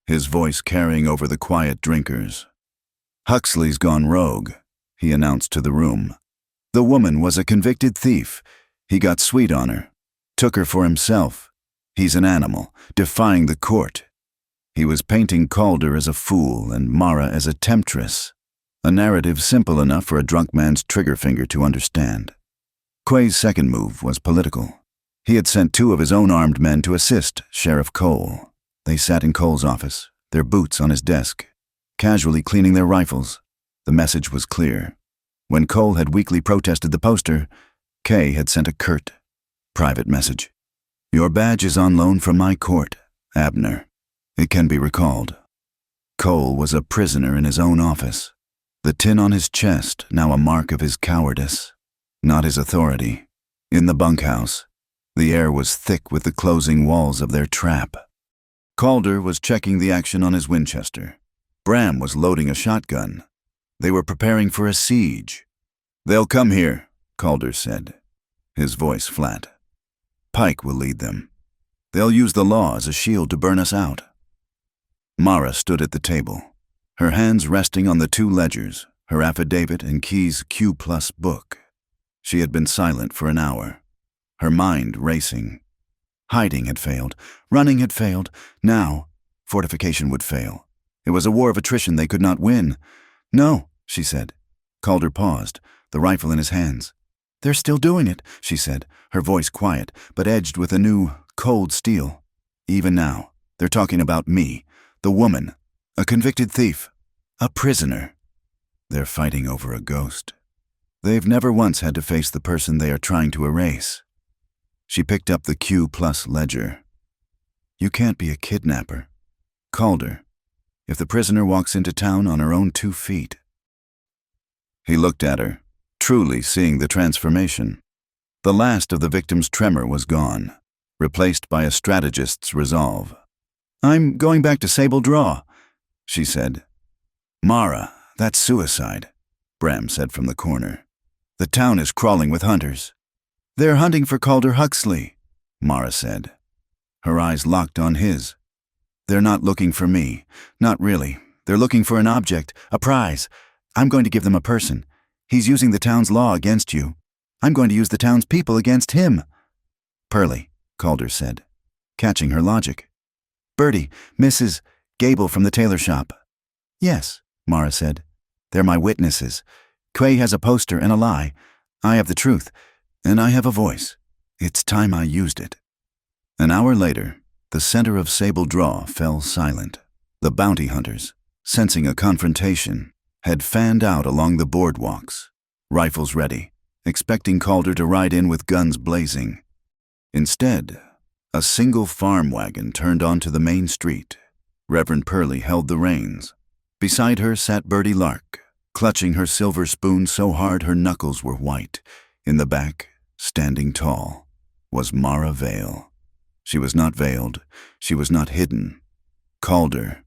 his voice carrying over the quiet drinkers. "Huxley's gone rogue," he announced to the room. "The woman was a convicted thief. He got sweet on her, took her for himself. He's an animal, defying the court." He was painting Calder as a fool and Mara as a temptress, a narrative simple enough for a drunk man's trigger finger to understand. Quay's second move was political. He had sent 2 of his own armed men to assist Sheriff Cole. They sat in Cole's office, their boots on his desk, casually cleaning their rifles. The message was clear. When Cole had weakly protested the poster, Kay had sent a curt, private message. "Your badge is on loan from my court, Abner. It can be recalled." Cole was a prisoner in his own office, the tin on his chest now a mark of his cowardice, not his authority. In the bunkhouse, The air was thick with the closing walls of their trap. Calder was checking the action on his Winchester. Bram was loading a shotgun. They were preparing for a siege. "They'll come here," Calder said, his voice flat. "Pike will lead them. They'll use the law as a shield to burn us out." Mara stood at the table, her hands resting on the two ledgers, her affidavit and Key's Q+ book. She had been silent for an hour, her mind racing. Hiding had failed. Running had failed. Now, fortification would fail. It was a war of attrition they could not win. "No," she said. Calder paused, the rifle in his hands. "They're still doing it," she said, her voice quiet, but edged with a new, cold steel. "Even now, they're talking about me, the woman, a convicted thief, a prisoner. They're fighting over a ghost. They've never once had to face the person they are trying to erase." She picked up the Q+ ledger. "You can't be a kidnapper. Calder, if the prisoner walks into town on her own 2 feet." He looked at her, truly seeing the transformation. The last of the victim's tremor was gone, replaced by a strategist's resolve. "I'm going back to Sable Draw," she said. "Mara, that's suicide," Bram said from the corner. "The town is crawling with hunters." "They're hunting for Calder Huxley," Mara said. Her eyes locked on his. "They're not looking for me. Not really. They're looking for an object, a prize. I'm going to give them a person. He's using the town's law against you. I'm going to use the town's people against him." "Pearlie," Calder said, catching her logic. "Bertie, Mrs. Gable from the tailor shop." "Yes," Mara said. "They're my witnesses. Quay has a poster and a lie. I have the truth, and I have a voice. It's time I used it." An hour later, the center of Sable Draw fell silent. The bounty hunters, sensing a confrontation, had fanned out along the boardwalks, rifles ready, expecting Calder to ride in with guns blazing. Instead, a single farm wagon turned onto the main street. Reverend Pearlie held the reins. Beside her sat Bertie Lark, clutching her silver spoon so hard her knuckles were white. In the back, standing tall, was Mara Vale. She was not veiled. She was not hidden. Calder,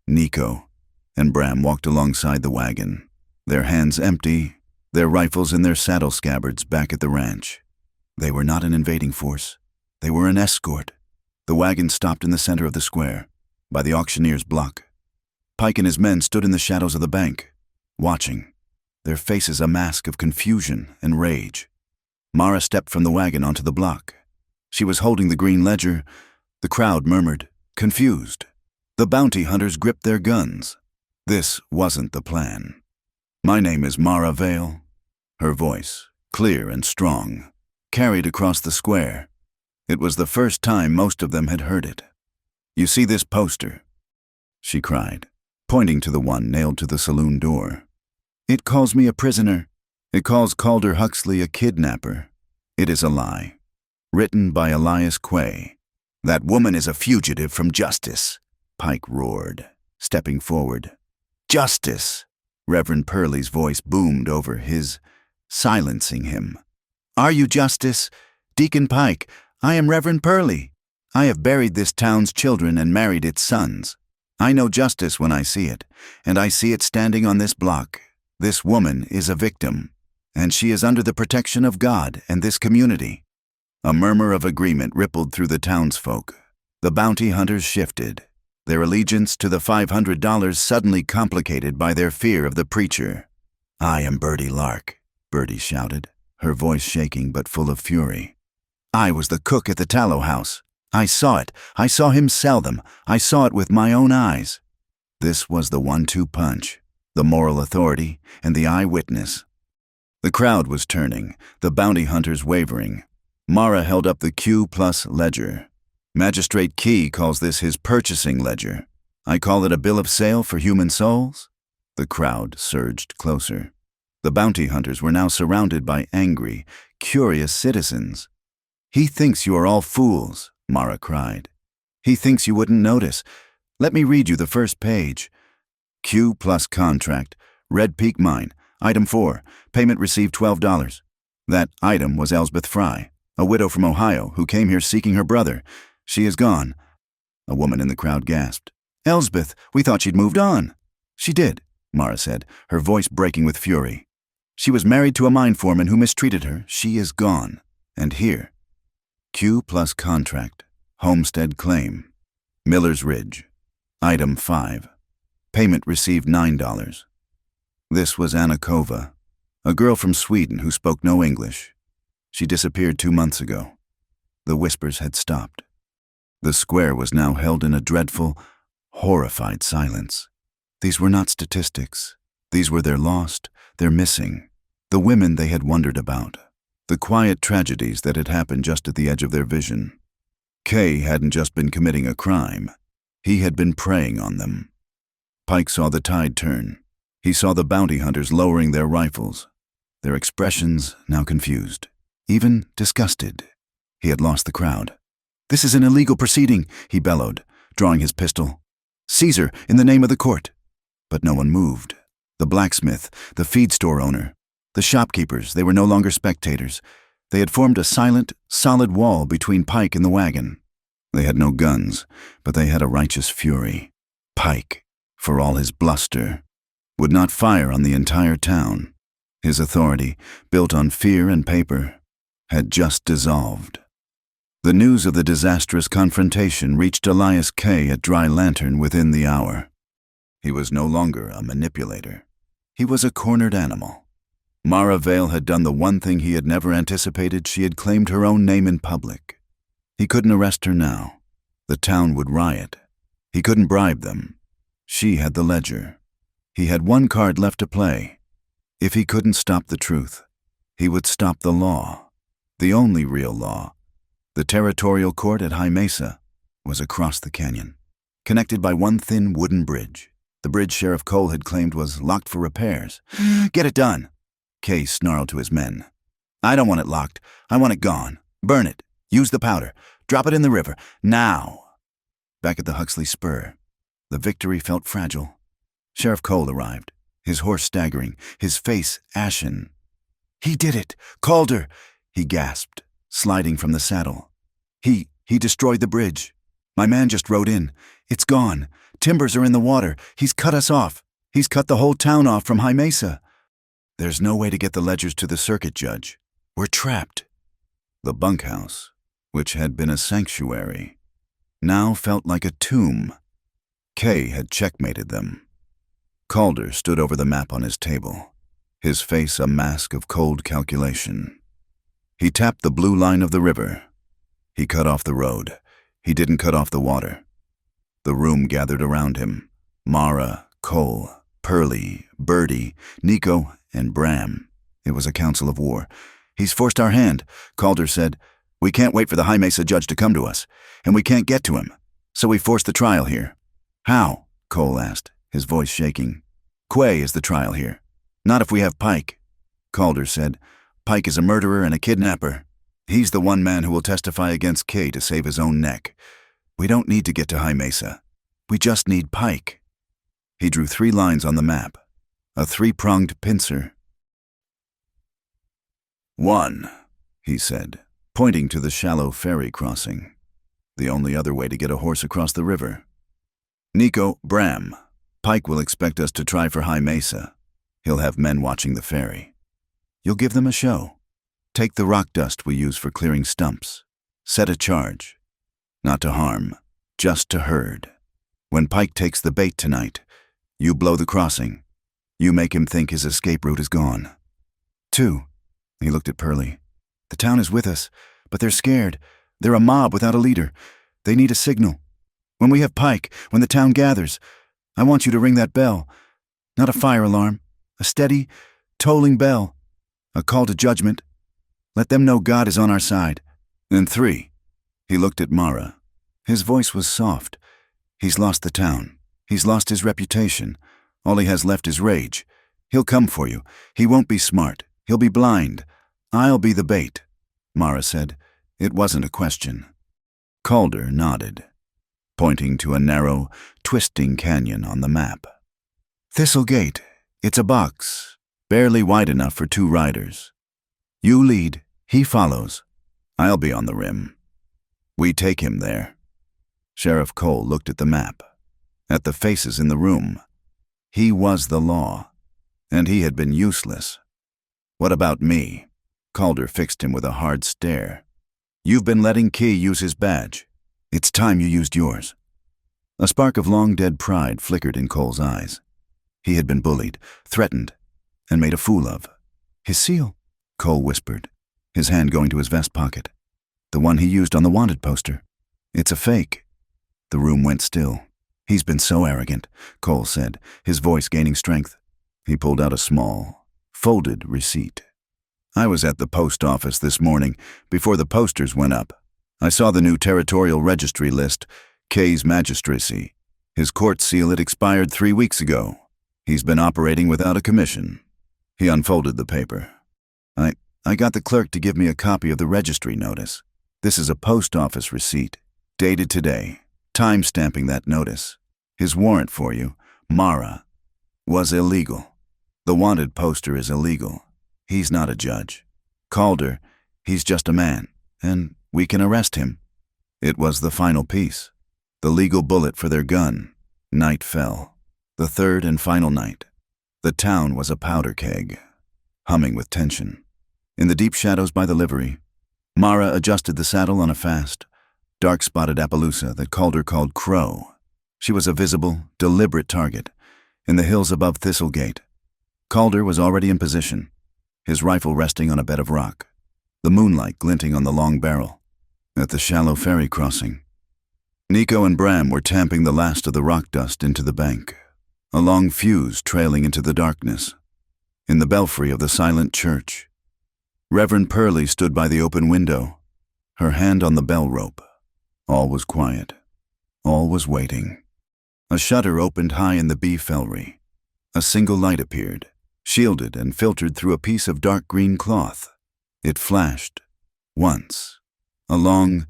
Nico, and Bram walked alongside the wagon, their hands empty, their rifles in their saddle scabbards back at the ranch. They were not an invading force. They were an escort. The wagon stopped in the center of the square, by the auctioneer's block. Pike and his men stood in the shadows of the bank, watching, their faces a mask of confusion and rage. Mara stepped from the wagon onto the block. She was holding the green ledger. The crowd murmured, confused. The bounty hunters gripped their guns. This wasn't the plan. "My name is Mara Vale." Her voice, clear and strong, carried across the square. It was the first time most of them had heard it. "You see this poster?" she cried, pointing to the one nailed to the saloon door. "It calls me a prisoner. It calls Calder Huxley a kidnapper. It is a lie. Written by Elias Quay. That woman is a fugitive from justice," Pike roared, stepping forward. "Justice!" Reverend Pearlie's voice boomed over his, silencing him. "Are you justice? Deacon Pike, I am Reverend Pearlie. I have buried this town's children and married its sons. I know justice when I see it, and I see it standing on this block. This woman is a victim, and she is under the protection of God and this community." A murmur of agreement rippled through the townsfolk. The bounty hunters shifted, their allegiance to the $500 suddenly complicated by their fear of the preacher. "I am Bertie Lark," Bertie shouted, her voice shaking but full of fury. "I was the cook at the tallow house. I saw it. I saw him sell them. I saw it with my own eyes." This was the 1-2 punch, the moral authority and the eyewitness. The crowd was turning, the bounty hunters wavering. Mara held up the Q+ ledger. "Magistrate Key calls this his purchasing ledger. I call it a bill of sale for human souls." The crowd surged closer. The bounty hunters were now surrounded by angry, curious citizens. "He thinks you are all fools," Mara cried. "He thinks you wouldn't notice. Let me read you the first page. Q+ contract, Red Peak Mine, item 4, payment received $12. That item was Elsbeth Fry. A widow from Ohio who came here seeking her brother. She is gone." A woman in the crowd gasped. "Elsbeth, we thought she'd moved on." "She did," Mara said, her voice breaking with fury. "She was married to a mine foreman who mistreated her. She is gone. And here. Q plus contract. Homestead claim. Miller's Ridge. Item 5. Payment received $9. This was Anna Kova, a girl from Sweden who spoke no English. She disappeared 2 months ago. The whispers had stopped. The square was now held in a dreadful, horrified silence. These were not statistics. These were their lost, their missing, the women they had wondered about, the quiet tragedies that had happened just at the edge of their vision. Kay hadn't just been committing a crime. He had been preying on them. Pike saw the tide turn. He saw the bounty hunters lowering their rifles, their expressions now confused, even disgusted. He had lost the crowd. "This is an illegal proceeding," he bellowed, drawing his pistol. "Caesar, in the name of the court." But no one moved. The blacksmith, the feed store owner, the shopkeepers, they were no longer spectators. They had formed a silent, solid wall between Pike and the wagon. They had no guns, but they had a righteous fury. Pike, for all his bluster, would not fire on the entire town. His authority, built on fear and paper, had just dissolved. The news of the disastrous confrontation reached Elias Kay at Dry Lantern within the hour. He was no longer a manipulator. He was a cornered animal. Mara Vale had done the one thing he had never anticipated. She had claimed her own name in public. He couldn't arrest her now. The town would riot. He couldn't bribe them. She had the ledger. He had one card left to play. If he couldn't stop the truth, he would stop the law. The only real law. The territorial court at High Mesa was across the canyon, connected by one thin wooden bridge. The bridge Sheriff Cole had claimed was locked for repairs. "Get it done," Kay snarled to his men. "I don't want it locked. I want it gone. Burn it. Use the powder. Drop it in the river. Now." Back at the Huxley Spur, the victory felt fragile. Sheriff Cole arrived, his horse staggering, his face ashen. "He did it! Calder!" he gasped, sliding from the saddle. He destroyed the bridge. My man just rode in. It's gone. Timbers are in the water. He's cut us off. He's cut the whole town off from High Mesa. There's no way to get the ledgers to the circuit judge. We're trapped." The bunkhouse, which had been a sanctuary, now felt like a tomb. Kay had checkmated them. Calder stood over the map on his table, his face a mask of cold calculation. He tapped the blue line of the river. He cut off the road. He didn't cut off the water. The room gathered around him. Mara, Cole, Pearlie, Birdie, Nico, and Bram. It was a council of war. "He's forced our hand," Calder said. "We can't wait for the High Mesa judge to come to us, and we can't get to him. So we forced the trial here." "How?" Cole asked, his voice shaking. "Quay is the trial here. Not if we have Pike," Calder said. "Pike is a murderer and a kidnapper. He's the one man who will testify against Kay to save his own neck. We don't need to get to High Mesa. We just need Pike." He drew 3 lines on the map, a 3-pronged pincer. "1, he said, pointing to the shallow ferry crossing. The only other way to get a horse across the river. "Nico, Bram, Pike will expect us to try for High Mesa. He'll have men watching the ferry. You'll give them a show. Take the rock dust we use for clearing stumps. Set a charge. Not to harm, just to herd. When Pike takes the bait tonight, you blow the crossing. You make him think his escape route is gone." 2, he looked at Pearlie. "The town is with us, but they're scared. They're a mob without a leader. They need a signal. When we have Pike, when the town gathers, I want you to ring that bell. Not a fire alarm, a steady, tolling bell. A call to judgment. Let them know God is on our side." And 3, he looked at Mara. His voice was soft. "He's lost the town. He's lost his reputation. All he has left is rage. He'll come for you. He won't be smart. He'll be blind. I'll be the bait," Mara said. It wasn't a question. Calder nodded, pointing to a narrow, twisting canyon on the map. "Thistle Gate. It's a box, barely wide enough for 2 riders. You lead, he follows. I'll be on the rim. We take him there." Sheriff Cole looked at the map, at the faces in the room. He was the law, and he had been useless. "What about me?" Calder fixed him with a hard stare. "You've been letting Key use his badge. It's time you used yours." A spark of long-dead pride flickered in Cole's eyes. He had been bullied, threatened, and made a fool of. "His seal," Cole whispered, his hand going to his vest pocket. "The one he used on the wanted poster. It's a fake." The room went still. "He's been so arrogant," Cole said, his voice gaining strength. He pulled out a small, folded receipt. "I was at the post office this morning, before the posters went up. I saw the new territorial registry list, Kay's magistracy. His court seal had expired 3 weeks ago. He's been operating without a commission." He unfolded the paper. I got the clerk to give me a copy of the registry notice. This is a post office receipt, dated today, time-stamping that notice. His warrant for you, Mara, was illegal. The wanted poster is illegal. He's not a judge. Calder, he's just a man, and we can arrest him." It was the final piece, the legal bullet for their gun. Night fell, the third and final night. The town was a powder keg, humming with tension. In the deep shadows by the livery, Mara adjusted the saddle on a fast, dark-spotted Appaloosa that Calder called Crow. She was a visible, deliberate target, in the hills above Thistlegate. Calder was already in position, his rifle resting on a bed of rock, the moonlight glinting on the long barrel. At the shallow ferry crossing, Nico and Bram were tamping the last of the rock dust into the bank, a long fuse trailing into the darkness. In the belfry of the silent church, Reverend Purley stood by the open window, her hand on the bell rope. All was quiet. All was waiting. A shutter opened high in the belfry. A single light appeared, shielded and filtered through a piece of dark green cloth. It flashed. Once. A long,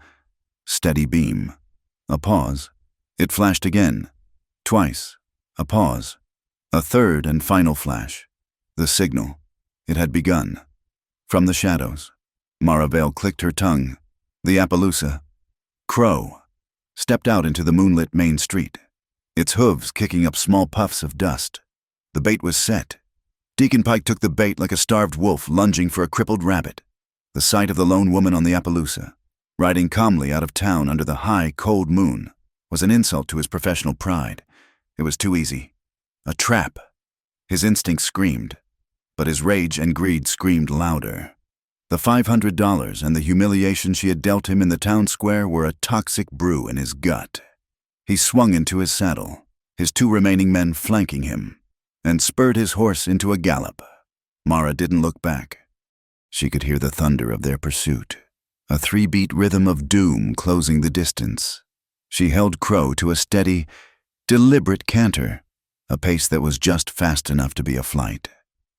steady beam. A pause. It flashed again. Twice. A pause. A third and final flash. The signal. It had begun. From the shadows, Maravale clicked her tongue. The Appaloosa, Crow, stepped out into the moonlit main street, its hooves kicking up small puffs of dust. The bait was set. Deacon Pike took the bait like a starved wolf lunging for a crippled rabbit. The sight of the lone woman on the Appaloosa, riding calmly out of town under the high, cold moon, was an insult to his professional pride. It was too easy. A trap. His instinct screamed, but his rage and greed screamed louder. The $500 and the humiliation she had dealt him in the town square were a toxic brew in his gut. He swung into his saddle, his 2 remaining men flanking him, and spurred his horse into a gallop. Mara didn't look back. She could hear the thunder of their pursuit, a 3-beat rhythm of doom closing the distance. She held Crow to a steady, deliberate canter, a pace that was just fast enough to be a flight,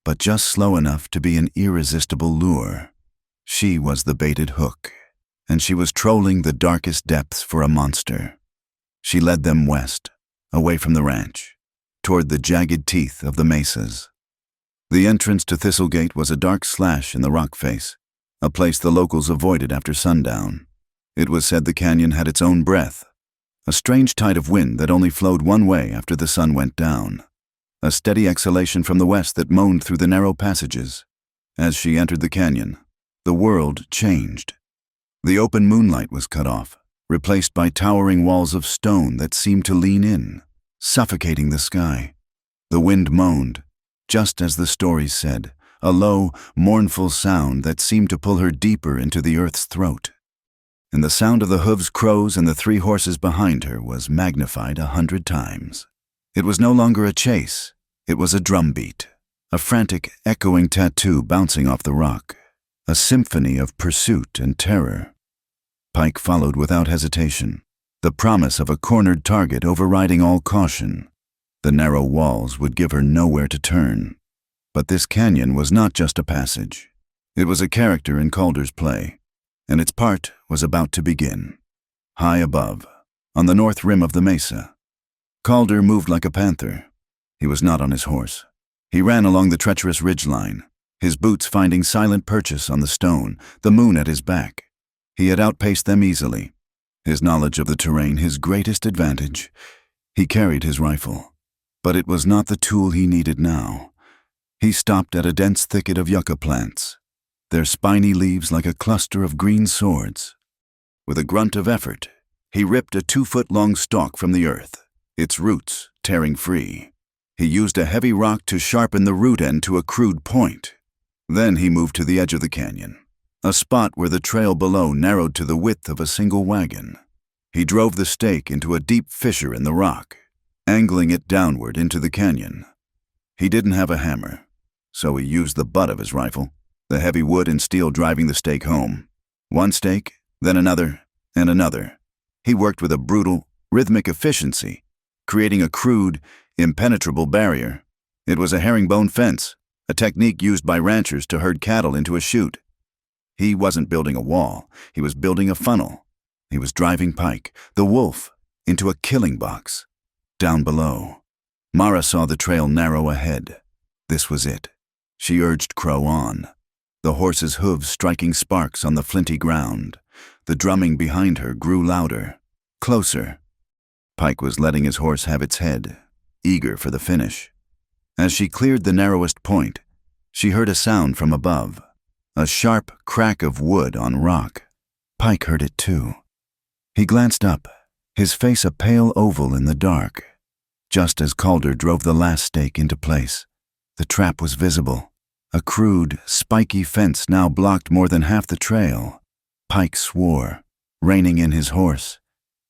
but just slow enough to be an irresistible lure. She was the baited hook, and she was trolling the darkest depths for a monster. She led them west, away from the ranch, toward the jagged teeth of the mesas. The entrance to Thistlegate was a dark slash in the rock face, a place the locals avoided after sundown. It was said the canyon had its own breath, a strange tide of wind that only flowed one way after the sun went down. A steady exhalation from the west that moaned through the narrow passages. As she entered the canyon, the world changed. The open moonlight was cut off, replaced by towering walls of stone that seemed to lean in, suffocating the sky. The wind moaned, just as the stories said, a low, mournful sound that seemed to pull her deeper into the earth's throat. And the sound of the hooves, Crows, and the 3 horses behind her was magnified 100 times. It was no longer a chase. It was a drumbeat, a frantic, echoing tattoo bouncing off the rock, a symphony of pursuit and terror. Pike followed without hesitation, the promise of a cornered target overriding all caution. The narrow walls would give her nowhere to turn. But this canyon was not just a passage. It was a character in Calder's play, and its part was about to begin. High above, on the north rim of the mesa, Calder moved like a panther. He was not on his horse. He ran along the treacherous ridgeline, his boots finding silent purchase on the stone, the moon at his back. He had outpaced them easily. His knowledge of the terrain his greatest advantage. He carried his rifle, but it was not the tool he needed now. He stopped at a dense thicket of yucca plants, their spiny leaves like a cluster of green swords. With a grunt of effort, he ripped a 2-foot-long stalk from the earth, its roots tearing free. He used a heavy rock to sharpen the root end to a crude point. Then he moved to the edge of the canyon, a spot where the trail below narrowed to the width of a single wagon. He drove the stake into a deep fissure in the rock, angling it downward into the canyon. He didn't have a hammer, so he used the butt of his rifle, the heavy wood and steel driving the stake home. One stake, then another, and another. He worked with a brutal, rhythmic efficiency, creating a crude, impenetrable barrier. It was a herringbone fence, a technique used by ranchers to herd cattle into a chute. He wasn't building a wall, he was building a funnel. He was driving Pike, the wolf, into a killing box. Down below, Mara saw the trail narrow ahead. This was it. She urged Crow on, the horse's hooves striking sparks on the flinty ground. The drumming behind her grew louder, closer. Pike was letting his horse have its head, eager for the finish. As she cleared the narrowest point, she heard a sound from above, a sharp crack of wood on rock. Pike heard it too. He glanced up, his face a pale oval in the dark. Just as Calder drove the last stake into place, the trap was visible. A crude, spiky fence now blocked more than half the trail. Pike swore, reining in his horse.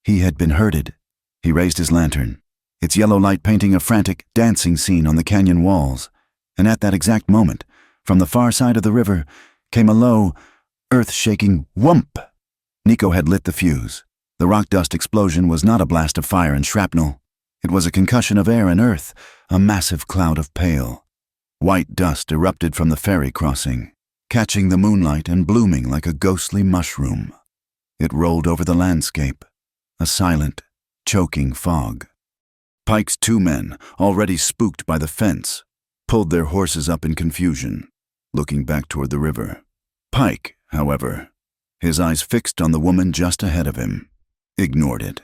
He had been herded. He raised his lantern, its yellow light painting a frantic, dancing scene on the canyon walls. And at that exact moment, from the far side of the river, came a low, earth-shaking whump. Nico had lit the fuse. The rock dust explosion was not a blast of fire and shrapnel. It was a concussion of air and earth, a massive cloud of pale. White dust erupted from the ferry crossing, catching the moonlight and blooming like a ghostly mushroom. It rolled over the landscape, a silent, choking fog. Pike's 2 men, already spooked by the fence, pulled their horses up in confusion, looking back toward the river. Pike, however, his eyes fixed on the woman just ahead of him, ignored it.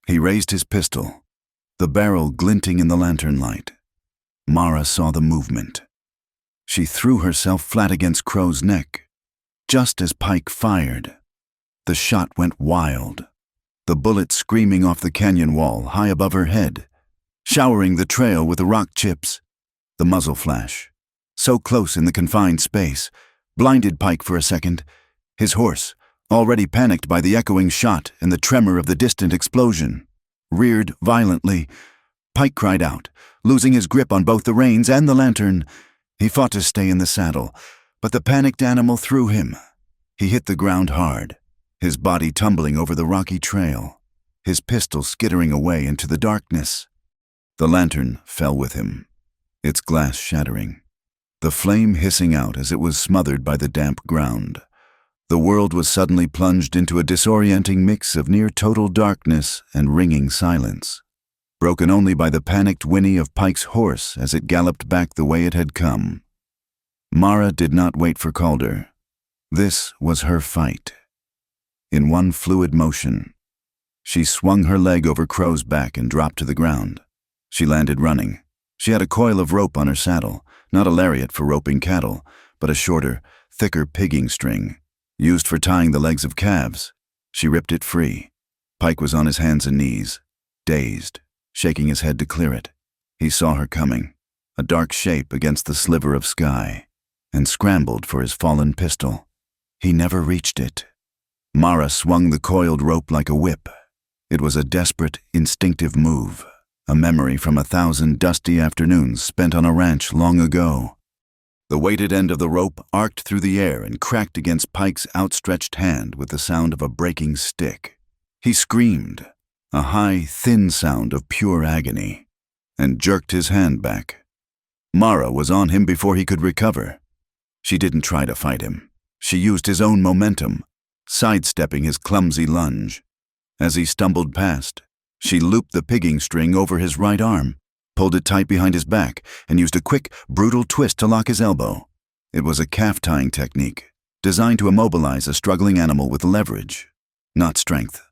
He raised his pistol, the barrel glinting in the lantern light. Mara saw the movement. She threw herself flat against Crow's neck. Just as Pike fired, the shot went wild, the bullet screaming off the canyon wall high above her head, showering the trail with the rock chips. The muzzle flash, so close in the confined space, blinded Pike for a second. His horse, already panicked by the echoing shot and the tremor of the distant explosion, reared violently. Pike cried out, losing his grip on both the reins and the lantern. He fought to stay in the saddle, but the panicked animal threw him. He hit the ground hard, his body tumbling over the rocky trail, his pistol skittering away into the darkness. The lantern fell with him, its glass shattering, the flame hissing out as it was smothered by the damp ground. The world was suddenly plunged into a disorienting mix of near-total darkness and ringing silence, broken only by the panicked whinny of Pike's horse as it galloped back the way it had come. Mara did not wait for Calder. This was her fight. In one fluid motion, she swung her leg over Crow's back and dropped to the ground. She landed running. She had a coil of rope on her saddle, not a lariat for roping cattle, but a shorter, thicker pigging string, used for tying the legs of calves. She ripped it free. Pike was on his hands and knees, dazed, shaking his head to clear it. He saw her coming, a dark shape against the sliver of sky, and scrambled for his fallen pistol. He never reached it. Mara swung the coiled rope like a whip. It was a desperate, instinctive move, a memory from 1,000 dusty afternoons spent on a ranch long ago. The weighted end of the rope arced through the air and cracked against Pike's outstretched hand with the sound of a breaking stick. He screamed, a high, thin sound of pure agony, and jerked his hand back. Mara was on him before he could recover. She didn't try to fight him. She used his own momentum, sidestepping his clumsy lunge. As he stumbled past, she looped the pigging string over his right arm, pulled it tight behind his back, and used a quick, brutal twist to lock his elbow. It was a calf-tying technique, designed to immobilize a struggling animal with leverage, not strength.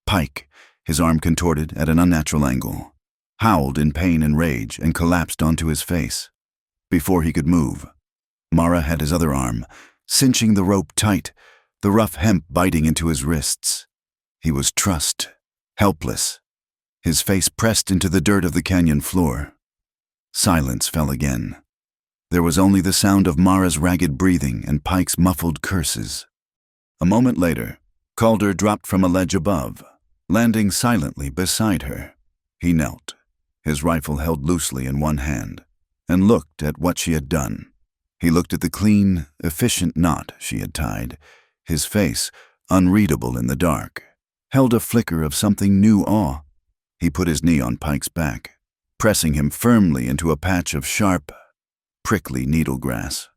Pike, his arm contorted at an unnatural angle, howled in pain and rage and collapsed onto his face. Before he could move, Mara had his other arm, cinching the rope tight, the rough hemp biting into his wrists. He was trussed, helpless, his face pressed into the dirt of the canyon floor. Silence fell again. There was only the sound of Mara's ragged breathing and Pike's muffled curses. A moment later, Calder dropped from a ledge above, landing silently beside her. He knelt, his rifle held loosely in one hand, and looked at what she had done. He looked at the clean, efficient knot she had tied. His face, unreadable in the dark, held a flicker of something new awe. He put his knee on Pike's back, pressing him firmly into a patch of sharp, prickly needle grass.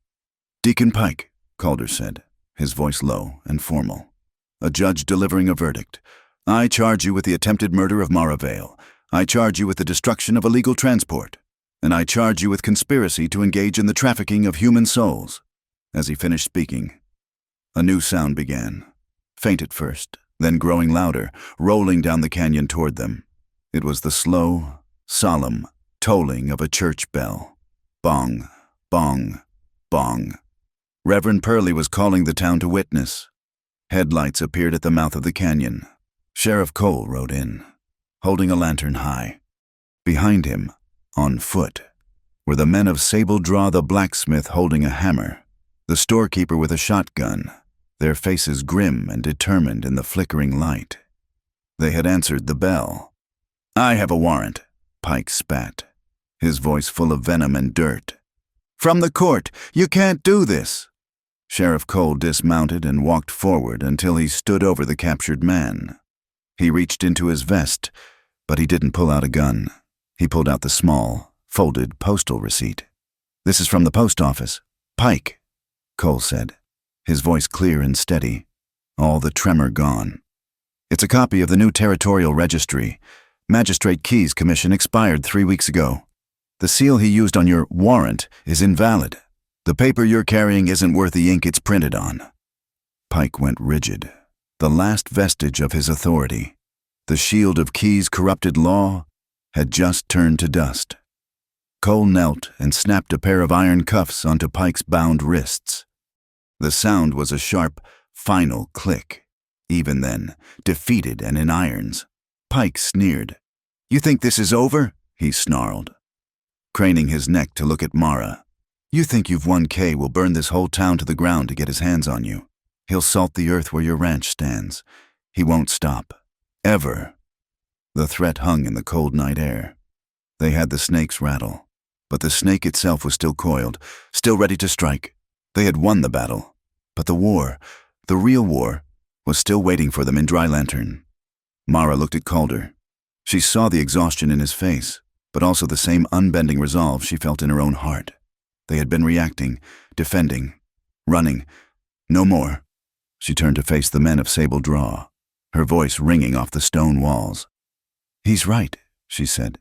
"Deacon Pike," Calder said, his voice low and formal. "A judge delivering a verdict. I charge you with the attempted murder of Mara Vale. I charge you with the destruction of illegal transport. And I charge you with conspiracy to engage in the trafficking of human souls." As he finished speaking, a new sound began, faint at first, then growing louder, rolling down the canyon toward them. It was the slow, solemn tolling of a church bell. Bong, bong, bong. Reverend Purley was calling the town to witness. Headlights appeared at the mouth of the canyon. Sheriff Cole rode in, holding a lantern high. Behind him, on foot, were the men of Sable Draw the blacksmith holding a hammer, the storekeeper with a shotgun, their faces grim and determined in the flickering light. They had answered the bell. "I have a warrant," Pike spat, his voice full of venom and dirt. "From the court, you can't do this." Sheriff Cole dismounted and walked forward until he stood over the captured man. He reached into his vest, but he didn't pull out a gun. He pulled out the small, folded postal receipt. "This is from the post office. Pike," Cole said, his voice clear and steady, all the tremor gone. "It's a copy of the new territorial registry. Magistrate Key's commission expired 3 weeks ago. The seal he used on your warrant is invalid. The paper you're carrying isn't worth the ink it's printed on." Pike went rigid. The last vestige of his authority, the shield of Key's corrupted law, had just turned to dust. Cole knelt and snapped a pair of iron cuffs onto Pike's bound wrists. The sound was a sharp, final click. Even then, defeated and in irons, Pike sneered. "You think this is over?" he snarled, craning his neck to look at Mara. "You think you've won Kay will burn this whole town to the ground to get his hands on you. He'll salt the earth where your ranch stands. He won't stop. Ever." The threat hung in the cold night air. They had the snake's rattle, but the snake itself was still coiled, still ready to strike. They had won the battle, but the war, the real war, was still waiting for them in Dry Lantern. Mara looked at Calder. She saw the exhaustion in his face, but also the same unbending resolve she felt in her own heart. They had been reacting, defending, running. No more. She turned to face the men of Sable Draw, her voice ringing off the stone walls. "He's right," she said.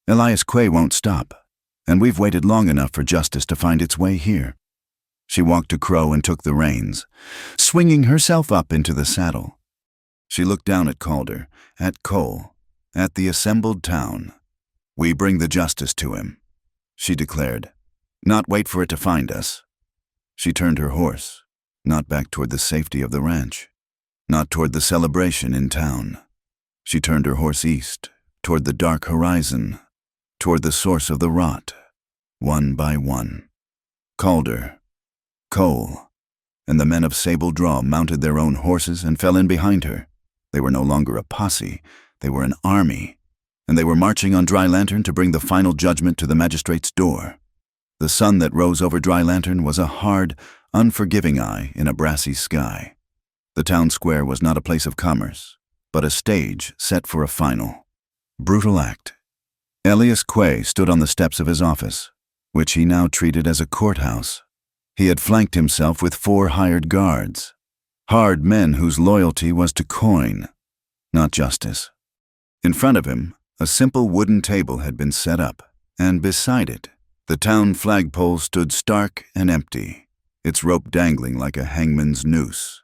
"Elias Quay won't stop, and we've waited long enough for justice to find its way here." She walked to Crow and took the reins, swinging herself up into the saddle. She looked down at Calder, at Cole, at the assembled town. "We bring the justice to him," she declared. "Not wait for it to find us." She turned her horse, not back toward the safety of the ranch, not toward the celebration in town. She turned her horse east, toward the dark horizon, toward the source of the rot, one by one. Calder, Cole, and the men of Sable Draw mounted their own horses and fell in behind her. They were no longer a posse, they were an army, and they were marching on Dry Lantern to bring the final judgment to the magistrate's door. The sun that rose over Dry Lantern was a hard, unforgiving eye in a brassy sky. The town square was not a place of commerce, but a stage set for a final, brutal act. Elias Quay stood on the steps of his office, which he now treated as a courthouse. He had flanked himself with 4 hired guards, hard men whose loyalty was to coin, not justice. In front of him, a simple wooden table had been set up, and beside it, the town flagpole stood stark and empty, its rope dangling like a hangman's noose.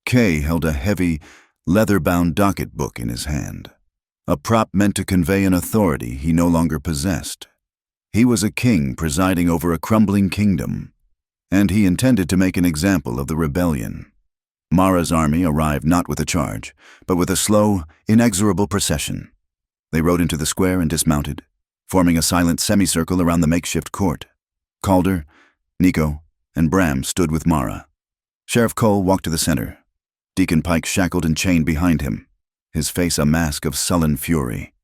Kay held a heavy, leather-bound docket book in his hand, a prop meant to convey an authority he no longer possessed. He was a king presiding over a crumbling kingdom, and he intended to make an example of the rebellion. Mara's army arrived not with a charge, but with a slow, inexorable procession. They rode into the square and dismounted, forming a silent semicircle around the makeshift court. Calder, Nico, and Bram stood with Mara. Sheriff Cole walked to the center, Deacon Pike shackled and chained behind him, his face a mask of sullen fury.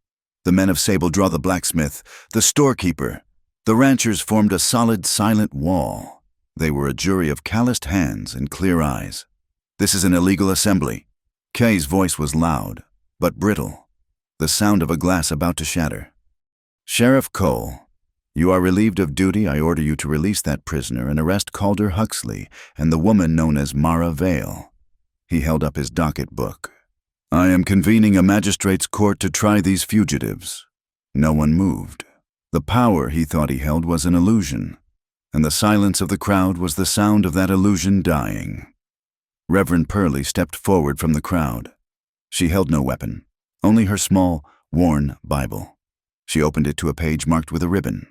The men of Sable Draw, the blacksmith, the storekeeper, the ranchers formed a solid, silent wall. They were a jury of calloused hands and clear eyes. "This is an illegal assembly." Kay's voice was loud, but brittle, the sound of a glass about to shatter. "Sheriff Cole, you are relieved of duty. I order you to release that prisoner and arrest Calder Huxley and the woman known as Mara Vale." He held up his docket book. "I am convening a magistrate's court to try these fugitives." No one moved. The power he thought he held was an illusion, and the silence of the crowd was the sound of that illusion dying. Reverend Pearlie stepped forward from the crowd. She held no weapon, only her small, worn Bible. She opened it to a page marked with a ribbon.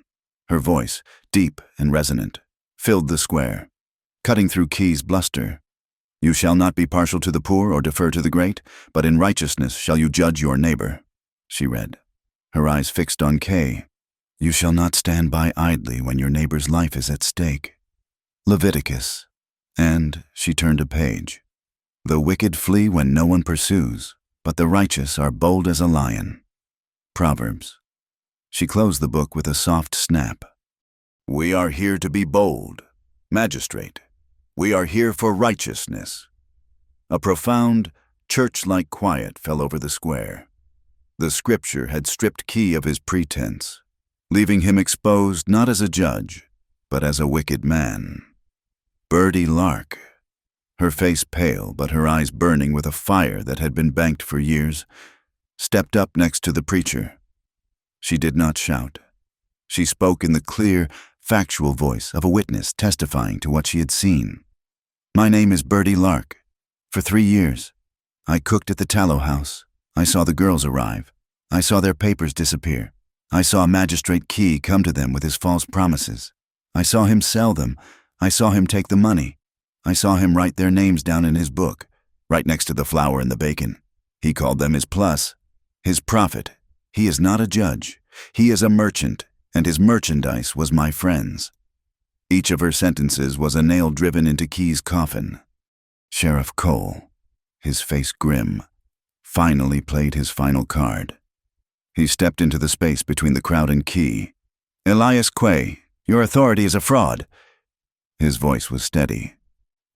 Her voice, deep and resonant, filled the square, cutting through Key's bluster. "You shall not be partial to the poor or defer to the great, but in righteousness shall you judge your neighbor," she read, her eyes fixed on Kay. "You shall not stand by idly when your neighbor's life is at stake." Leviticus. And she turned a page. "The wicked flee when no one pursues, but the righteous are bold as a lion." Proverbs. She closed the book with a soft snap. "We are here to be bold. Magistrate, we are here for righteousness." A profound, church-like quiet fell over the square. The scripture had stripped Key of his pretense, leaving him exposed not as a judge, but as a wicked man. Birdie Lark, her face pale but her eyes burning with a fire that had been banked for years, stepped up next to the preacher. She did not shout. She spoke in the clear, factual voice of a witness testifying to what she had seen. "My name is Birdie Lark. For 3 years, I cooked at the tallow house. I saw the girls arrive. I saw their papers disappear. I saw Magistrate Key come to them with his false promises. I saw him sell them. I saw him take the money. I saw him write their names down in his book, right next to the flour and the bacon. He called them his plus, his profit. He is not a judge. He is a merchant, and his merchandise was my friends." Each of her sentences was a nail driven into Key's coffin. Sheriff Cole, his face grim, finally played his final card. He stepped into the space between the crowd and Key. "Elias Quay, your authority is a fraud." His voice was steady,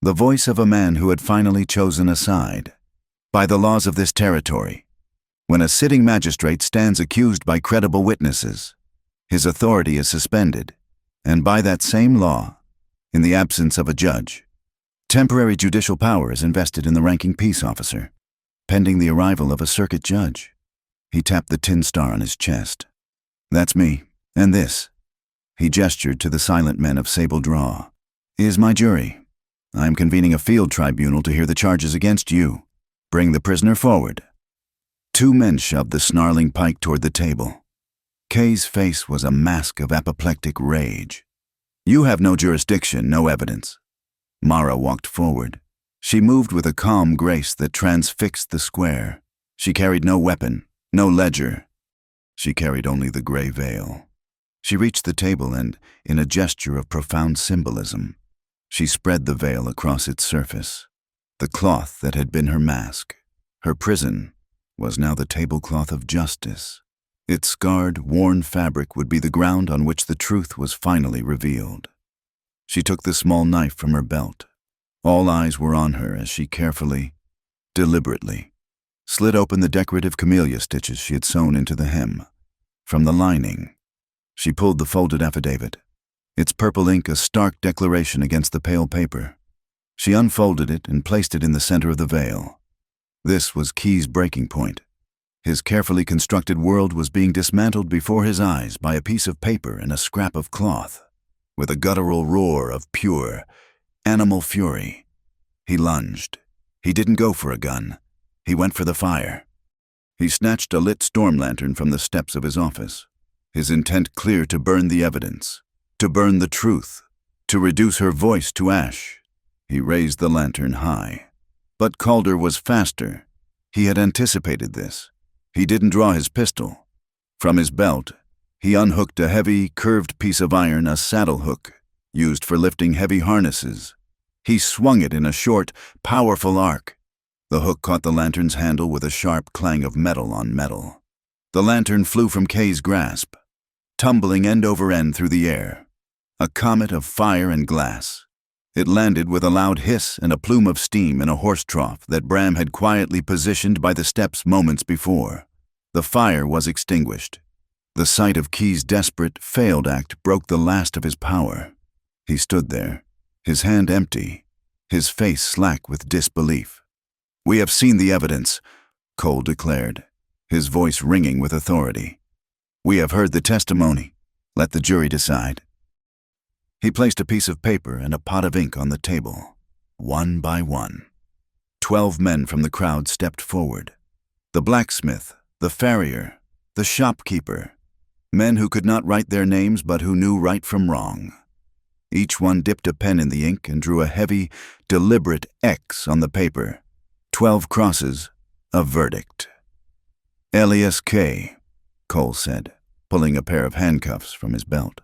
the voice of a man who had finally chosen a side. "By the laws of this territory, when a sitting magistrate stands accused by credible witnesses, his authority is suspended, and by that same law, in the absence of a judge, temporary judicial power is invested in the ranking peace officer, pending the arrival of a circuit judge." He tapped the tin star on his chest. "That's me, and this," he gestured to the silent men of Sable Draw, "is my jury. I am convening a field tribunal to hear the charges against you. Bring the prisoner forward." 2 men shoved the snarling Pike toward the table. Kay's face was a mask of apoplectic rage. "You have no jurisdiction, no evidence." Mara walked forward. She moved with a calm grace that transfixed the square. She carried no weapon, no ledger. She carried only the gray veil. She reached the table and, in a gesture of profound symbolism, she spread the veil across its surface. The cloth that had been her mask, her prison, was now the tablecloth of justice. Its scarred, worn fabric would be the ground on which the truth was finally revealed. She took the small knife from her belt. All eyes were on her as she carefully, deliberately, slid open the decorative camellia stitches she had sewn into the hem. From the lining, she pulled the folded affidavit, its purple ink a stark declaration against the pale paper. She unfolded it and placed it in the center of the veil. This was Key's breaking point. His carefully constructed world was being dismantled before his eyes by a piece of paper and a scrap of cloth. With a guttural roar of pure, animal fury. He lunged. He didn't go for a gun. He went for the fire. He snatched a lit storm lantern from the steps of his office, his intent clear to burn the evidence, to burn the truth, to reduce her voice to ash. He raised the lantern high. But Calder was faster. He had anticipated this. He didn't draw his pistol. From his belt, he unhooked a heavy, curved piece of iron, a saddle hook, used for lifting heavy harnesses. He swung it in a short, powerful arc. The hook caught the lantern's handle with a sharp clang of metal on metal. The lantern flew from Kay's grasp, tumbling end over end through the air, a comet of fire and glass. It landed with a loud hiss and a plume of steam in a horse trough that Bram had quietly positioned by the steps moments before. The fire was extinguished. The sight of Key's desperate, failed act broke the last of his power. He stood there, his hand empty, his face slack with disbelief. "We have seen the evidence," Cole declared, his voice ringing with authority. "We have heard the testimony. Let the jury decide." He placed a piece of paper and a pot of ink on the table. One by one, 12 men from the crowd stepped forward. The blacksmith, the farrier, the shopkeeper, men who could not write their names but who knew right from wrong. Each one dipped a pen in the ink and drew a heavy, deliberate X on the paper. 12 crosses, a verdict. "Elias K.," Cole said, pulling a pair of handcuffs from his belt.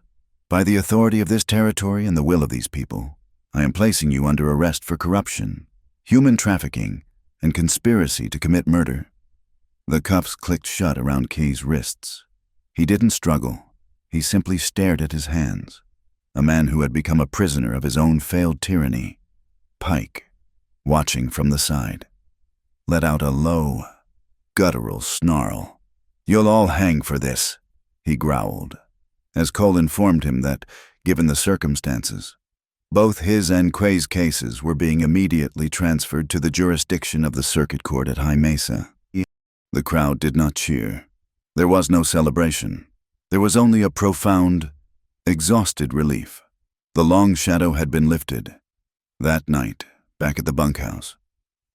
"By the authority of this territory and the will of these people, I am placing you under arrest for corruption, human trafficking, and conspiracy to commit murder." The cuffs clicked shut around Key's wrists. He didn't struggle. He simply stared at his hands. A man who had become a prisoner of his own failed tyranny. Pike, watching from the side, let out a low, guttural snarl. "You'll all hang for this," he growled, as Cole informed him that, given the circumstances, both his and Quay's cases were being immediately transferred to the jurisdiction of the circuit court at High Mesa. The crowd did not cheer. There was no celebration. There was only a profound, exhausted relief. The long shadow had been lifted. That night, back at the bunkhouse,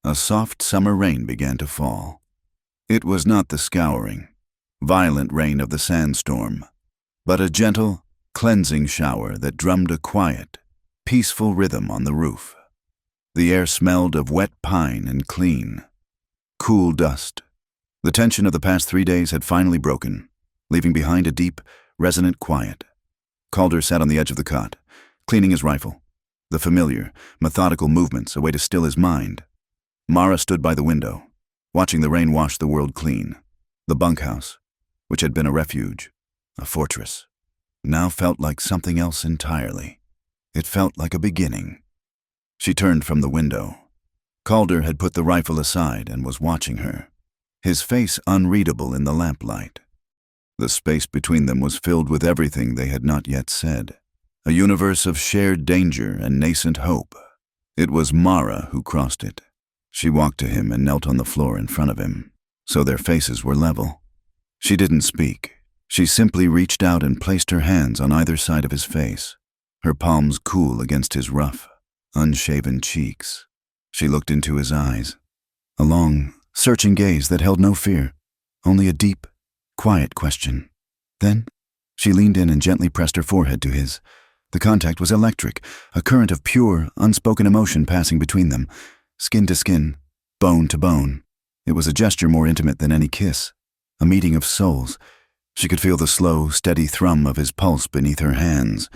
a soft summer rain began to fall. It was not the scouring, violent rain of the sandstorm, but a gentle, cleansing shower that drummed a quiet, peaceful rhythm on the roof. The air smelled of wet pine and clean, cool dust. The tension of the past 3 days had finally broken, leaving behind a deep, resonant quiet. Calder sat on the edge of the cot, cleaning his rifle. The familiar, methodical movements a way to still his mind. Mara stood by the window, watching the rain wash the world clean. The bunkhouse, which had been a refuge, a fortress, now felt like something else entirely. It felt like a beginning. She turned from the window. Calder had put the rifle aside and was watching her, his face unreadable in the lamplight. The space between them was filled with everything they had not yet said, a universe of shared danger and nascent hope. It was Mara who crossed it. She walked to him and knelt on the floor in front of him, so their faces were level. She didn't speak. She simply reached out and placed her hands on either side of his face, her palms cool against his rough, unshaven cheeks. She looked into his eyes, a long, searching gaze that held no fear, only a deep, quiet question. Then, she leaned in and gently pressed her forehead to his. The contact was electric, a current of pure, unspoken emotion passing between them, skin to skin, bone to bone. It was a gesture more intimate than any kiss, a meeting of souls. She could feel the slow, steady thrum of his pulse beneath her hands.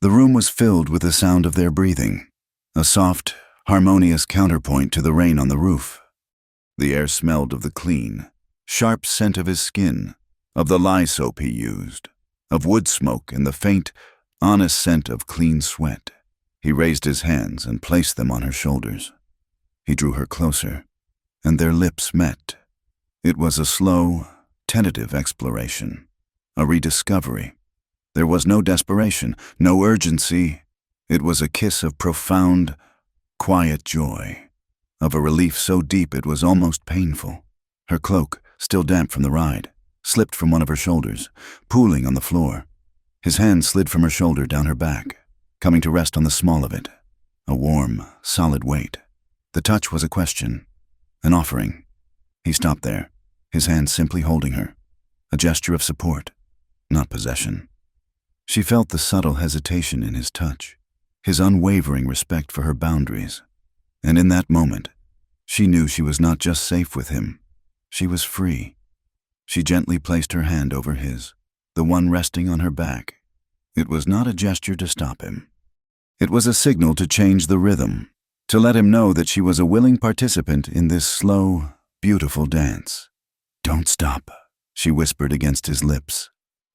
The room was filled with the sound of their breathing, a soft, harmonious counterpoint to the rain on the roof. The air smelled of the clean, sharp scent of his skin, of the lye soap he used, of wood smoke and the faint, honest scent of clean sweat. He raised his hands and placed them on her shoulders. He drew her closer, and their lips met. It was a slow, tentative exploration, a rediscovery. There was no desperation, no urgency. It was a kiss of profound, quiet joy, of a relief so deep it was almost painful. Her cloak, still damp from the ride, slipped from one of her shoulders, pooling on the floor. His hand slid from her shoulder down her back, coming to rest on the small of it. a warm, solid weight. The touch was a question, an offering. He stopped there, his hand simply holding her, a gesture of support, not possession. She felt the subtle hesitation in his touch, his unwavering respect for her boundaries. And in that moment, she knew she was not just safe with him, she was free. She gently placed her hand over his, the one resting on her back. It was not a gesture to stop him. It was a signal to change the rhythm, to let him know that she was a willing participant in this slow, beautiful dance. "Don't stop," she whispered against his lips.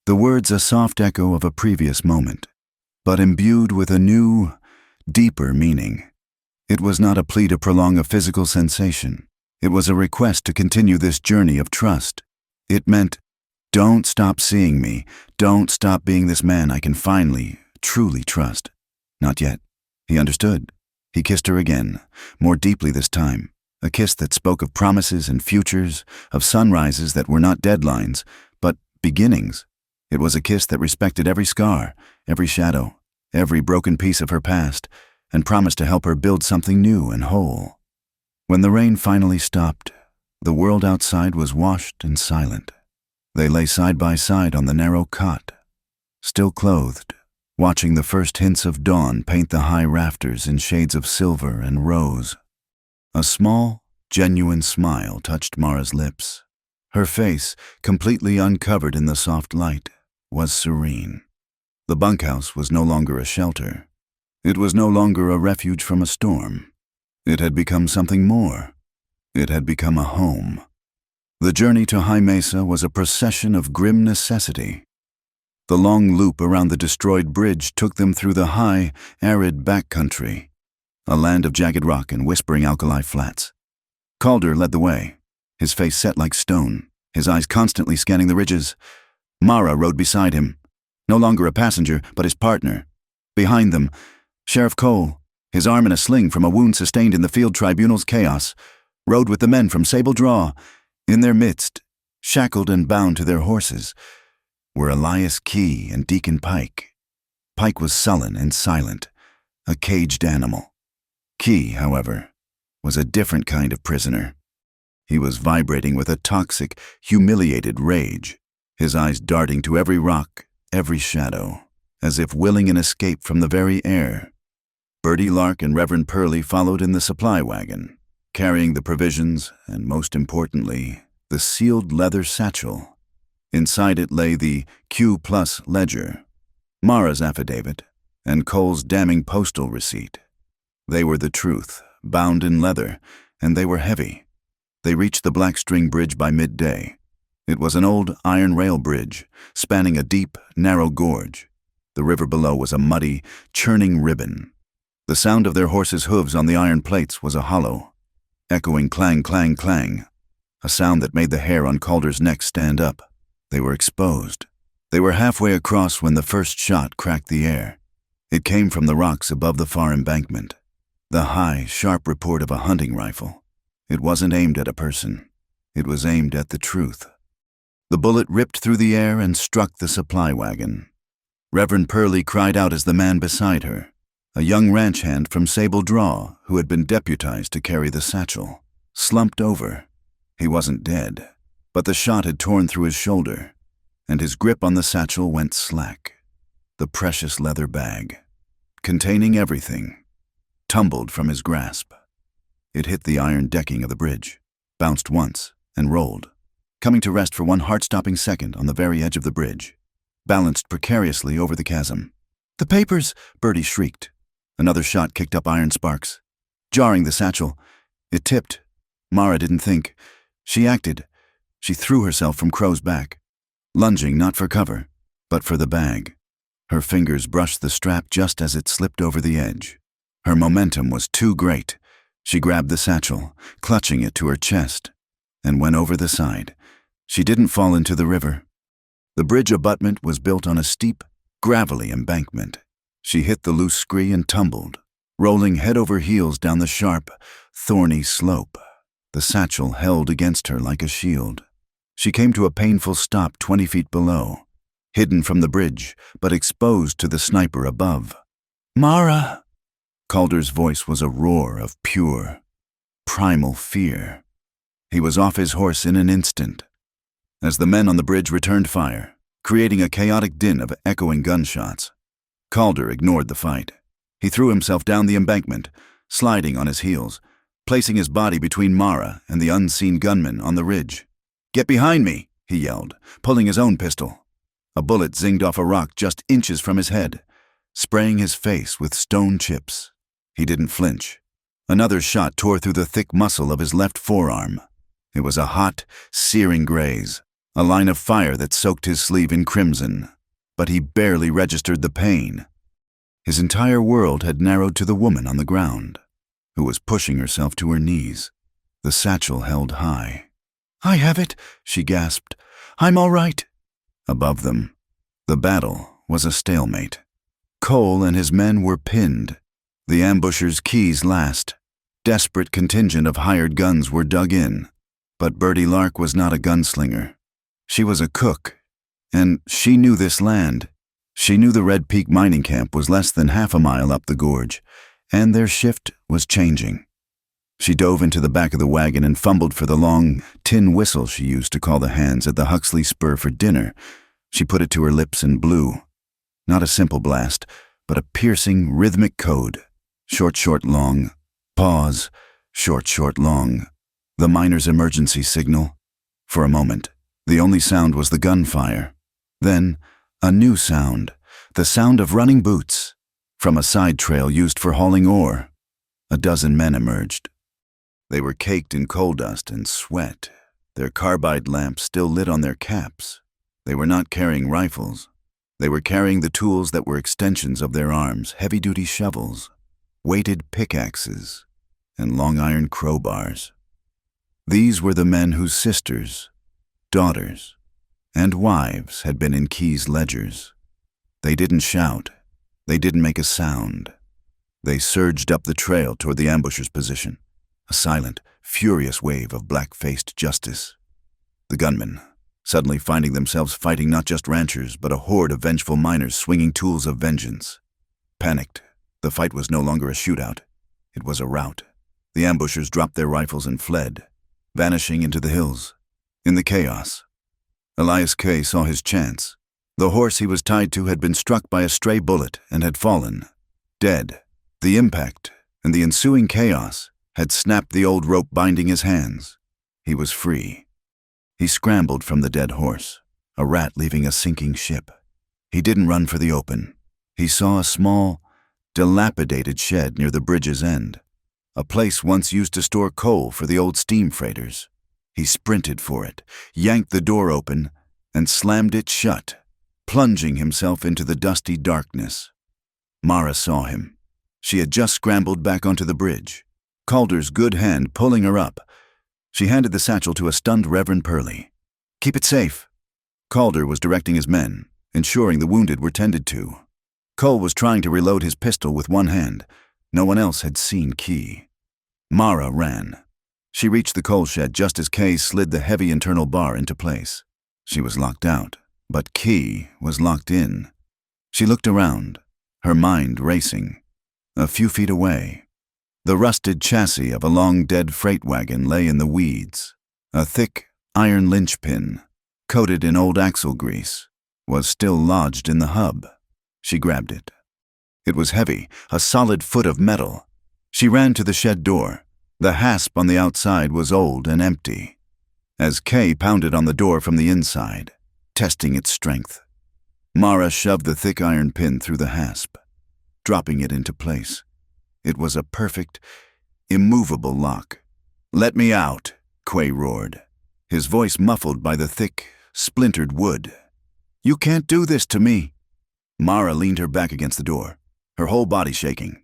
The words a soft echo of a previous moment, but imbued with a new, deeper meaning. It was not a plea to prolong a physical sensation. It was a request to continue this journey of trust. It meant, don't stop seeing me. Don't stop being this man I can finally, truly trust. Not yet. He understood. He kissed her again, more deeply this time. A kiss that spoke of promises and futures, of sunrises that were not deadlines, but beginnings. It was a kiss that respected every scar, every shadow, every broken piece of her past, and promised to help her build something new and whole. When the rain finally stopped, the world outside was washed and silent. They lay side by side on the narrow cot, still clothed, watching the first hints of dawn paint the high rafters in shades of silver and rose. A small, genuine smile touched Mara's lips. Her face, completely uncovered in the soft light, was serene. The bunkhouse was no longer a shelter. It was no longer a refuge from a storm. It had become something more. It had become a home. The journey to High Mesa was a procession of grim necessity. The long loop around the destroyed bridge took them through the high, arid backcountry, a land of jagged rock and whispering alkali flats. Calder led the way, his face set like stone, his eyes constantly scanning the ridges. Mara rode beside him, no longer a passenger, but his partner. Behind them, Sheriff Cole, his arm in a sling from a wound sustained in the field tribunal's chaos, rode with the men from Sable Draw. In their midst, shackled and bound to their horses, were Elias Key and Deacon Pike. Pike was sullen and silent, a caged animal. Key, however, was a different kind of prisoner. He was vibrating with a toxic, humiliated rage, his eyes darting to every rock, every shadow, as if willing an escape from the very air. Bertie Lark and Reverend Purley followed in the supply wagon, carrying the provisions and, most importantly, the sealed leather satchel. Inside it lay the Q+ ledger, Mara's affidavit, and Cole's damning postal receipt. They were the truth, bound in leather, and they were heavy. They reached the Black String Bridge by midday. It was an old iron rail bridge, spanning a deep, narrow gorge. The river below was a muddy, churning ribbon. The sound of their horses' hooves on the iron plates was a hollow, echoing clang, clang, clang, a sound that made the hair on Calder's neck stand up. They were exposed. They were halfway across when the first shot cracked the air. It came from the rocks above the far embankment. The high, sharp report of a hunting rifle. It wasn't aimed at a person. It was aimed at the truth. The bullet ripped through the air and struck the supply wagon. Reverend Purley cried out as the man beside her, a young ranch hand from Sable Draw who had been deputized to carry the satchel, slumped over. He wasn't dead, but the shot had torn through his shoulder, and his grip on the satchel went slack. The precious leather bag, containing everything, tumbled from his grasp. It hit the iron decking of the bridge, bounced once, and rolled, coming to rest for one heart-stopping second on the very edge of the bridge, balanced precariously over the chasm. "The papers!" Bertie shrieked. Another shot kicked up iron sparks, jarring the satchel. It tipped. Mara didn't think. She acted. She threw herself from Crow's back, lunging not for cover, but for the bag. Her fingers brushed the strap just as it slipped over the edge. Her momentum was too great. She grabbed the satchel, clutching it to her chest, and went over the side. She didn't fall into the river. The bridge abutment was built on a steep, gravelly embankment. She hit the loose scree and tumbled, rolling head over heels down the sharp, thorny slope. The satchel held against her like a shield. She came to a painful stop 20 feet below, hidden from the bridge, but exposed to the sniper above. "Mara!" Calder's voice was a roar of pure, primal fear. He was off his horse in an instant. As the men on the bridge returned fire, creating a chaotic din of echoing gunshots, Calder ignored the fight. He threw himself down the embankment, sliding on his heels, placing his body between Mara and the unseen gunman on the ridge. "Get behind me!" he yelled, pulling his own pistol. A bullet zinged off a rock just inches from his head, spraying his face with stone chips. He didn't flinch. Another shot tore through the thick muscle of his left forearm. It was a hot, searing graze, a line of fire that soaked his sleeve in crimson, but he barely registered the pain. His entire world had narrowed to the woman on the ground, who was pushing herself to her knees, the satchel held high. "I have it," she gasped. "I'm all right." Above them, the battle was a stalemate. Cole and his men were pinned, the ambushers' keys last. Desperate contingent of hired guns were dug in, but Bertie Lark was not a gunslinger. She was a cook, and she knew this land. She knew the Red Peak mining camp was less than half a mile up the gorge, and their shift was changing. She dove into the back of the wagon and fumbled for the long tin whistle she used to call the hands at the Huxley Spur for dinner. She put it to her lips and blew. Not a simple blast, but a piercing, rhythmic code. Short, short, long. Pause. Short, short, long. The miner's emergency signal. For a moment, the only sound was the gunfire. Then, a new sound. The sound of running boots. From a side trail used for hauling ore, a dozen men emerged. They were caked in coal dust and sweat, their carbide lamps still lit on their caps. They were not carrying rifles. They were carrying the tools that were extensions of their arms, heavy-duty shovels, weighted pickaxes, and long iron crowbars. These were the men whose sisters, daughters, and wives had been in Key's ledgers. They didn't shout. They didn't make a sound. They surged up the trail toward the ambusher's position, a silent, furious wave of black-faced justice. The gunmen, suddenly finding themselves fighting not just ranchers, but a horde of vengeful miners swinging tools of vengeance. Panicked, the fight was no longer a shootout. It was a rout. The ambushers dropped their rifles and fled, vanishing into the hills. In the chaos, Elias Kay saw his chance. The horse he was tied to had been struck by a stray bullet and had fallen, dead. The impact and the ensuing chaos had snapped the old rope binding his hands. He was free. He scrambled from the dead horse, a rat leaving a sinking ship. He didn't run for the open. He saw a small, dilapidated shed near the bridge's end, a place once used to store coal for the old steam freighters. He sprinted for it, yanked the door open, and slammed it shut, plunging himself into the dusty darkness. Mara saw him. She had just scrambled back onto the bridge, Calder's good hand pulling her up. She handed the satchel to a stunned Reverend Purley. "Keep it safe." Calder was directing his men, ensuring the wounded were tended to. Cole was trying to reload his pistol with one hand. No one else had seen Key. Mara ran. She reached the coal shed just as Kay slid the heavy internal bar into place. She was locked out, but Key was locked in. She looked around, her mind racing. A few feet away, the rusted chassis of a long-dead freight wagon lay in the weeds. A thick iron linchpin, coated in old axle grease, was still lodged in the hub. She grabbed it. It was heavy, a solid foot of metal. She ran to the shed door. The hasp on the outside was old and empty. As Kay pounded on the door from the inside, testing its strength, Mara shoved the thick iron pin through the hasp, dropping it into place. It was a perfect, immovable lock. "Let me out," Quay roared, his voice muffled by the thick, splintered wood. "You can't do this to me." Mara leaned her back against the door, her whole body shaking.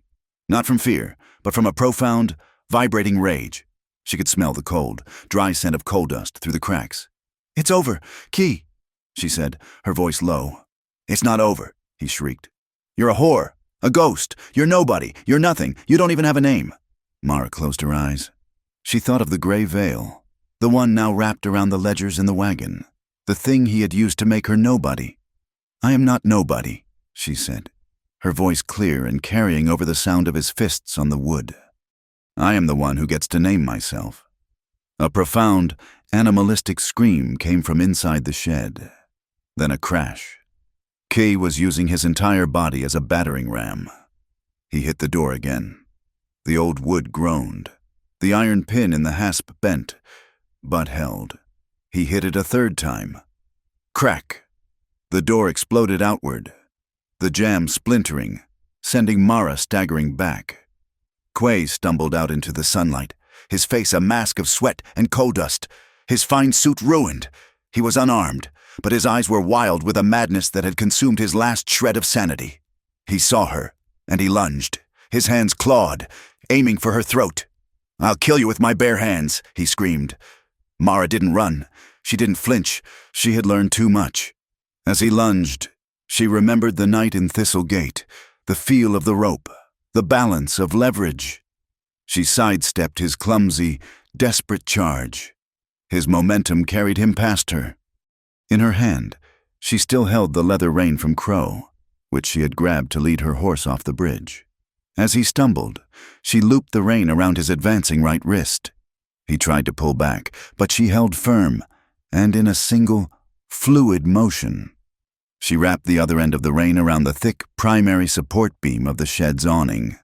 Not from fear, but from a profound, vibrating rage. She could smell the cold, dry scent of coal dust through the cracks. "It's over, Key," she said, her voice low. "It's not over," he shrieked. "You're a whore, a ghost. You're nobody. You're nothing. You don't even have a name." Mara closed her eyes. She thought of the gray veil, the one now wrapped around the ledgers in the wagon, the thing he had used to make her nobody. "I am not nobody," she said. her voice clear and carrying over the sound of his fists on the wood. "I am the one who gets to name myself." A profound, animalistic scream came from inside the shed. Then a crash. Kay was using his entire body as a battering ram. He hit the door again. The old wood groaned. The iron pin in the hasp bent, but held. He hit it a third time. Crack! The door exploded outward, the jamb splintering, sending Mara staggering back. Quay stumbled out into the sunlight, his face a mask of sweat and coal dust, his fine suit ruined. He was unarmed, but his eyes were wild with a madness that had consumed his last shred of sanity. He saw her, and he lunged, his hands clawed, aiming for her throat. "I'll kill you with my bare hands," he screamed. Mara didn't run. She didn't flinch. She had learned too much. As he lunged, she remembered the night in Thistlegate, the feel of the rope, the balance of leverage. She sidestepped his clumsy, desperate charge. His momentum carried him past her. In her hand, she still held the leather rein from Crow, which she had grabbed to lead her horse off the bridge. As he stumbled, she looped the rein around his advancing right wrist. He tried to pull back, but she held firm, and in a single, fluid motion, she wrapped the other end of the rein around the thick primary support beam of the shed's awning.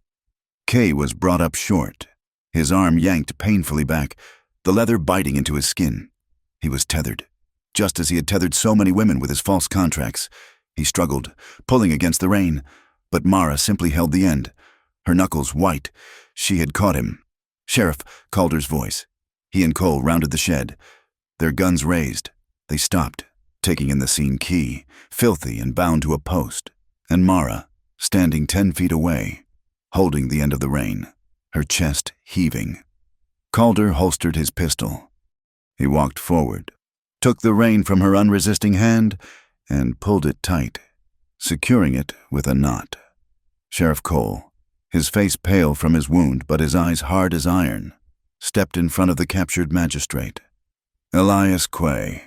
Kay was brought up short, his arm yanked painfully back, the leather biting into his skin. He was tethered, just as he had tethered so many women with his false contracts. He struggled, pulling against the rein, but Mara simply held the end, her knuckles white. She had caught him. "Sheriff," Calder's voice. He and Cole rounded the shed, their guns raised. They stopped, taking in the scene Key, filthy and bound to a post, and Mara, standing 10 feet away, holding the end of the rein, her chest heaving. Calder holstered his pistol. He walked forward, took the rein from her unresisting hand, and pulled it tight, securing it with a knot. Sheriff Cole, his face pale from his wound but his eyes hard as iron, stepped in front of the captured magistrate. "Elias Quay,"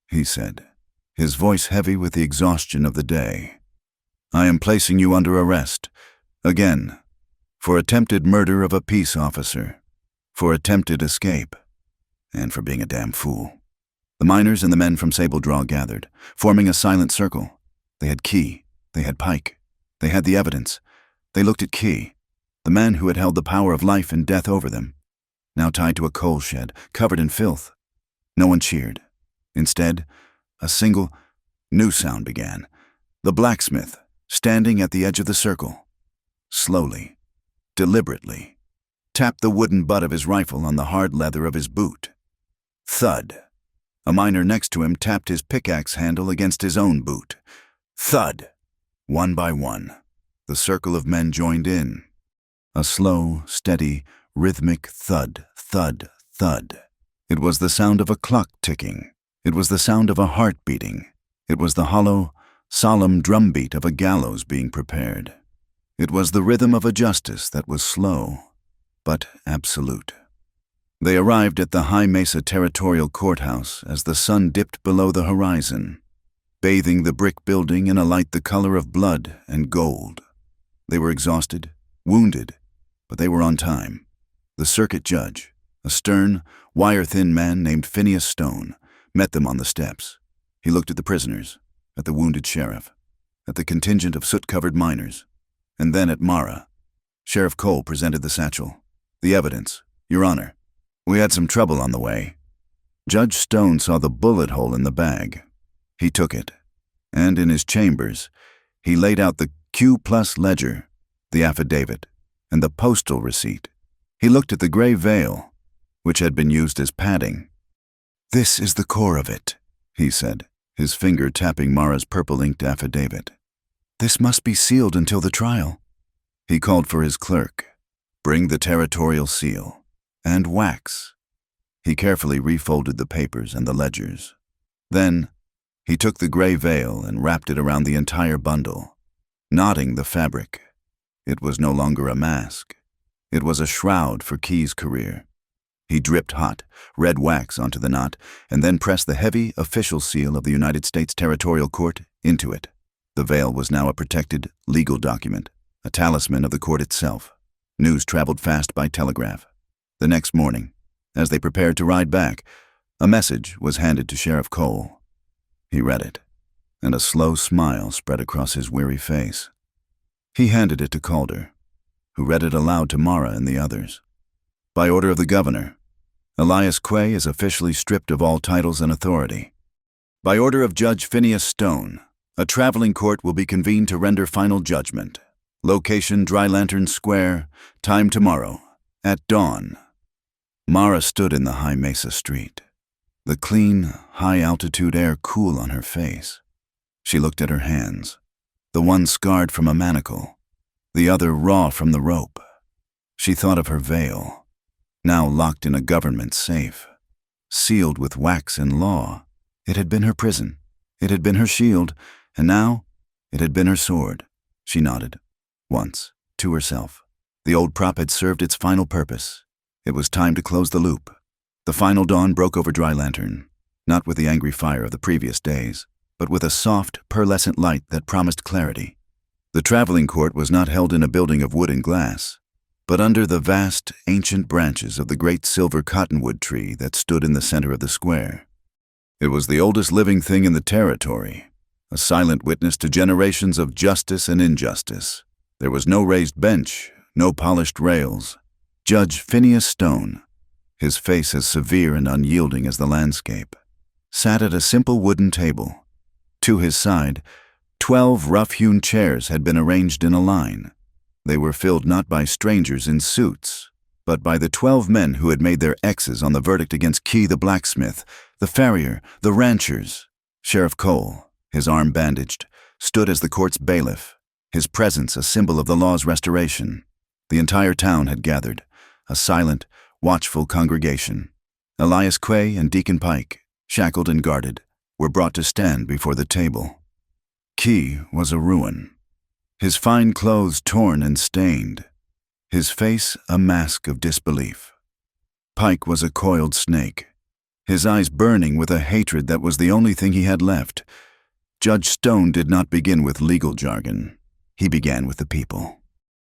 he said, his voice heavy with the exhaustion of the day. "I am placing you under arrest, again, for attempted murder of a peace officer, for attempted escape, and for being a damn fool." The miners and the men from Sable Draw gathered, forming a silent circle. They had Key, they had Pike, they had the evidence. They looked at Key, the man who had held the power of life and death over them, now tied to a coal shed, covered in filth. No one cheered. Instead, a single, new sound began. The blacksmith, standing at the edge of the circle, slowly, deliberately, tapped the wooden butt of his rifle on the hard leather of his boot. Thud. A miner next to him tapped his pickaxe handle against his own boot. Thud. One by one, the circle of men joined in. A slow, steady, rhythmic thud, thud, thud. It was the sound of a clock ticking. It was the sound of a heart beating. It was the hollow, solemn drumbeat of a gallows being prepared. It was the rhythm of a justice that was slow, but absolute. They arrived at the High Mesa Territorial Courthouse as the sun dipped below the horizon, bathing the brick building in a light the color of blood and gold. They were exhausted, wounded, but they were on time. The circuit judge, a stern, wire-thin man named Phineas Stone, met them on the steps. He looked at the prisoners, at the wounded sheriff, at the contingent of soot-covered miners, and then at Mara. Sheriff Cole presented the satchel. "The evidence, Your Honor. We had some trouble on the way." Judge Stone saw the bullet hole in the bag. He took it, and in his chambers, he laid out the Q-plus ledger, the affidavit, and the postal receipt. He looked at the gray veil, which had been used as padding. "This is the core of it," he said, his finger tapping Mara's purple-inked affidavit. "This must be sealed until the trial." He called for his clerk. "Bring the territorial seal. And wax." He carefully refolded the papers and the ledgers. Then, he took the gray veil and wrapped it around the entire bundle, knotting the fabric. It was no longer a mask. It was a shroud for Key's career. He dripped hot, red wax onto the knot, and then pressed the heavy, official seal of the United States Territorial Court into it. The veil was now a protected, legal document, a talisman of the court itself. News traveled fast by telegraph. The next morning, as they prepared to ride back, a message was handed to Sheriff Cole. He read it, and a slow smile spread across his weary face. He handed it to Calder, who read it aloud to Mara and the others. By order of the governor, Elias Quay is officially stripped of all titles and authority. By order of Judge Phineas Stone, a traveling court will be convened to render final judgment. Location Dry Lantern Square, time tomorrow, at dawn. Mara stood in the high mesa street, the clean, high-altitude air cool on her face. She looked at her hands, the one scarred from a manacle, the other raw from the rope. She thought of her veil, now locked in a government safe, sealed with wax and law. It had been her prison, it had been her shield, and now it had been her sword. She nodded, once, to herself. The old prop had served its final purpose. It was time to close the loop. The final dawn broke over Dry Lantern, not with the angry fire of the previous days, but with a soft, pearlescent light that promised clarity. The traveling court was not held in a building of wood and glass, but under the vast, ancient branches of the great silver cottonwood tree that stood in the center of the square. It was the oldest living thing in the territory, a silent witness to generations of justice and injustice. There was no raised bench, no polished rails. Judge Phineas Stone, his face as severe and unyielding as the landscape, sat at a simple wooden table. To his side, 12 rough-hewn chairs had been arranged in a line. They were filled not by strangers in suits, but by the 12 men who had made their X's on the verdict against Key the blacksmith, the farrier, the ranchers. Sheriff Cole, his arm bandaged, stood as the court's bailiff, his presence a symbol of the law's restoration. The entire town had gathered, a silent, watchful congregation. Elias Quay and Deacon Pike, shackled and guarded, were brought to stand before the table. Key was a ruin, his fine clothes torn and stained, his face a mask of disbelief. Pike was a coiled snake, his eyes burning with a hatred that was the only thing he had left. Judge Stone did not begin with legal jargon. He began with the people.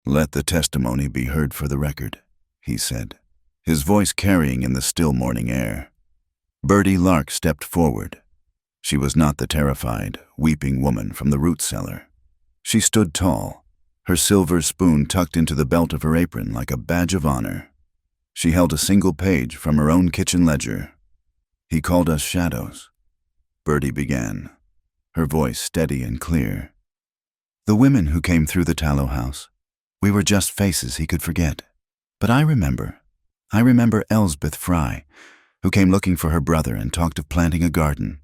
"Let the testimony be heard for the record," he said, his voice carrying in the still morning air. Birdie Lark stepped forward. She was not the terrified, weeping woman from the root cellar. She stood tall, her silver spoon tucked into the belt of her apron like a badge of honor. She held a single page from her own kitchen ledger. "He called us shadows," Birdie began, her voice steady and clear. "The women who came through the tallow house, we were just faces he could forget. But I remember Elsbeth Fry, who came looking for her brother and talked of planting a garden.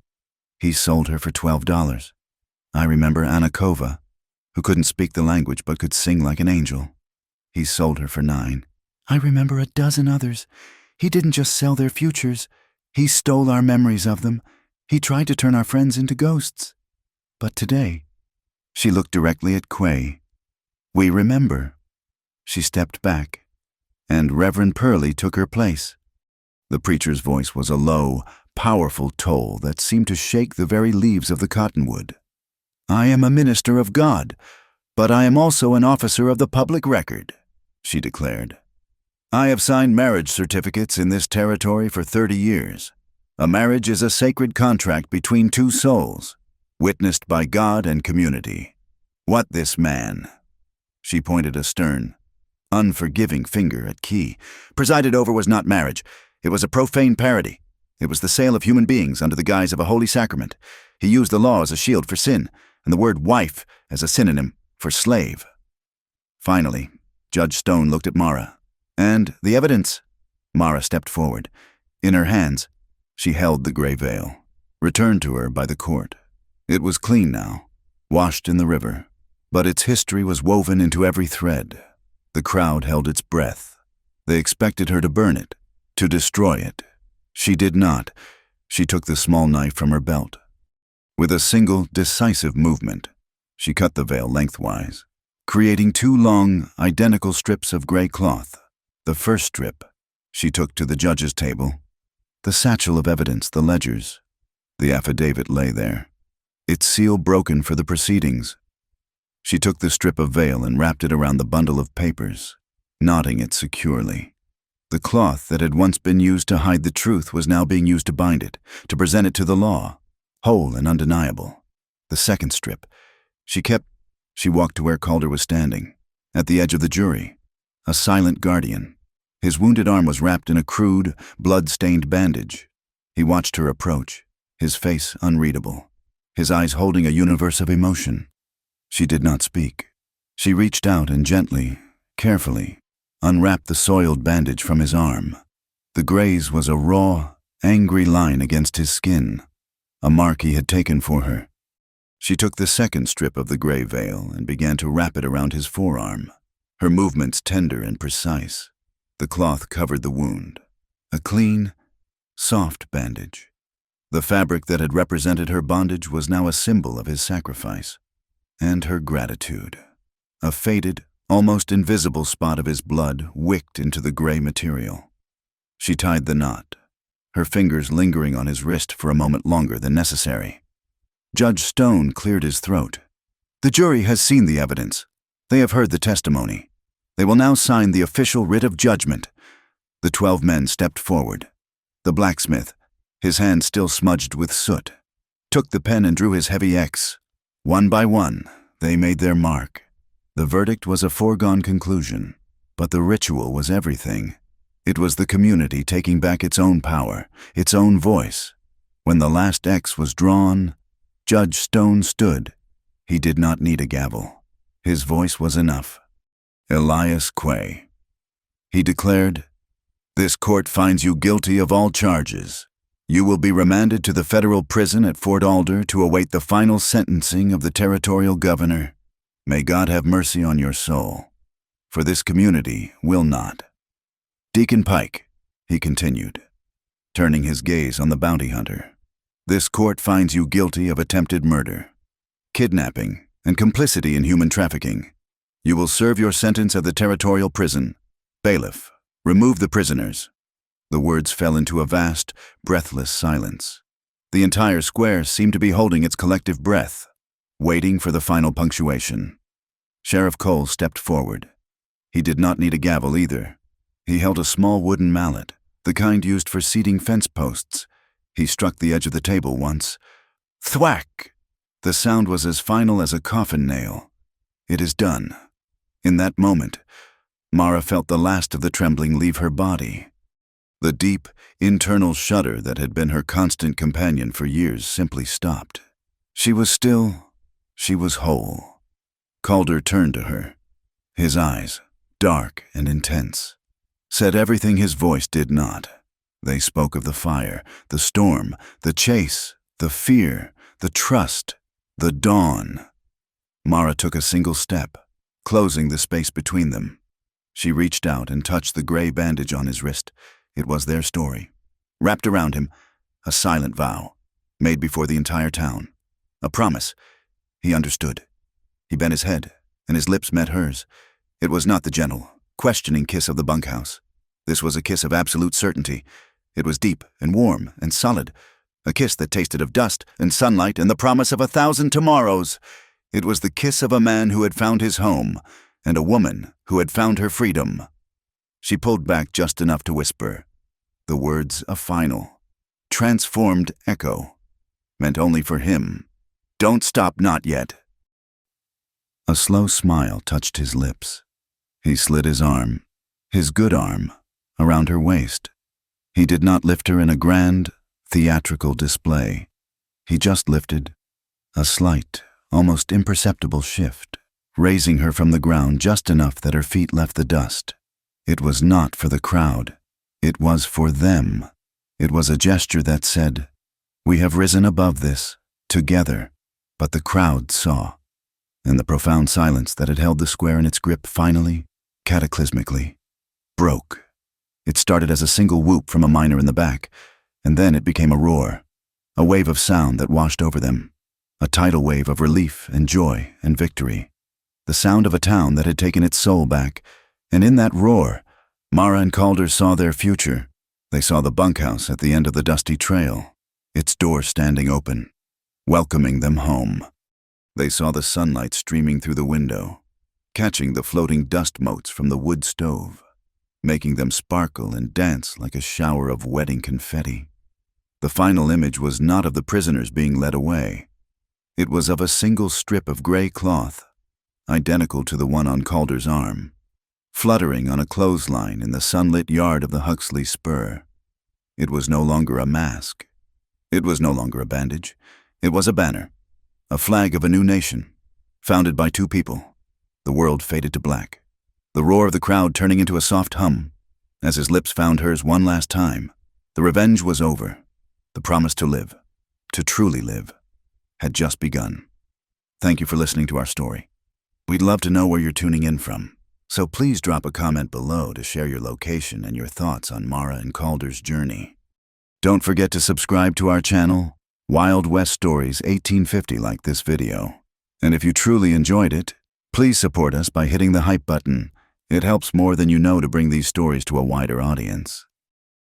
He sold her for $12. I remember Anna Kova, who couldn't speak the language but could sing like an angel. He sold her for $9. I remember a dozen others. He didn't just sell their futures. He stole our memories of them. He tried to turn our friends into ghosts. But today," she looked directly at Quay, "we remember." She stepped back, and Reverend Pearlie took her place. The preacher's voice was a low, powerful toll that seemed to shake the very leaves of the cottonwood. "I am a minister of God, but I am also an officer of the public record," she declared. "I have signed marriage certificates in this territory for 30 years. A marriage is a sacred contract between two souls, witnessed by God and community. What this man," she pointed a stern, unforgiving finger at Key, "presided over was not marriage. It was a profane parody. It was the sale of human beings under the guise of a holy sacrament. He used the law as a shield for sin, and the word wife as a synonym for slave." Finally, Judge Stone looked at Mara. "And the evidence?" Mara stepped forward. In her hands, she held the gray veil, returned to her by the court. It was clean now, washed in the river, but its history was woven into every thread. The crowd held its breath. They expected her to burn it, to destroy it. She did not. She took the small knife from her belt. With a single, decisive movement, she cut the veil lengthwise, creating 2 long, identical strips of gray cloth. The first strip she took to the judge's table. The satchel of evidence, the ledgers. The affidavit lay there. its seal broken for the proceedings. She took the strip of veil and wrapped it around the bundle of papers, knotting it securely. The cloth that had once been used to hide the truth was now being used to bind it, to present it to the law, whole and undeniable. The second strip. She walked to where Calder was standing, at the edge of the jury, a silent guardian. His wounded arm was wrapped in a crude, blood-stained bandage. He watched her approach, his face unreadable, his eyes holding a universe of emotion. She did not speak. She reached out and gently, carefully, unwrapped the soiled bandage from his arm. The graze was a raw, angry line against his skin, a mark he had taken for her. She took the second strip of the gray veil and began to wrap it around his forearm, her movements tender and precise. The cloth covered the wound, a clean, soft bandage. The fabric that had represented her bondage was now a symbol of his sacrifice and her gratitude. A faded, almost invisible spot of his blood wicked into the gray material. She tied the knot, her fingers lingering on his wrist for a moment longer than necessary. Judge Stone cleared his throat. The jury has seen the evidence. They have heard the testimony. They will now sign the official writ of judgment. The 12 men stepped forward. The blacksmith, his hand still smudged with soot, took the pen and drew his heavy X. One by one, they made their mark. The verdict was a foregone conclusion, but the ritual was everything. It was the community taking back its own power, its own voice. When the last X was drawn, Judge Stone stood. He did not need a gavel. His voice was enough. Elias Quay. He declared, "This court finds you guilty of all charges. You will be remanded to the federal prison at Fort Alder to await the final sentencing of the territorial governor. May God have mercy on your soul, for this community will not." Deacon Pike, he continued, turning his gaze on the bounty hunter, "This court finds you guilty of attempted murder, kidnapping, and complicity in human trafficking. You will serve your sentence at the territorial prison. Bailiff, remove the prisoners." The words fell into a vast, breathless silence. The entire square seemed to be holding its collective breath, waiting for the final punctuation. Sheriff Cole stepped forward. He did not need a gavel either. He held a small wooden mallet, the kind used for seating fence posts. He struck the edge of the table once. Thwack! The sound was as final as a coffin nail. It is done. In that moment, Mara felt the last of the trembling leave her body. The deep, internal shudder that had been her constant companion for years simply stopped. She was still, she was whole. Calder turned to her. His eyes, dark and intense, said everything his voice did not. They spoke of the fire, the storm, the chase, the fear, the trust, the dawn. Mara took a single step, closing the space between them. She reached out and touched the gray bandage on his wrist. It was their story. Wrapped around him, a silent vow, made before the entire town. A promise. He understood. He bent his head, and his lips met hers. It was not the gentle, questioning kiss of the bunkhouse. This was a kiss of absolute certainty. It was deep and warm and solid, a kiss that tasted of dust and sunlight and the promise of 1,000 tomorrows. It was the kiss of a man who had found his home, and a woman who had found her freedom. She pulled back just enough to whisper. The words a final, transformed echo, meant only for him. "Don't stop, not yet." A slow smile touched his lips. He slid his arm, his good arm, around her waist. He did not lift her in a grand, theatrical display. He just lifted a slight, almost imperceptible shift, raising her from the ground just enough that her feet left the dust. It was not for the crowd. It was for them. It was a gesture that said, "We have risen above this, together." But the crowd saw, and the profound silence that had held the square in its grip finally, cataclysmically, broke. It started as a single whoop from a miner in the back, and then it became a roar, a wave of sound that washed over them, a tidal wave of relief and joy and victory, the sound of a town that had taken its soul back. And in that roar, Mara and Calder saw their future. They saw the bunkhouse at the end of the dusty trail, its door standing open, welcoming them home. They saw the sunlight streaming through the window, catching the floating dust motes from the wood stove, making them sparkle and dance like a shower of wedding confetti. The final image was not of the prisoners being led away. It was of a single strip of gray cloth, identical to the one on Calder's arm, fluttering on a clothesline in the sunlit yard of the Huxley Spur. It was no longer a mask. It was no longer a bandage. It was a banner, a flag of a new nation, founded by two people. The world faded to black, the roar of the crowd turning into a soft hum, as his lips found hers one last time. The revenge was over. The promise to live, to truly live, had just begun. Thank you for listening to our story. We'd love to know where you're tuning in from, so please drop a comment below to share your location and your thoughts on Mara and Calder's journey. Don't forget to subscribe to our channel, Wild West Stories 1850, like this video. And if you truly enjoyed it, please support us by hitting the hype button. It helps more than you know to bring these stories to a wider audience.